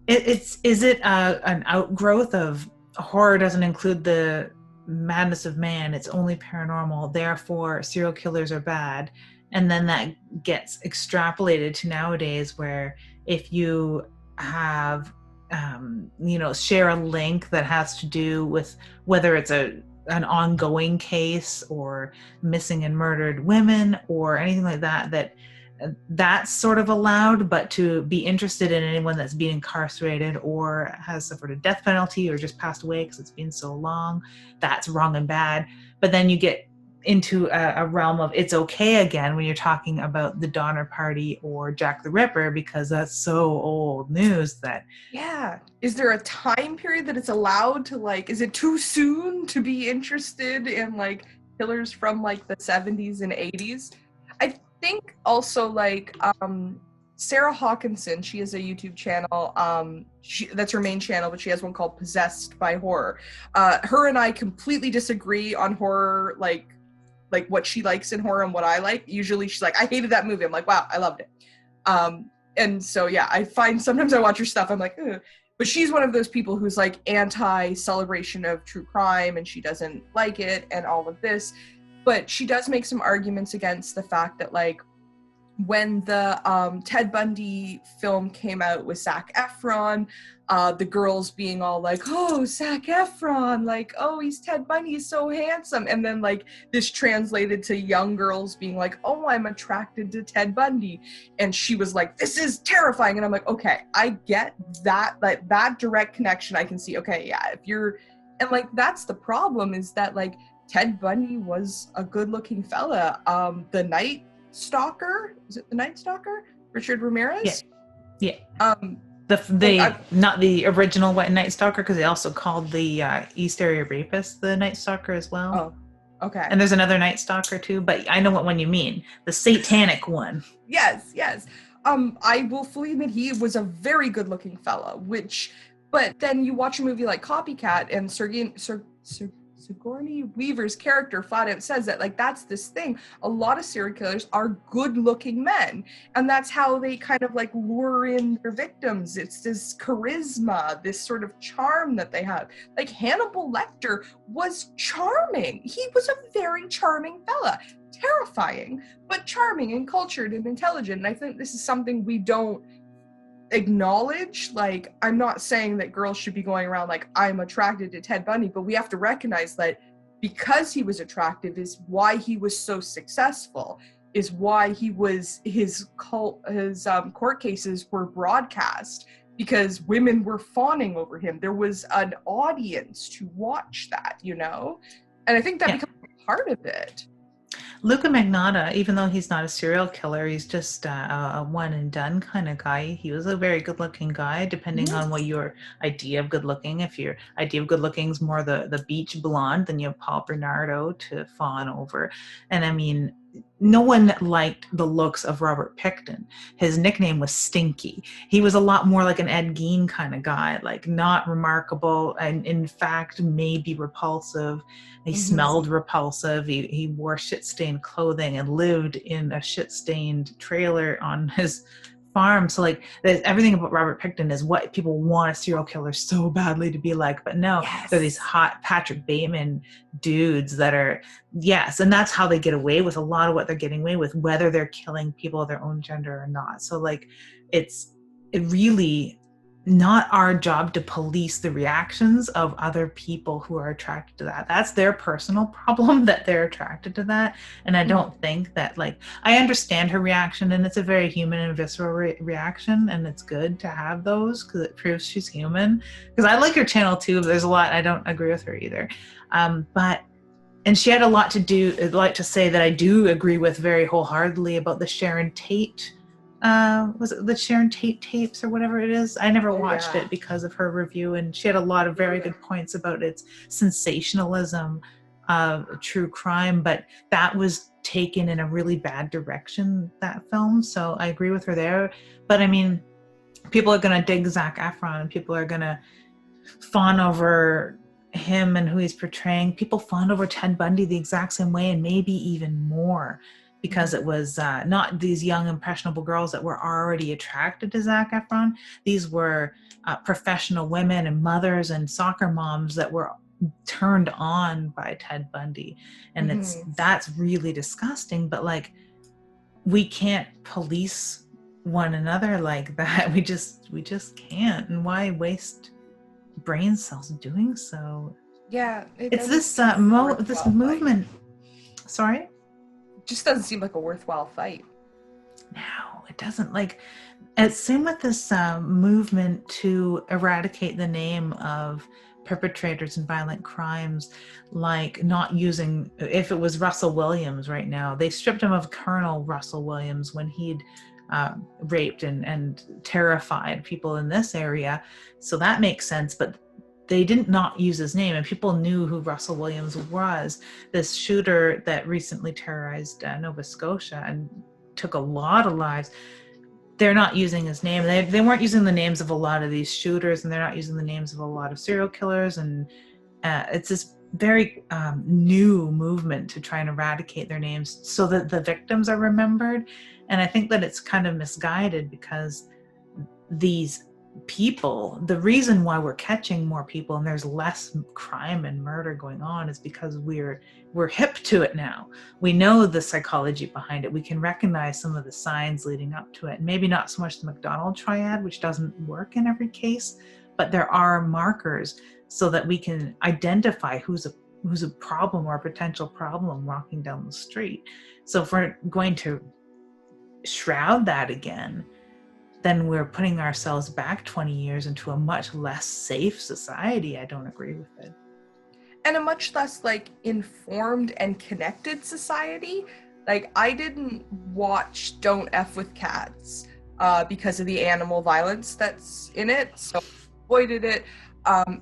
is it an outgrowth of horror doesn't include the madness of man, it's only paranormal, therefore serial killers are bad, and then that gets extrapolated to nowadays, where if you have share a link that has to do with whether it's an ongoing case or missing and murdered women or anything like that, that's sort of allowed, but to be interested in anyone that's been incarcerated or has suffered a death penalty or just passed away because it's been so long, that's wrong and bad. But then you get into a realm of it's okay again when you're talking about the Donner Party or Jack the Ripper, because that's so old news that... Yeah. Is there a time period that it's allowed to, like, is it too soon to be interested in, like, killers from, like, the 70s and 80s? think also like Sarah Hawkinson, she has a YouTube channel. That's her main channel, but she has one called Possessed by Horror. Her and I completely disagree on horror, like what she likes in horror and what I like. Usually she's like, I hated that movie. I'm like, wow, I loved it. And so yeah, I find sometimes I watch her stuff, I'm like, ugh. But she's one of those people who's like anti-celebration of true crime and she doesn't like it and all of this. But she does make some arguments against the fact that like when the Ted Bundy film came out with Zac Efron, the girls being all like, oh, Zac Efron, like, oh, he's Ted Bundy, he's so handsome. And then like this translated to young girls being like, oh, I'm attracted to Ted Bundy. And she was like, this is terrifying. And I'm like, okay, I get that, like that direct connection. I can see, okay, yeah, if you're, and like, that's the problem is that like Ted Bundy was a good looking fella. The Night Stalker, is it the Night Stalker, Richard Ramirez? Yeah. Like, Not the original White Night Stalker, because they also called the East Area Rapist the Night Stalker as well. Oh, okay. And there's another Night Stalker too, but I know what one you mean, the satanic one. Yes. I will fully admit he was a very good looking fella, but then you watch a movie like Copycat and Sigourney Weaver's character flat out says that like that's this thing. A lot of serial killers are good-looking men, and that's how they kind of like lure in their victims. It's this charisma, this sort of charm that they have. Like Hannibal Lecter was charming. He was a very charming fella, terrifying, but charming and cultured and intelligent. And I think this is something we don't acknowledge. Like, I'm not saying that girls should be going around like I'm attracted to Ted Bundy, but we have to recognize that because he was attractive is why he was so successful, is why his court cases were broadcast, because women were fawning over him. There was an audience to watch that, you know? And I think that becomes part of it. Luca Magnotta, even though he's not a serial killer, he's just a one and done kind of guy. He was a very good looking guy, depending on what your idea of good looking. If your idea of good looking is more the beach blonde, then you have Paul Bernardo to fawn over. And I mean, no one liked the looks of Robert Pickton. His nickname was Stinky. He was a lot more like an Ed Gein kind of guy, like not remarkable, and in fact, maybe repulsive. He smelled repulsive. He wore shit-stained clothing and lived in a shit-stained trailer on his farm. So like everything about Robert Pickton is what people want a serial killer so badly to be like. But no, they're these hot Patrick Bateman dudes that are, yes, and that's how they get away with a lot of what they're getting away with, whether they're killing people of their own gender or not. So like it really not our job to police the reactions of other people who are attracted to that. That's their personal problem that they're attracted to that. And I don't think that, like, I understand her reaction, and it's a very human and visceral reaction, and it's good to have those because it proves she's human. Because I like her channel too, but there's a lot I don't agree with her either. And she had a lot to say that I do agree with very wholeheartedly about the Sharon Tate. Was it the Sharon Tate tapes or whatever it is? I never watched it because of her review, and she had a lot of very good points about its sensationalism of true crime, but that was taken in a really bad direction, that film. So I agree with her there. But I mean, people are going to dig Zac Efron, and people are going to fawn over him and who he's portraying. People fawned over Ted Bundy the exact same way, and maybe even more, because it was not these young impressionable girls that were already attracted to Zac Efron. These were professional women and mothers and soccer moms that were turned on by Ted Bundy. And that's really disgusting, but like, we can't police one another like that. We just can't. And why waste brain cells doing so? Yeah, it's this movement. Sorry? Just doesn't seem like a worthwhile fight. No, it doesn't. Like, same with this movement to eradicate the name of perpetrators in violent crimes, like not using, if it was Russell Williams right now, they stripped him of Colonel Russell Williams when he'd raped and terrified people in this area. So that makes sense, but they didn't not use his name, and people knew who Russell Williams was, this shooter that recently terrorized Nova Scotia. And took a lot of lives, they're not using his name. They weren't using the names of a lot of these shooters, and they're not using the names of a lot of serial killers. And it's this very new movement to try and eradicate their names so that the victims are remembered. And I think that it's kind of misguided, because these people, the reason why we're catching more people and there's less crime and murder going on is because we're hip to it now. We know the psychology behind it. We can recognize some of the signs leading up to it. Maybe not so much the McDonald triad, which doesn't work in every case, but there are markers so that we can identify who's a problem or a potential problem walking down the street. So if we're going to shroud that again, then we're putting ourselves back 20 years into a much less safe society. I don't agree with it. And a much less like informed and connected society. Like, I didn't watch Don't F with Cats because of the animal violence that's in it, so I avoided it.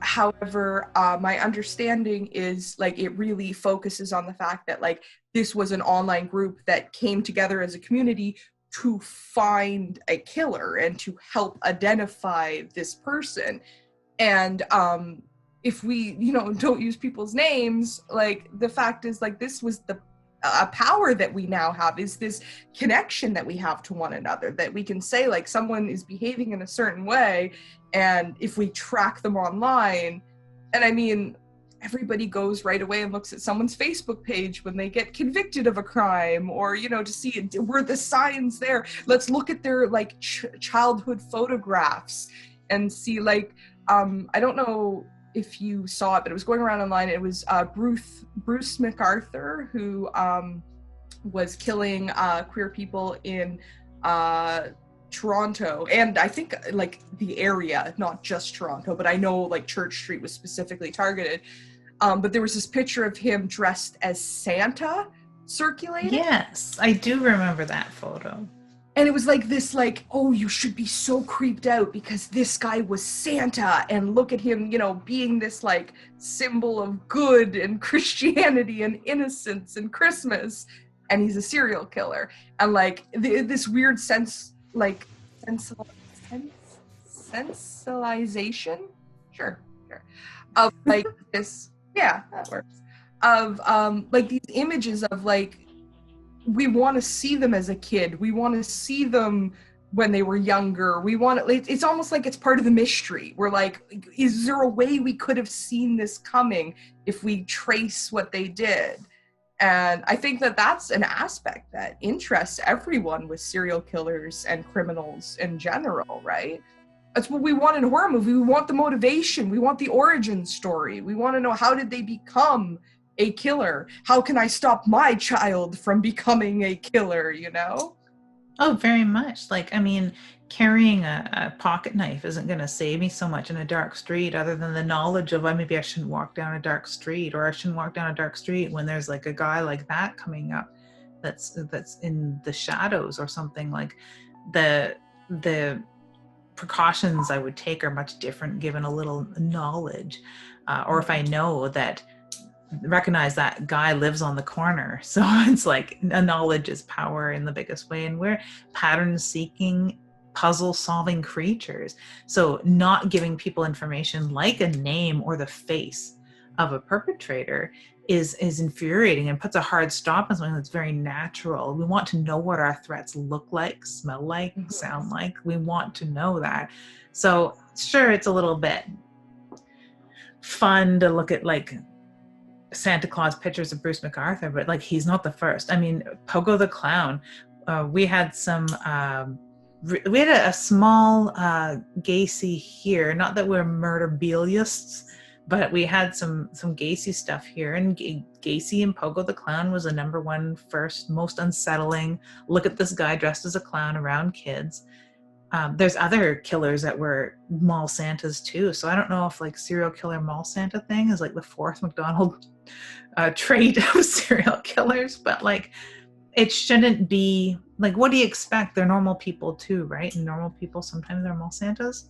However, my understanding is like it really focuses on the fact that like this was an online group that came together as a community to find a killer and to help identify this person. And if we, don't use people's names, like the fact is like this was the a power that we now have, is this connection that we have to one another, that we can say like someone is behaving in a certain way, and if we track them online, and I mean, everybody goes right away and looks at someone's Facebook page when they get convicted of a crime, or to see were the signs there. Let's look at their like childhood photographs and see like I don't know if you saw it, but it was going around online. It was Bruce McArthur, who was killing queer people in Toronto, and I think like the area, not just Toronto, but I know like Church Street was specifically targeted. But there was this picture of him dressed as Santa circulating. Yes, I do remember that photo. And it was like this, like, oh, you should be so creeped out because this guy was Santa, and look at him, being this like symbol of good and Christianity and innocence and Christmas, and he's a serial killer. And like this weird sense, like sensationalization, sure, of like this, yeah, that works, of like these images of like, we want to see them as a kid. We want to see them when they were younger. We want to, it's almost like it's part of the mystery. We're like, is there a way we could have seen this coming if we trace what they did? And I think that that's an aspect that interests everyone with serial killers and criminals in general, right? That's what we want in a horror movie. We want the motivation. We want the origin story. We want to know, how did they become a killer? How can I stop my child from becoming a killer, Oh, very much. Like, I mean, carrying a pocket knife isn't going to save me so much in a dark street, other than the knowledge of, maybe I shouldn't walk down a dark street, or I shouldn't walk down a dark street when there's like a guy like that coming up that's in the shadows or something. Like the precautions I would take are much different given a little knowledge, or if I know that, recognize that guy lives on the corner. So it's like a knowledge is power in the biggest way, and we're pattern seeking, puzzle solving creatures. So not giving people information like a name or the face of a perpetrator is infuriating and puts a hard stop on something that's very natural. We want to know what our threats look like, smell like, sound like. We want to know that. So sure, it's a little bit fun to look at like Santa Claus pictures of Bruce McArthur, but like, he's not the first. I mean, Pogo the Clown, we had a small Gacy here, not that we're murderbilists, but we had some Gacy stuff here, and Gacy and Pogo the Clown was the number one first most unsettling. Look at this guy dressed as a clown around kids. There's other killers that were mall Santas too. So I don't know if like serial killer mall Santa thing is like the fourth McDonald trait of serial killers, but like it shouldn't be like, what do you expect? They're normal people too, right? And normal people sometimes they're mall Santas.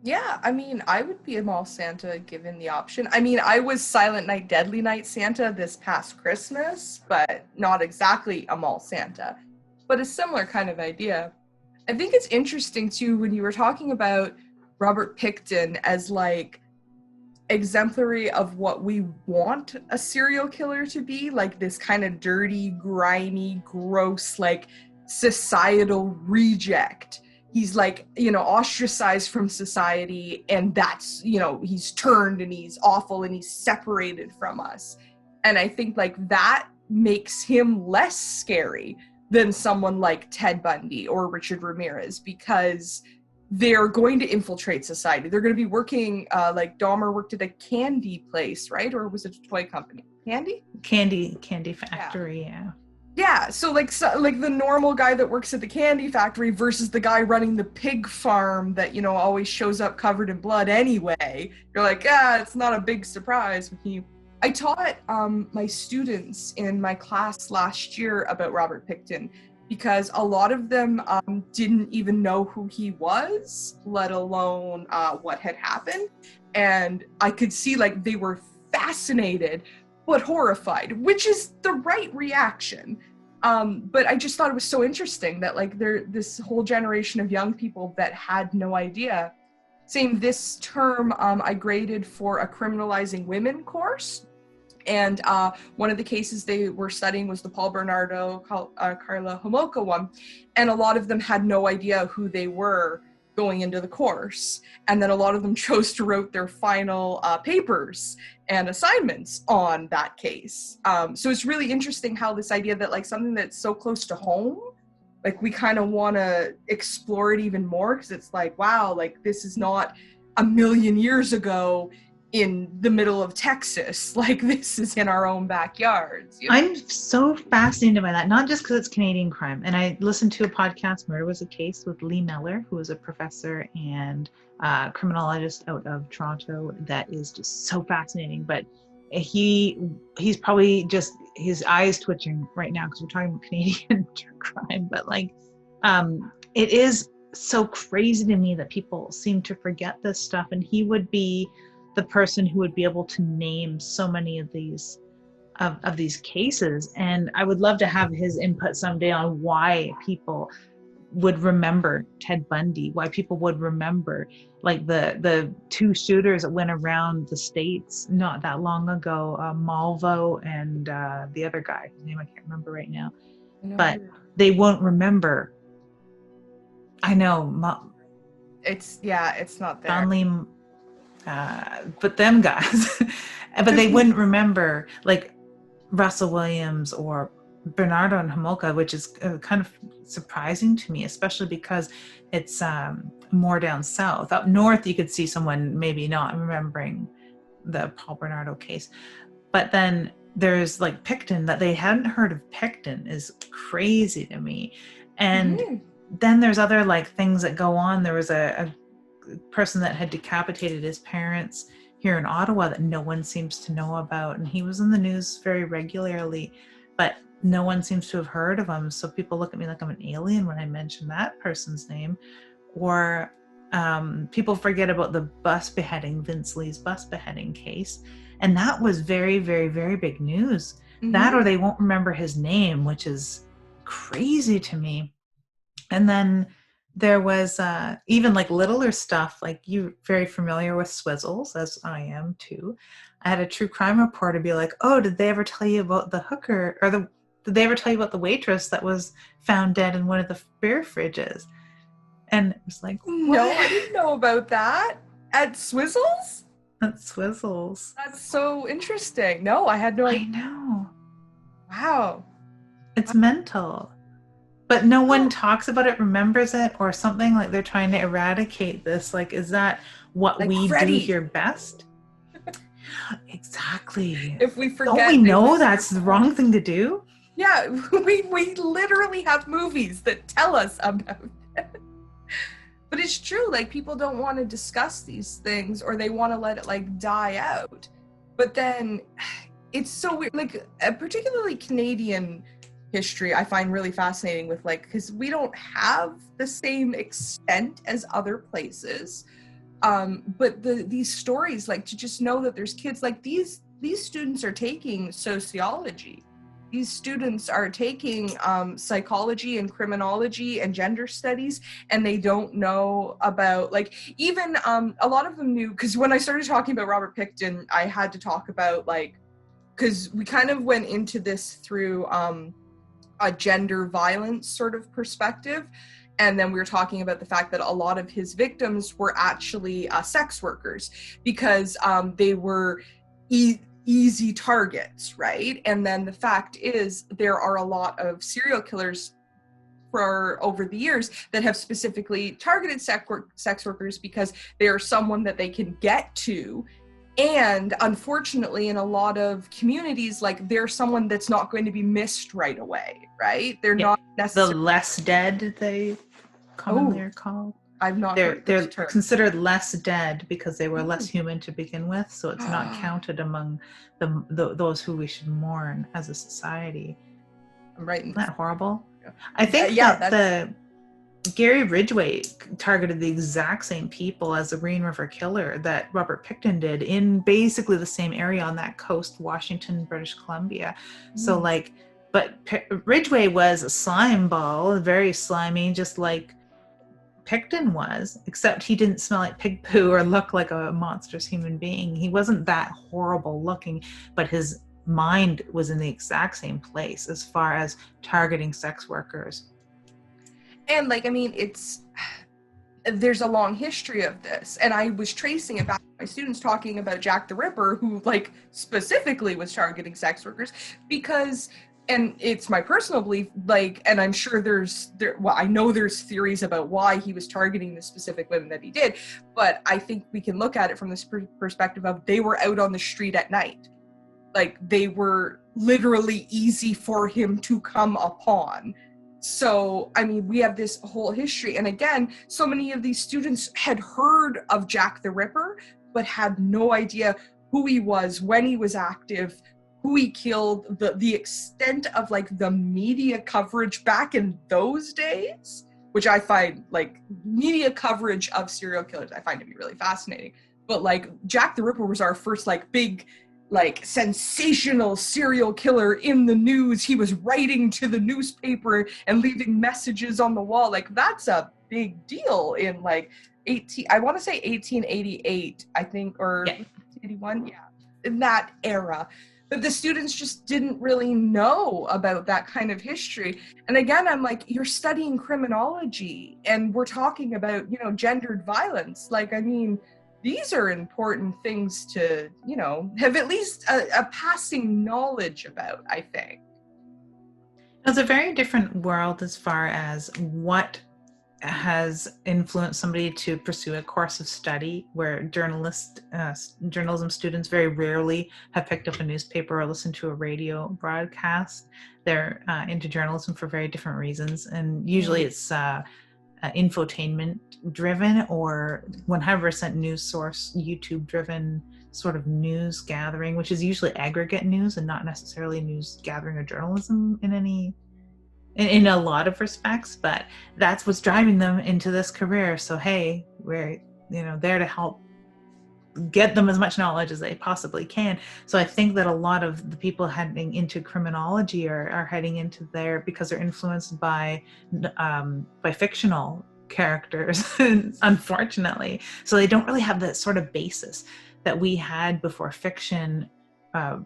Yeah, I mean, I would be a mall Santa given the option. I mean, I was Silent Night, Deadly Night Santa this past Christmas, but not exactly a mall Santa. but a similar kind of idea. I think it's interesting too when you were talking about Robert Pickton as like exemplary of what we want a serial killer to be, like this kind of dirty, grimy, gross, like societal reject. He's like, you know, ostracized from society, and that's, you know, he's turned and he's awful and he's separated from us. And I think like that makes him less scary than someone like Ted Bundy or Richard Ramirez, because they're going to infiltrate society. They're going to be working, like Dahmer worked at a candy place, right? Or was it a toy company? Candy factory, yeah. Yeah, so like the normal guy that works at the candy factory versus the guy running the pig farm that, you know, always shows up covered in blood anyway. You're like, it's not a big surprise with you. I taught my students in my class last year about Robert Pickton, because a lot of them didn't even know who he was, let alone what had happened. And I could see like they were fascinated but horrified, which is the right reaction. But I just thought it was so interesting that like this whole generation of young people that had no idea. Same this term, I graded for a criminalizing women course. And one of the cases they were studying was the Paul Bernardo, Karla Homolka one. And a lot of them had no idea who they were going into the course. And then a lot of them chose to write their final papers and assignments on that case. So it's really interesting how this idea that like something that's so close to home, like we kind of want to explore it even more, because it's like, wow, like this is not a million years ago in the middle of Texas, like this is in our own backyards. You know? I'm so fascinated by that, not just because it's Canadian crime. And I listened to a podcast, Murder Was a Case, with Lee Meller, who is a professor and criminologist out of Toronto, that is just so fascinating. But he's probably just, his eyes twitching right now because we're talking about Canadian crime. But like, it is so crazy to me that people seem to forget this stuff, and he would be the person who would be able to name so many of these cases. And I would love to have his input someday on why people would remember Ted Bundy, why people would remember like the two shooters that went around the States not that long ago, Malvo and the other guy, whose name I can't remember right now, but they won't remember. I know. It's not there. Stanley, but them guys, but they wouldn't remember like Russell Williams or Bernardo and Homolka, which is kind of surprising to me, especially because it's more down south. Up north, you could see someone maybe not remembering the Paul Bernardo case, but then there's like Pickton, that they hadn't heard of Pickton is crazy to me. And then there's other like things that go on. There was a person that had decapitated his parents here in Ottawa that no one seems to know about, and he was in the news very regularly, but no one seems to have heard of him. So people look at me like I'm an alien when I mention that person's name. Or people forget about the bus beheading, Vince Lee's bus beheading case, and that was very, very, very big news. That, or they won't remember his name, which is crazy to me. And then there was even like littler stuff, like you're very familiar with Swizzles, as I am too. I had a true crime reporter be like, oh, did they ever tell you about the hooker, or did they ever tell you about the waitress that was found dead in one of the beer fridges? And it was like, what? No, I didn't know about that. At Swizzles? At Swizzles. That's so interesting. No, I had no idea. I know. Wow. It's mental. But no one talks about it, remembers it, or something. Like they're trying to eradicate this. Like, is that what like we Freddy. do here best? Exactly. If we forget, don't we know that's the wrong thing to do? Yeah, we literally have movies that tell us about it. But it's true, like people don't want to discuss these things, or they want to let it like die out. But then it's so weird, like particularly Canadian history I find really fascinating, with like, because we don't have the same extent as other places, but these stories, like to just know that there's kids like these students are taking sociology, these students are taking psychology and criminology and gender studies, and they don't know about, like, even a lot of them knew, because when I started talking about Robert Pickton, I had to talk about, like, because we kind of went into this through a gender violence sort of perspective. And then we were talking about the fact that a lot of his victims were actually sex workers, because they were easy targets, right? And then the fact is, there are a lot of serial killers for over the years that have specifically targeted sex workers because they are someone that they can get to. And unfortunately, in a lot of communities, like, they're someone that's not going to be missed right away, right? They're not The necessarily. less dead, they commonly are called. I've not They're heard this term. considered less dead because they were less human to begin with, so it's not counted among those who we should mourn as a society. I'm right. Isn't that horrible? Yeah. I think that Gary Ridgway targeted the exact same people as the Green River Killer that Robert Pickton did, in basically the same area on that coast, Washington, British Columbia. So like, but Ridgway was a slime ball, very slimy, just like Pickton was, except he didn't smell like pig poo or look like a monstrous human being. He wasn't that horrible looking, but his mind was in the exact same place as far as targeting sex workers. And, like, I mean, there's a long history of this. And I was tracing it back to my students talking about Jack the Ripper, who, like, specifically was targeting sex workers because, and it's my personal belief, like, and I'm sure I know there's theories about why he was targeting the specific women that he did, but I think we can look at it from this perspective of they were out on the street at night. Like, they were literally easy for him to come upon. So, I mean, we have this whole history. And again, so many of these students had heard of Jack the Ripper, but had no idea who he was, when he was active, who he killed, the extent of, like, the media coverage back in those days, which I find, like, media coverage of serial killers, I find to be really fascinating. But, like, Jack the Ripper was our first, like, big, like, sensational serial killer in the news. He was writing to the newspaper and leaving messages on the wall. Like, that's a big deal in, like, I want to say 1888, I think, or 1881, in that era. But the students just didn't really know about that kind of history. And again, I'm like, you're studying criminology and we're talking about, you know, gendered violence. Like, I mean, these are important things to, you know, have at least a passing knowledge about, I think. It's a very different world as far as what has influenced somebody to pursue a course of study, where journalism students very rarely have picked up a newspaper or listened to a radio broadcast. They're into journalism for very different reasons, and usually it's infotainment driven or 100% news source, YouTube driven sort of news gathering, which is usually aggregate news and not necessarily news gathering or journalism in a lot of respects, but that's what's driving them into this career. So hey, we're, you know, there to help get them as much knowledge as they possibly can. So I think that a lot of the people heading into criminology are heading into there because they're influenced by fictional characters, unfortunately. So they don't really have that sort of basis that we had before fiction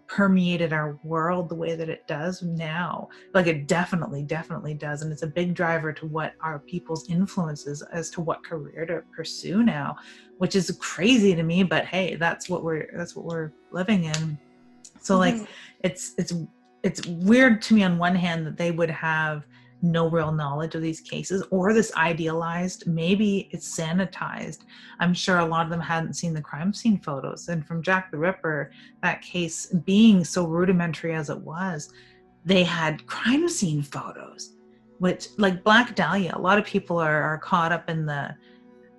permeated our world the way that it does now. Like, it definitely does, and it's a big driver to what our people's influences as to what career to pursue now, which is crazy to me. But hey, that's what we're living in. So like, it's weird to me on one hand that they would have no real knowledge of these cases, or this idealized, maybe it's sanitized. I'm sure a lot of them hadn't seen the crime scene photos. And from Jack the Ripper, that case being so rudimentary as it was, they had crime scene photos, which, like Black Dahlia, a lot of people are caught up in the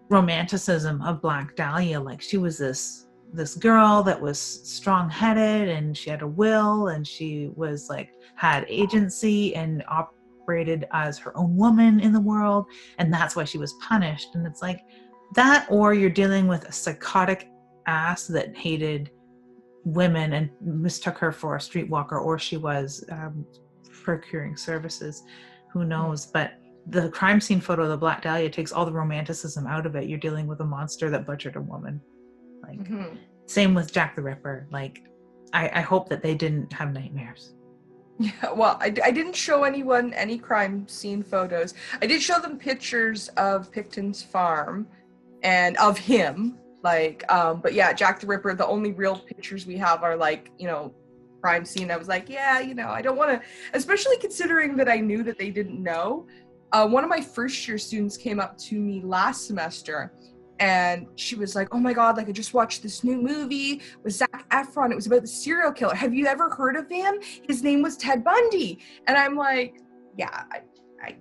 romanticism of Black Dahlia. Like, she was this girl that was strong-headed, and she had a will, and she was like, had agency and operated as her own woman in the world, and that's why she was punished. And it's like that, or you're dealing with a psychotic ass that hated women and mistook her for a streetwalker, or she was procuring services. Who knows? But the crime scene photo of the Black Dahlia takes all the romanticism out of it. You're dealing with a monster that butchered a woman. Like, same with Jack the Ripper. Like, I hope that they didn't have nightmares. Yeah, well, I didn't show anyone any crime scene photos. I did show them pictures of Picton's farm and of him. Like, but yeah, Jack the Ripper, the only real pictures we have are like, you know, crime scene. I was like, yeah, you know, I don't want to, especially considering that I knew that they didn't know. One of my first year students came up to me last semester and she was like, oh my God, like I just watched this new movie with Zac Efron. It was about the serial killer. Have you ever heard of him? His name was Ted Bundy. And I'm like, yeah,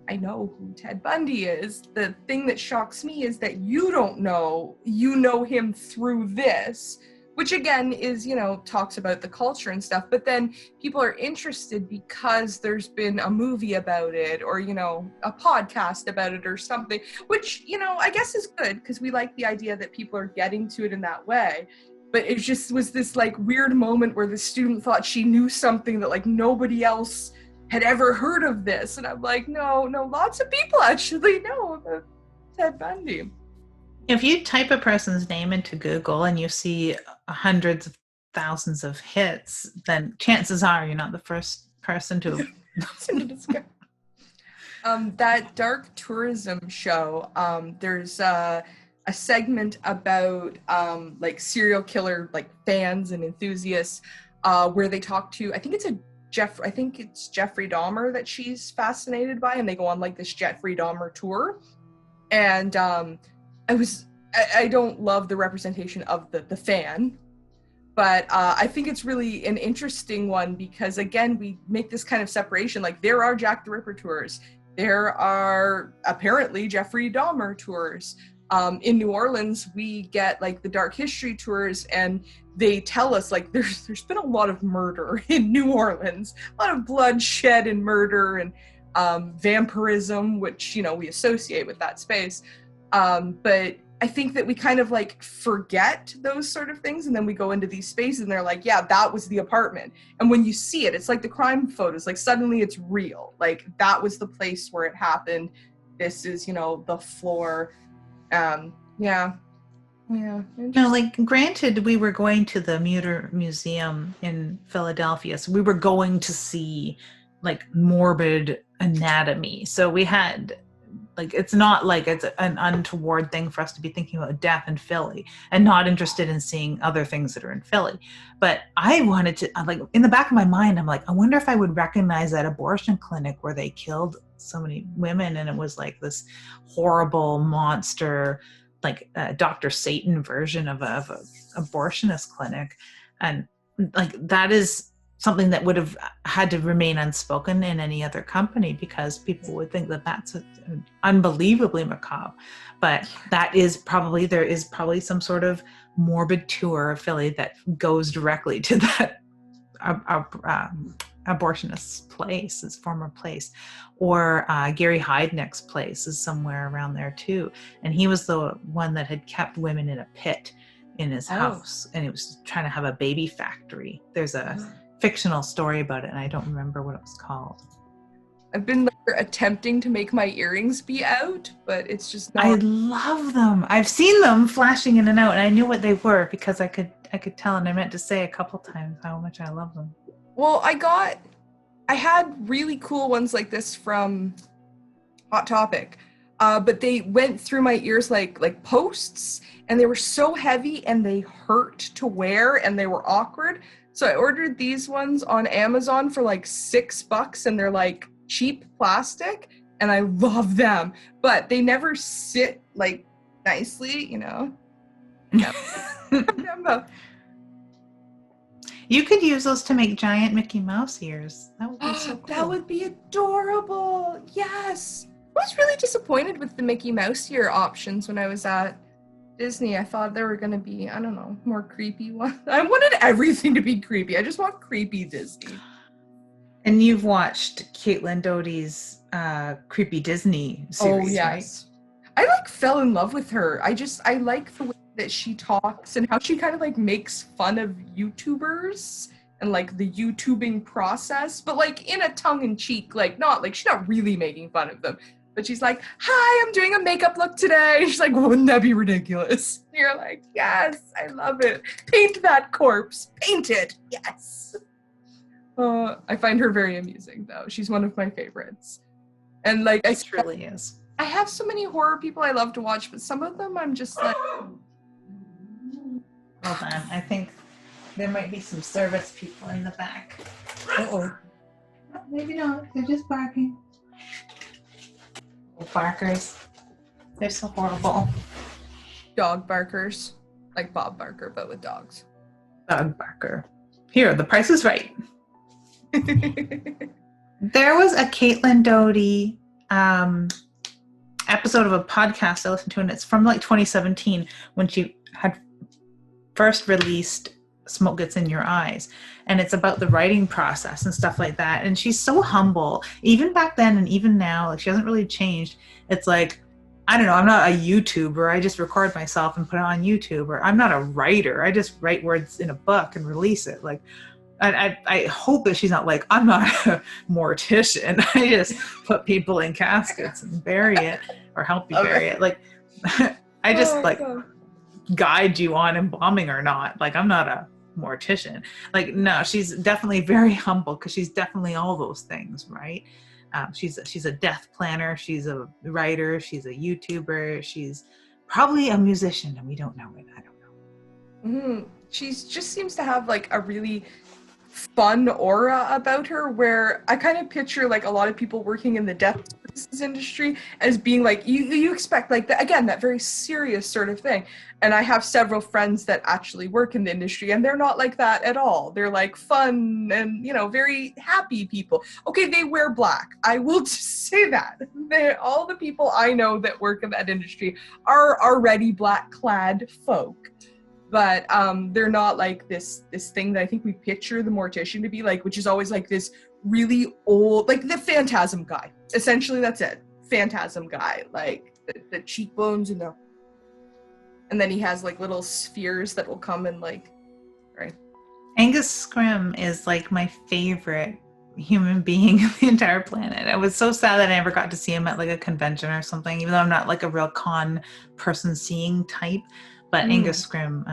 I know who Ted Bundy is. The thing that shocks me is that you don't know, you know him through this, which again is, you know, talks about the culture and stuff, but then people are interested because there's been a movie about it or, you know, a podcast about it or something, which, you know, I guess is good because we like the idea that people are getting to it in that way. But it just was this like weird moment where the student thought she knew something that like nobody else had ever heard of this. And I'm like, no, lots of people actually know about Ted Bundy. If you type a person's name into Google and you see hundreds of thousands of hits, then chances are you're not the first person to that dark tourism show, there's a segment about like serial killer like fans and enthusiasts where they talk to, I think it's Jeffrey Dahmer that she's fascinated by, and they go on like this Jeffrey Dahmer tour. And I don't love the representation of the fan, but I think it's really an interesting one because, again, we make this kind of separation. Like, there are Jack the Ripper tours. There are apparently Jeffrey Dahmer tours. In New Orleans, we get like the dark history tours, and they tell us like there's been a lot of murder in New Orleans, a lot of bloodshed and murder and vampirism, which, you know, we associate with that space. But I think that we kind of like forget those sort of things, and then we go into these spaces and they're like, yeah, that was the apartment. And when you see it, it's like the crime photos, like suddenly it's real. Like, that was the place where it happened. This is, you know, the floor. Yeah. No, like, granted, we were going to the Mutter Museum in Philadelphia, so we were going to see like morbid anatomy. So we had, like, it's not like it's an untoward thing for us to be thinking about death in Philly and not interested in seeing other things that are in Philly. But I wanted to, like, in the back of my mind, I'm like, I wonder if I would recognize that abortion clinic where they killed so many women, and it was like this horrible monster, like Dr. Satan version of a abortionist clinic. And like, that is something that would have had to remain unspoken in any other company because people would think that that's unbelievably macabre. But there is probably some sort of morbid tour of Philly that goes directly to that abortionist's place, his former place. Or Gary Heidnick's place is somewhere around there too. And he was the one that had kept women in a pit in his house, and he was trying to have a baby factory. There's a fictional story about it, and I don't remember what it was called. I've been like, attempting to make my earrings be out, but it's just not. I love them. I've seen them flashing in and out, and I knew what they were because I could tell, and I meant to say a couple times how much I love them. Well, I had really cool ones like this from Hot Topic, but they went through my ears like posts, and they were so heavy and they hurt to wear and they were awkward. So I ordered these ones on Amazon for like $6, and they're like cheap plastic, and I love them, but they never sit like nicely, you know. You could use those to make giant Mickey Mouse ears. That would be so cool. That would be adorable. Yes. I was really disappointed with the Mickey Mouse ear options when I was at Disney. I thought there were going to be, I don't know, more creepy ones. I wanted everything to be creepy. I just want creepy Disney. And you've watched Caitlin Doty's Creepy Disney series, yes. Right? I fell in love with her. I like the way that she talks and how she kind of like makes fun of YouTubers and like the YouTubing process, but like in a tongue-in-cheek, like not like she's not really making fun of them, but she's like, "Hi, I'm doing a makeup look today." And she's like, "Wouldn't that be ridiculous?" And you're like, "Yes, I love it. Paint that corpse. Paint it. Yes." I find her very amusing, though. She's one of my favorites. And like, It truly is. I have so many horror people I love to watch, but some of them I'm just like, Hold on. I think there might be some service people in the back. uh-oh. Maybe not. They're just barking. Barkers. They're so horrible. Dog barkers. Like Bob Barker, but with dogs. Dog barker. Here, the price is right. There was a Caitlin Doty episode of a podcast I listened to, and it's from like 2017 when she had first released Smoke Gets in Your Eyes, and it's about the writing process and stuff like that. And she's so humble, even back then and even now. Like, she hasn't really changed. It's like, I don't know, I'm not a YouTuber. I just record myself and put it on YouTube. Or I'm not a writer. I just write words in a book and release it. Like, I hope that she's not like, I'm not a mortician. I just put people in caskets and bury it, or help you bury it. Like, I just guide you on embalming or not. Like, I'm not a mortician. Like, no, she's definitely very humble, because she's definitely all those things, right? She's a death planner. She's a writer. She's a YouTuber. She's probably a musician, and we don't know it. I don't know. Mm-hmm. She just seems to have like a really fun aura about her, where I kind of picture like a lot of people working in the death services industry as being like, you expect like that, again, that very serious sort of thing. And I have several friends that actually work in the industry, and they're not like that at all. They're like fun and, you know, very happy people. Okay, they wear black. I will just say that. All the people I know that work in that industry are already black clad folk. But they're not like this thing that I think we picture the mortician to be like, which is always like this really old, like the phantasm guy. Essentially, that's it. Phantasm guy, like the cheekbones and then he has like little spheres that will come and like, right. Angus Scrim is like my favorite human being on the entire planet. I was so sad that I never got to see him at like a convention or something, even though I'm not like a real con person seeing type. But Angus Scrim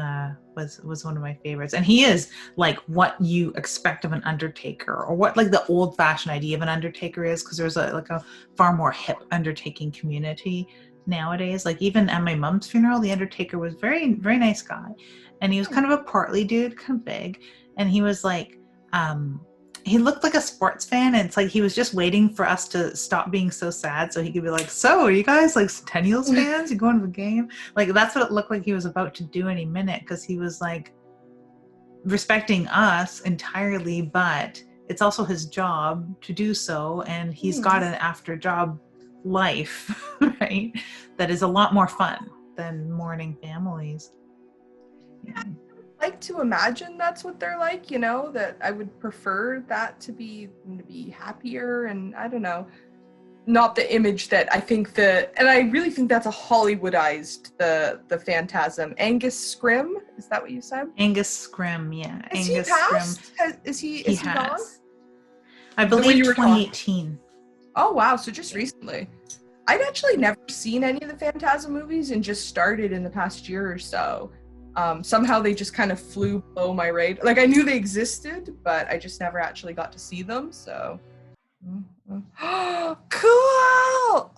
was one of my favorites. And he is like what you expect of an undertaker, or what like the old fashioned idea of an undertaker is, because there's a far more hip undertaking community nowadays. Like, even at my mom's funeral, the undertaker was very, very nice guy. And he was kind of a portly dude, kind of big. And he was like, he looked like a sports fan, and it's like he was just waiting for us to stop being so sad so he could be like, "So, are you guys like Centennials fans? You going to the game?" Like, that's what it looked like he was about to do any minute, because he was like respecting us entirely, but it's also his job to do so, and he's got an after job life, right? That is a lot more fun than mourning families. Yeah. Like to imagine that's what they're like, you know, that I would prefer that to be happier, and I don't know, not the image that I think and I really think that's a Hollywoodized the phantasm. Angus Scrim, is that what you said? Angus Scrim, yeah. Has Angus he passed? Is he gone? I believe 2018. Oh wow, so just recently. I'd actually never seen any of the Phantasm movies, and just started in the past year or so. Somehow they just kind of flew below my radar. Like, I knew they existed, but I just never actually got to see them, so. Cool!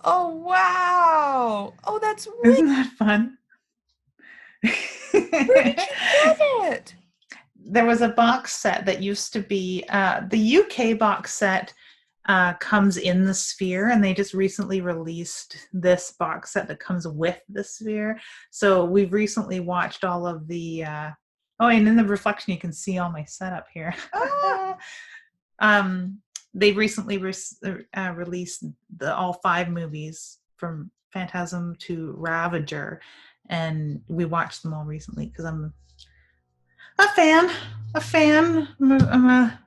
Oh, wow! Oh, that's really... Isn't that fun? Where did you get it? There was a box set that used to be, the UK box set comes in the sphere, and they just recently released this box set that comes with the sphere. So we've recently watched all of the and in the reflection you can see all my setup here. They recently released all 5 movies from Phantasm to Ravager, and we watched them all recently because I'm a fan. I'm a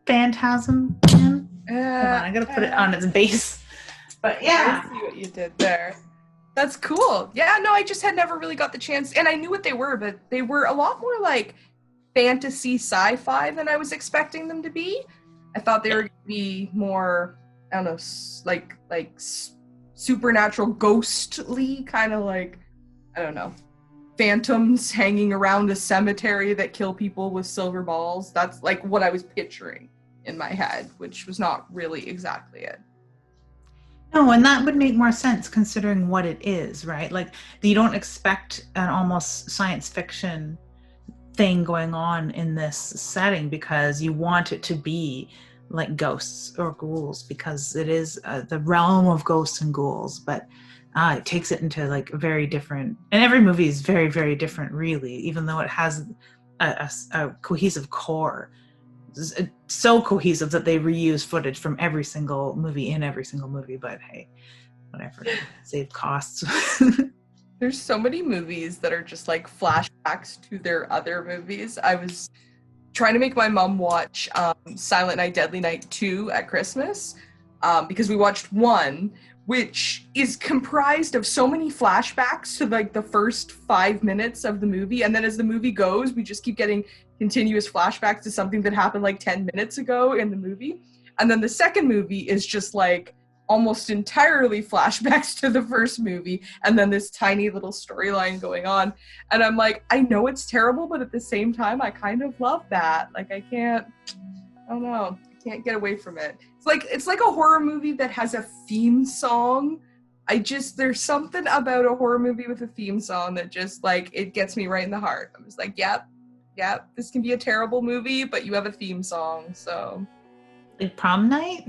Phantasm fan. Hold on, I gotta put it on its base. But yeah. I see what you did there. That's cool. Yeah, no, I just had never really got the chance, and I knew what they were, but they were a lot more like fantasy sci-fi than I was expecting them to be. I thought they were going to be more, I don't know, supernatural, ghostly, kind of like, I don't know, phantoms hanging around a cemetery that kill people with silver balls. That's like what I was picturing in my head, which was not really exactly it. No, and that would make more sense considering what it is, right? Like you don't expect an almost science fiction thing going on in this setting because you want it to be like ghosts or ghouls because it is the realm of ghosts and ghouls, but it takes it into like a very different, and every movie is very, very different, really, even though it has a cohesive core. It's so cohesive that they reuse footage from every single movie in every single movie, but hey, whatever, save costs. There's so many movies that are just like flashbacks to their other movies. I was trying to make my mom watch Silent Night, Deadly Night 2 at Christmas because we watched 1, which is comprised of so many flashbacks to like the first 5 minutes of the movie. And then as the movie goes, we just keep getting continuous flashbacks to something that happened like 10 minutes ago in the movie. And then the second movie is just like almost entirely flashbacks to the first movie, and then this tiny little storyline going on. And I'm like, I know it's terrible, but at the same time, I kind of love that. Like, I don't know, I can't get away from it. It's like a horror movie that has a theme song. There's something about a horror movie with a theme song that just like, it gets me right in the heart. I'm just like, yep, this can be a terrible movie, but you have a theme song, so. Like Prom Night?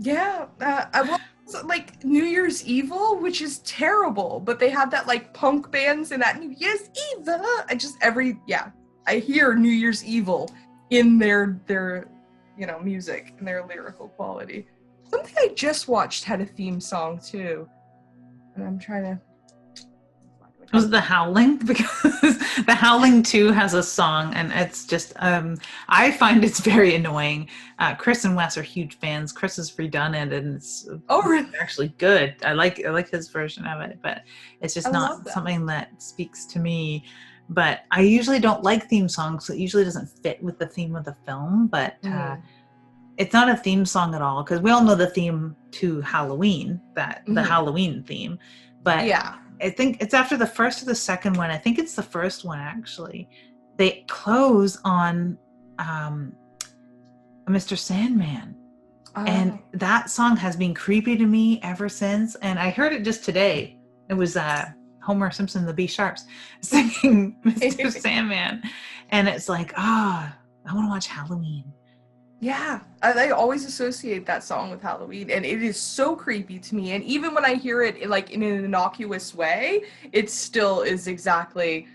Yeah, I was like New Year's Evil, which is terrible, but they had that like punk bands in that New Year's Evil. I hear New Year's Evil in their music and their lyrical quality. Something I just watched had a theme song too, and I'm trying to. Was it The Howling? Because The Howling 2 has a song, and it's just, I find it's very annoying. Chris and Wes are huge fans. Chris has redone it, and it's really? actually good. I like his version of it, but it's just not something that speaks to me. But I usually don't like theme songs, so it usually doesn't fit with the theme of the film. But it's not a theme song at all, because we all know the theme to Halloween, the Halloween theme. But yeah. I think it's after the first or the second one. I think it's the first one, actually. They close on Mr. Sandman. And that song has been creepy to me ever since. And I heard it just today. It was Homer Simpson, the B Sharps, singing Mr. Sandman. And it's like, I want to watch Halloween. Yeah, I always associate that song with Halloween, and it is so creepy to me. And even when I hear it like in an innocuous way, it still is exactly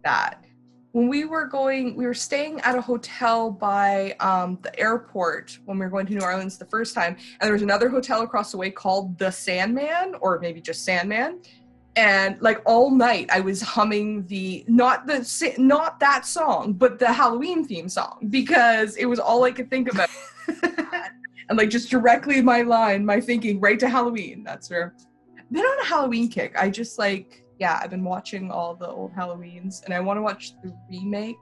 that. When we were staying at a hotel by the airport when we were going to New Orleans the first time, and there was another hotel across the way called The Sandman, or maybe just Sandman. And like all night I was humming not that song, but the Halloween theme song, because it was all I could think about. And like just directly my thinking right to Halloween. That's where I've been on a Halloween kick. I just I've been watching all the old Halloweens, and I want to watch the remake.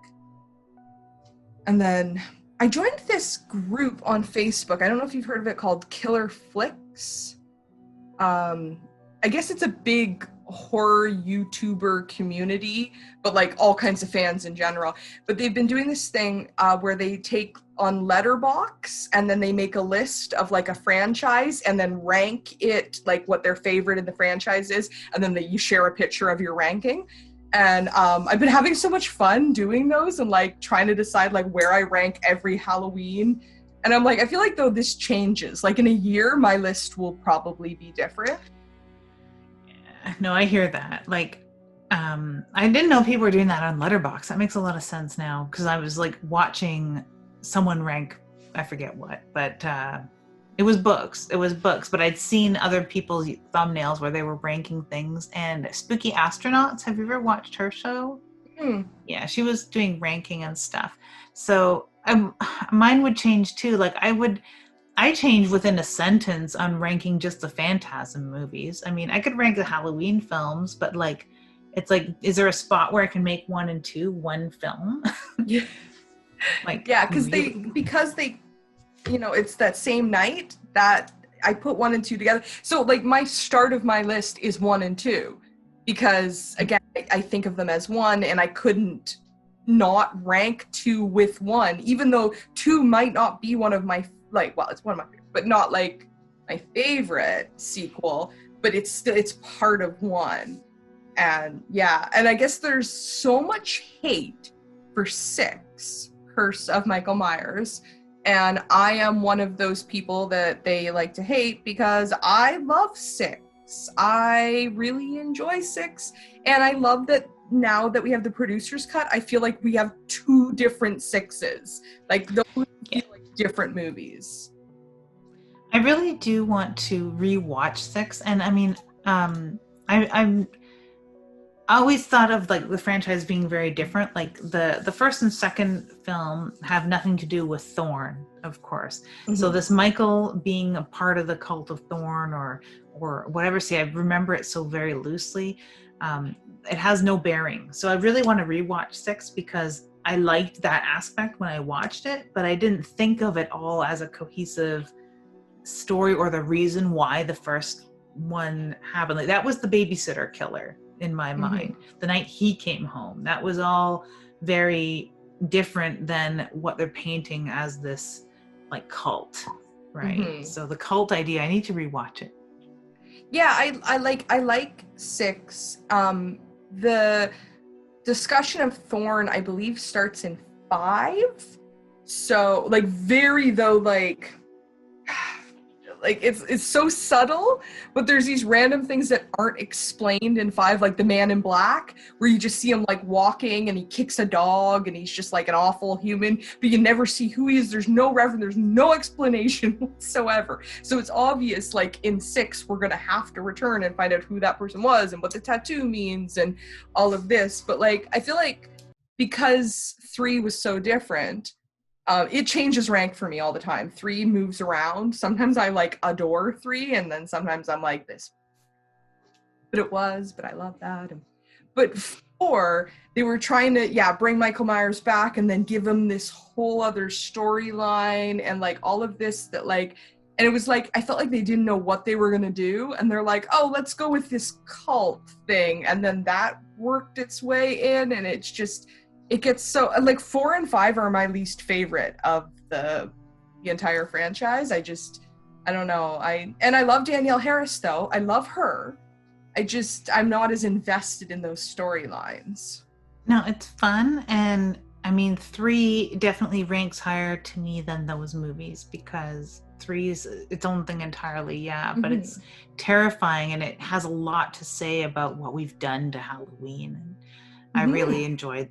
And then I joined this group on Facebook. I don't know if you've heard of it, called Killer Flicks. I guess it's a big horror YouTuber community, but like all kinds of fans in general. But they've been doing this thing where they take on Letterboxd, and then they make a list of like a franchise and then rank it like what their favorite in the franchise is, and then you share a picture of your ranking. And I've been having so much fun doing those and like trying to decide like where I rank every Halloween. And I'm like, I feel like though this changes, like in a year my list will probably be different. No, I hear that. Like, I didn't know people were doing that on Letterboxd. That makes a lot of sense now, because I was like watching someone rank, I forget what, but it was books. But I'd seen other people's thumbnails where they were ranking things. And Spooky Astronauts, have you ever watched her show? Yeah, she was doing ranking and stuff. So mine would change too. Like I change within a sentence on ranking just the Phantasm movies. I mean, I could rank the Halloween films, but like, it's like, is there a spot where I can make one and two one film? Yeah, Like, yeah, really? because they it's that same night that I put one and two together. So like my start of my list is one and two because again, I think of them as one, and I couldn't not rank two with one, even though two might not be one of my it's one of my favorite, but not like my favorite sequel, but it's part of one. And yeah, and I guess there's so much hate for Six, Curse of Michael Myers, and I am one of those people that they like to hate because I love Six. I really enjoy Six, and I love that now that we have the producer's cut, I feel like we have two different Sixes. Like those feel like different movies. I really do want to rewatch Six, and I mean, I'm I always thought of like the franchise being very different. Like the first and second film have nothing to do with Thorn, of course. So Mm-hmm. this Michael being a part of the cult of Thorn or whatever. See, I remember it so very loosely. It has no bearing. So I really want to rewatch Six because I liked that aspect when I watched it, but I didn't think of it all as a cohesive story or the reason why the first one happened. Like that was the babysitter killer in my Mm-hmm. mind. The night he came home, that was all very different than what they're painting as this like cult, right? Mm-hmm. So the cult idea, I need to rewatch it. Yeah, I like Six. The discussion of Thorn, I believe, starts in five. So like very though like it's so subtle, but there's these random things that aren't explained in five, like the man in black, where you just see him like walking and he kicks a dog and he's just like an awful human, but you never see who he is. There's no reference, there's no explanation whatsoever. So it's obvious, like in six, we're gonna have to return and find out who that person was and what the tattoo means and all of this. But like I feel like because three was so different, it changes rank for me all the time. Three moves around. Sometimes I like adore three, and then sometimes I'm like this. But I love that. But four, they were trying to bring Michael Myers back and then give him this whole other storyline and like all of this that like, and it was like I felt like they didn't know what they were gonna do, and they're like, oh, let's go with this cult thing, and then that worked its way in, and it's just it gets so like four and five are my least favorite of the entire franchise. I don't know. I love Danielle Harris though. I love her. I'm not as invested in those storylines. No, it's fun. And I mean, three definitely ranks higher to me than those movies because three is its own thing entirely. Yeah, but Mm-hmm. it's terrifying and it has a lot to say about what we've done to Halloween. And I Mm-hmm. really enjoyed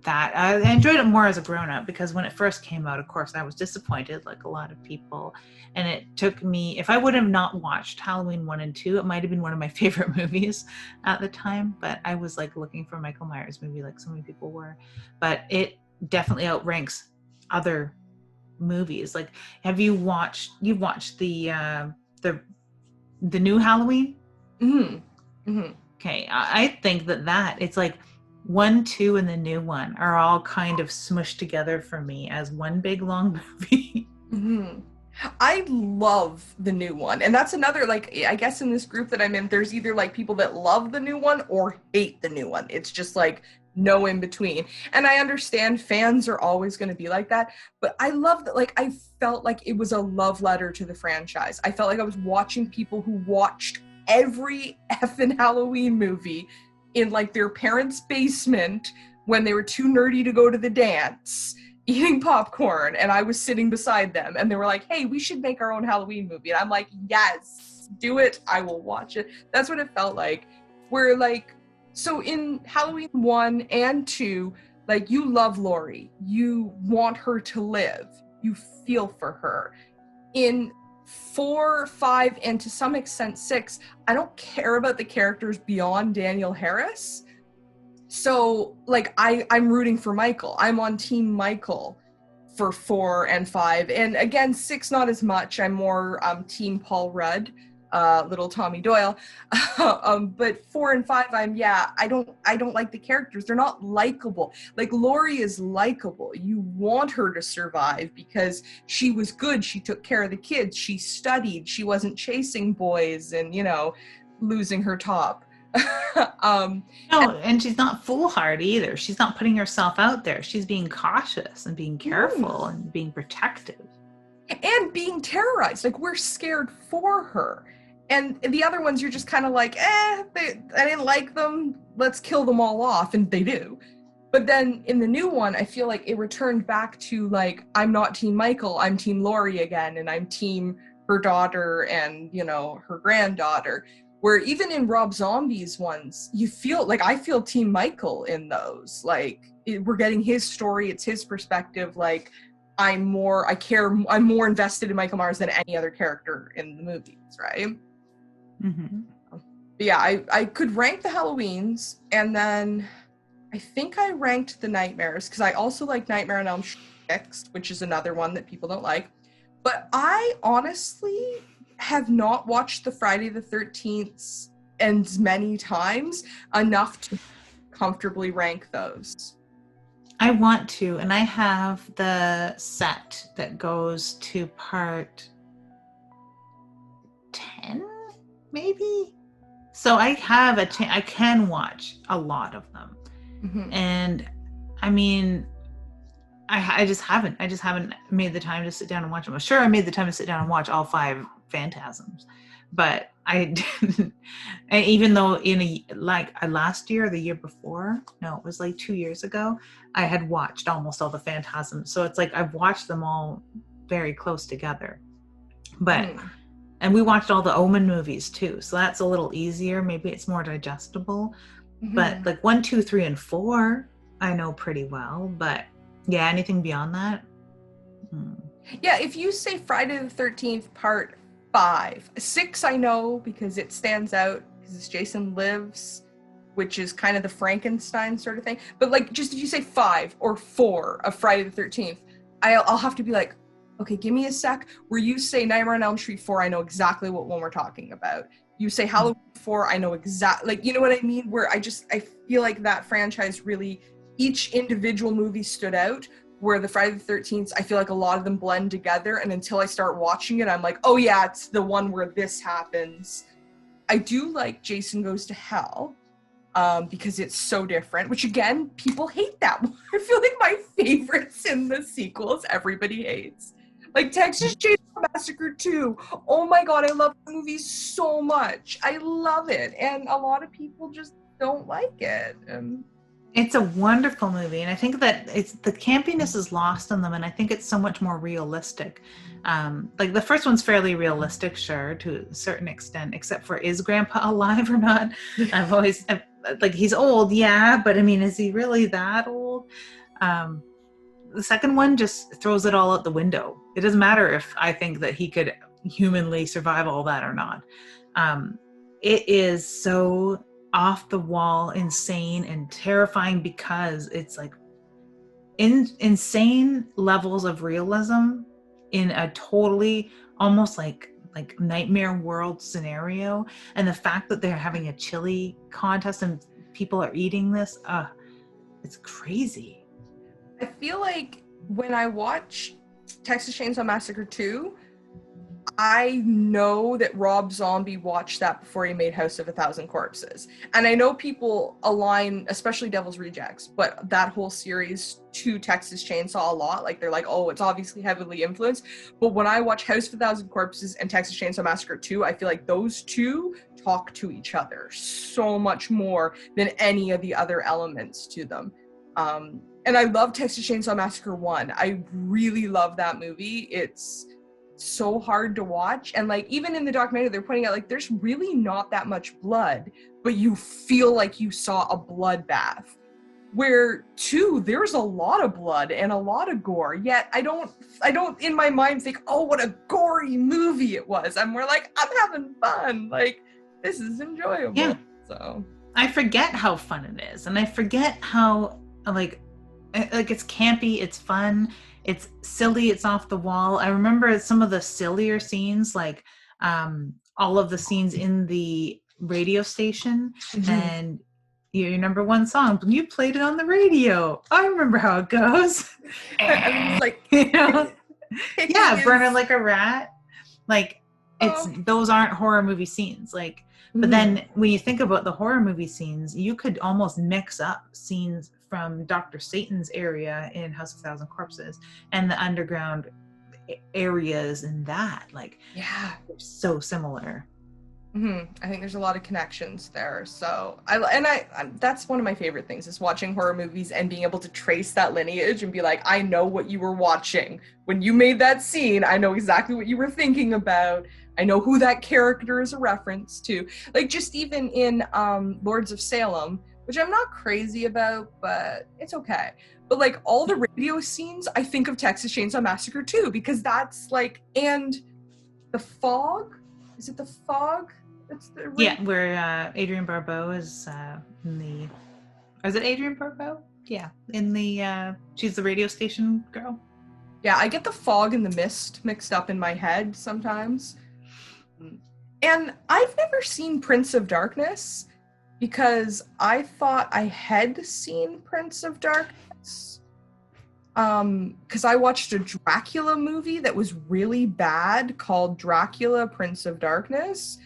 that. I enjoyed it more as a grown up because when it first came out, of course, I was disappointed, like a lot of people. And it took me, if I would have not watched Halloween 1 and 2, it might have been one of my favorite movies at the time. But I was like looking for Michael Myers movie, like so many people were. But it definitely outranks other movies. Like, you've watched the the new Halloween? Mm-hmm. Mm-hmm. Okay, I think that it's like one, two, and the new one are all kind of smushed together for me as one big long movie. Mm-hmm. I love the new one. And that's another, like, I guess in this group that I'm in, there's either like people that love the new one or hate the new one. It's just like no in between. And I understand fans are always going to be like that. But I love that, like, I felt like it was a love letter to the franchise. I felt like I was watching people who watched every effing Halloween movie in like their parents' basement when they were too nerdy to go to the dance eating popcorn, and I was sitting beside them and they were like, hey, we should make our own Halloween movie. And I'm like, yes, do it. I will watch it. That's what it felt like. Where like, so in Halloween 1 and 2, like you love Laurie. You want her to live. You feel for her. In 4, 5, and to some extent 6, I don't care about the characters beyond Danielle Harris. So like I'm rooting for Michael. I'm on team Michael for 4 and 5. And again, 6 not as much. I'm more team Paul Rudd, little Tommy Doyle. But 4 and 5, I don't like the characters. They're not likable. Like Laurie is likable. You want her to survive because she was good. She took care of the kids. She studied. She wasn't chasing boys and, losing her top. No, and she's not foolhardy either. She's not putting herself out there. She's being cautious and being careful and being protective. And being terrorized. Like, we're scared for her. And the other ones, you're just kind of like, I didn't like them. Let's kill them all off. And they do. But then in the new one, I feel like it returned back to, like, I'm not Team Michael. I'm Team Laurie again. And I'm Team her daughter and, her granddaughter. Where even in Rob Zombie's ones, you feel like I feel Team Michael in those. Like, we're getting his story. It's his perspective. Like, I'm more invested in Michael Myers than any other character in the movies, right? Mm-hmm. But yeah, I could rank the Halloweens, and then I think I ranked the Nightmares, because I also like Nightmare on Elm Street, which is another one that people don't like. But I honestly have not watched the Friday the 13th as many times enough to comfortably rank those. I want to, and I have the set that goes to part 10, maybe? So I have I can watch a lot of them. Mm-hmm. And I mean, I just haven't made the time to sit down and watch them. Sure, I made the time to sit down and watch all 5 Phantasms, but I didn't. And even though last year or the year before, no, it was like 2 years ago, I had watched almost all the Phantasms. So it's like I've watched them all very close together. But and we watched all the Omen movies too, so that's a little easier. Maybe it's more digestible. Mm-hmm. But like 1, 2, 3, and 4, I know pretty well. But yeah, anything beyond that? Yeah, if you say Friday the 13th part 5, 6 I know because it stands out because it's Jason Lives, which is kind of the Frankenstein sort of thing. But like, just if you say 5 or 4 of Friday the 13th, I'll have to be like, okay, give me a sec. Where you say Nightmare on Elm Street 4, I know exactly what one we're talking about. You say Halloween 4, I know exactly, like, you know what I mean? Where I feel like that franchise really, each individual movie stood out. Where the Friday the 13th, I feel like a lot of them blend together, and until I start watching it, I'm like, oh yeah, it's the one where this happens. I do like Jason Goes to Hell, because it's so different, which again, people hate that one. I feel like my favorites in the sequels, everybody hates. Like Texas Chainsaw Massacre 2. Oh my god, I love the movie so much. I love it, and a lot of people just don't like it. It's a wonderful movie, and I think that the campiness is lost on them, and I think it's so much more realistic. Like the first one's fairly realistic, sure, to a certain extent, except for is Grandpa alive or not? Like he's old, yeah, but I mean, is he really that old? The second one just throws it all out the window. It doesn't matter if I think that he could humanly survive all that or not. It is so off the wall, insane and terrifying because it's like insane levels of realism in a totally almost like nightmare world scenario. And the fact that they're having a chili contest and people are eating this, it's crazy. I feel like when I watch Texas Chainsaw Massacre 2, I know that Rob Zombie watched that before he made House of a Thousand Corpses. And I know people align, especially Devil's Rejects, but that whole series to Texas Chainsaw a lot. Like, they're like, oh, it's obviously heavily influenced. But when I watch House of a Thousand Corpses and Texas Chainsaw Massacre 2, I feel like those two talk to each other so much more than any of the other elements to them. And I love Texas Chainsaw Massacre 1. I really love that movie. It's so hard to watch, and like even in the documentary they're pointing out like there's really not that much blood, but you feel like you saw a bloodbath. Where 2, there's a lot of blood and a lot of gore, yet I don't in my mind think, oh, what a gory movie it was. I'm more like, I'm having fun, like this is enjoyable. Yeah. So I forget how fun it is, and I forget how like it's campy, it's fun, It's silly, it's off the wall. I remember some of the sillier scenes, like all of the scenes in the radio station, Mhm. and your number one song, you played it on the radio. I remember how it goes. I mean, it's like You know? picking Yeah, burning is like a rat. Like, it's, oh. those aren't horror movie scenes. Like, but Mhm. then when you think about the horror movie scenes, you could almost mix up scenes from Dr. Satan's area in House of Thousand Corpses and the underground areas in that. Like, Yeah. they're so similar. I think there's a lot of connections there. So I that's one of my favorite things is watching horror movies and being able to trace that lineage and be like, I know what you were watching when you made that scene. I know exactly what you were thinking about. I know who that character is a reference to. Like just even in Lords of Salem, which I'm not crazy about, but it's okay. But like all the radio scenes, I think of Texas Chainsaw Massacre too, because that's like, and the fog. Is it the fog? That's the Yeah, where Adrienne Barbeau is in the. Is it Adrienne Barbeau? Yeah, in the. She's the radio station girl. Yeah, I get the fog and the mist mixed up in my head sometimes. And I've never seen Prince of Darkness because I thought I had seen Prince of Darkness. Because I watched a Dracula movie that was really bad called Dracula Prince of Darkness.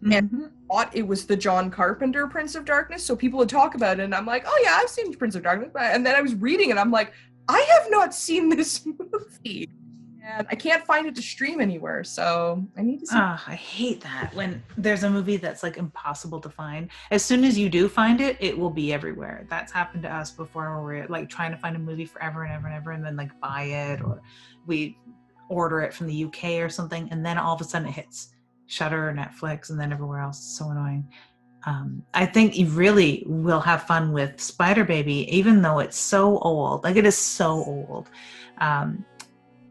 And Mm-hmm. thought it was the John Carpenter Prince of Darkness. So people would talk about it, and I'm like, oh yeah, I've seen Prince of Darkness. And then I was reading it, I'm like, I have not seen this movie. And I can't find it to stream anywhere. So I need to see. Oh, I hate that when there's a movie that's like impossible to find. As soon as you do find it, it will be everywhere. That's happened to us before where we're like trying to find a movie forever and ever and ever and then like buy it, or we order it from the UK or something, and then all of a sudden it hits Shudder or Netflix and then everywhere else. It's so annoying. I think you really will have fun with Spider Baby, even though it's so old. Like, it is so old.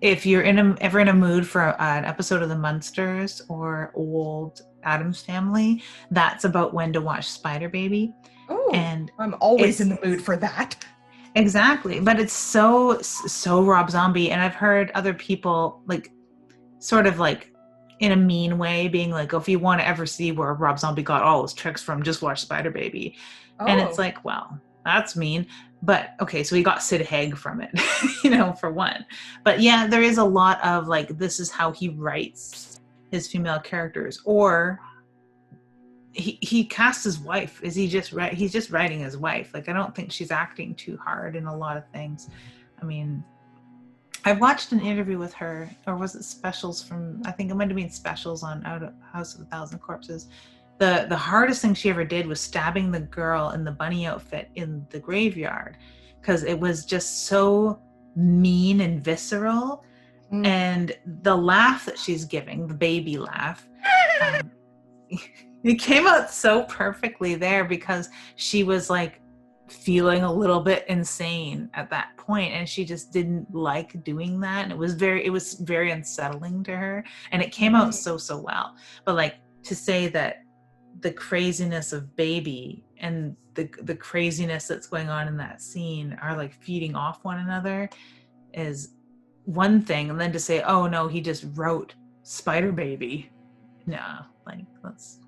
If you're ever in a mood for an episode of The Munsters or old Addams Family, that's about when to watch Spider Baby. Oh, And I'm always in the mood for that. exactly, but it's so Rob Zombie, and I've heard other people like sort of like in a mean way being like, oh, if you want to ever see where Rob Zombie got all his tricks from, just watch Spider Baby. And it's Oh, like, well, that's mean. But okay, so he got Sid Haig from it, for one. But yeah, there is a lot of like, this is how he writes his female characters. Or he cast his wife. Is he just right? He's just writing his wife. Like, I don't think she's acting too hard in a lot of things. I mean, I watched an interview with her, or was it specials from, I think it might have been specials on House of a Thousand Corpses. The hardest thing she ever did was stabbing the girl in the bunny outfit in the graveyard, because it was just so mean and visceral. Mm. And the laugh that she's giving, the baby laugh, it came out so perfectly there because she was like feeling a little bit insane at that point, and she just didn't like doing that, and it was very unsettling to her, and it came out so well. But like, to say that the craziness of Baby and the craziness that's going on in that scene are like feeding off one another is one thing, and then to say, oh no, he just wrote Spider Baby, no, like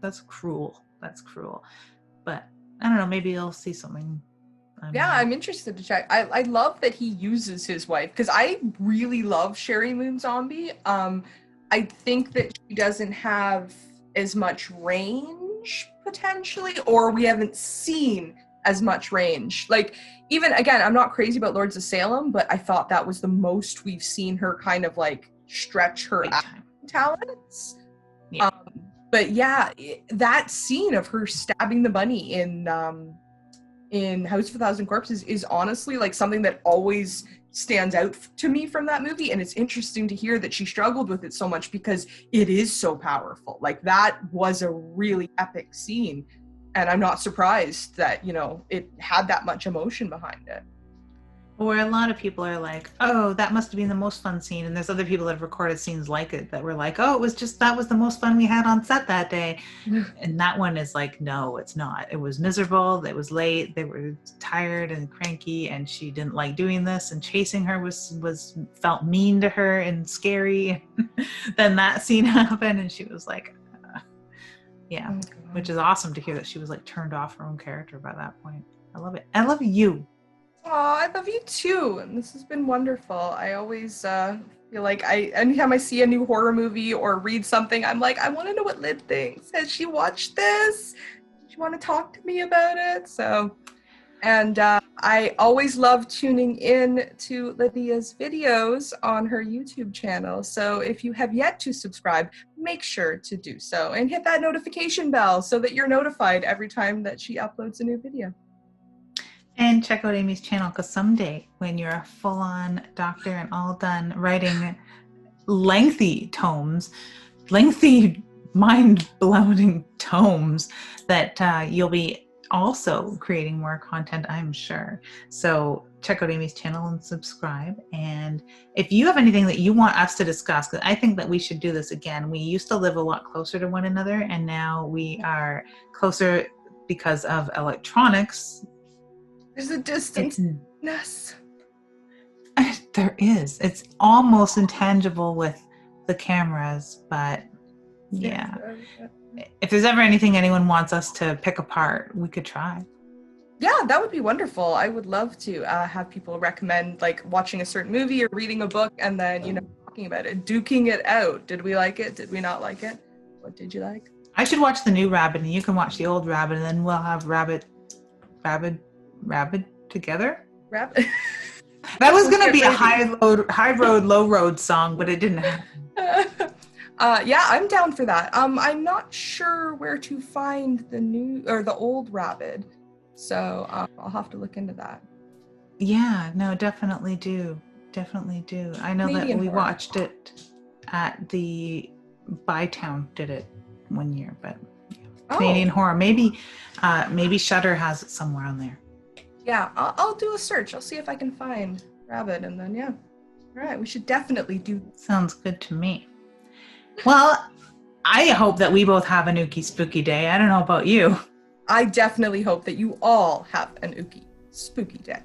that's cruel. But I don't know, maybe I'll see something. Yeah, I'm interested to check. I love that he uses his wife because I really love Sherry Moon Zombie. I think that she doesn't have as much range potentially, or we haven't seen as much range. Like, even again, I'm not crazy about Lords of Salem, but I thought that was the most we've seen her kind of like stretch her acting talents. Yeah. But yeah, that scene of her stabbing the bunny in House of a Thousand Corpses is honestly like something that always stands out to me from that movie. And it's interesting to hear that she struggled with it so much because it is so powerful. Like, that was a really epic scene. And I'm not surprised that, it had that much emotion behind it. Or a lot of people are like, oh, that must have been the most fun scene. And there's other people that have recorded scenes like it that were like, oh, it was just, that was the most fun we had on set that day. And that one is like, no, it's not. It was miserable. It was late. They were tired and cranky, and she didn't like doing this. And chasing her was felt mean to her and scary. Then that scene happened, and she was like, yeah, Oh, which is awesome to hear that she was like turned off her own character by that point. I love it. I love you. I love you too, and this has been wonderful. I always feel like anytime I see a new horror movie or read something, I'm like, I want to know what Lyd thinks. Has she watched this? Does she want to talk to me about it? So, and I always love tuning in to Lydia's videos on her YouTube channel. So if you have yet to subscribe, make sure to do so and hit that notification bell so that you're notified every time that she uploads a new video. And check out Amy's channel, because someday when you're a full-on doctor and all done writing lengthy tomes, lengthy mind-blowing tomes, that you'll be also creating more content, I'm sure. So check out Amy's channel and subscribe. And if you have anything that you want us to discuss, because I think that we should do this again. We used to live a lot closer to one another, and now we are closer because of electronics. There's a distance. There is. It's almost intangible with the cameras, but yeah. If there's ever anything anyone wants us to pick apart, we could try. Yeah, that would be wonderful. I would love to have people recommend like watching a certain movie or reading a book and then, talking about it, duking it out. Did we like it? Did we not like it? What did you like? I should watch the new Rabid, and you can watch the old Rabid, and then we'll have Rabid together. Rabbit. That was going to be a high road, low road song, but it didn't happen. Yeah, I'm down for that. I'm not sure where to find the new or the old Rabid, so I'll have to look into that. Yeah, no, definitely do. Definitely do. I know Canadian that we horror. watched it at the Bytown did it one year, but Canadian horror. Maybe Shudder has it somewhere on there. Yeah, I'll do a search. I'll see if I can find Rabid, and then yeah. All right, we should definitely do. Sounds good to me. Well, I hope that we both have an Ookie Spooky day. I don't know about you. I definitely hope that you all have an Ookie spooky day.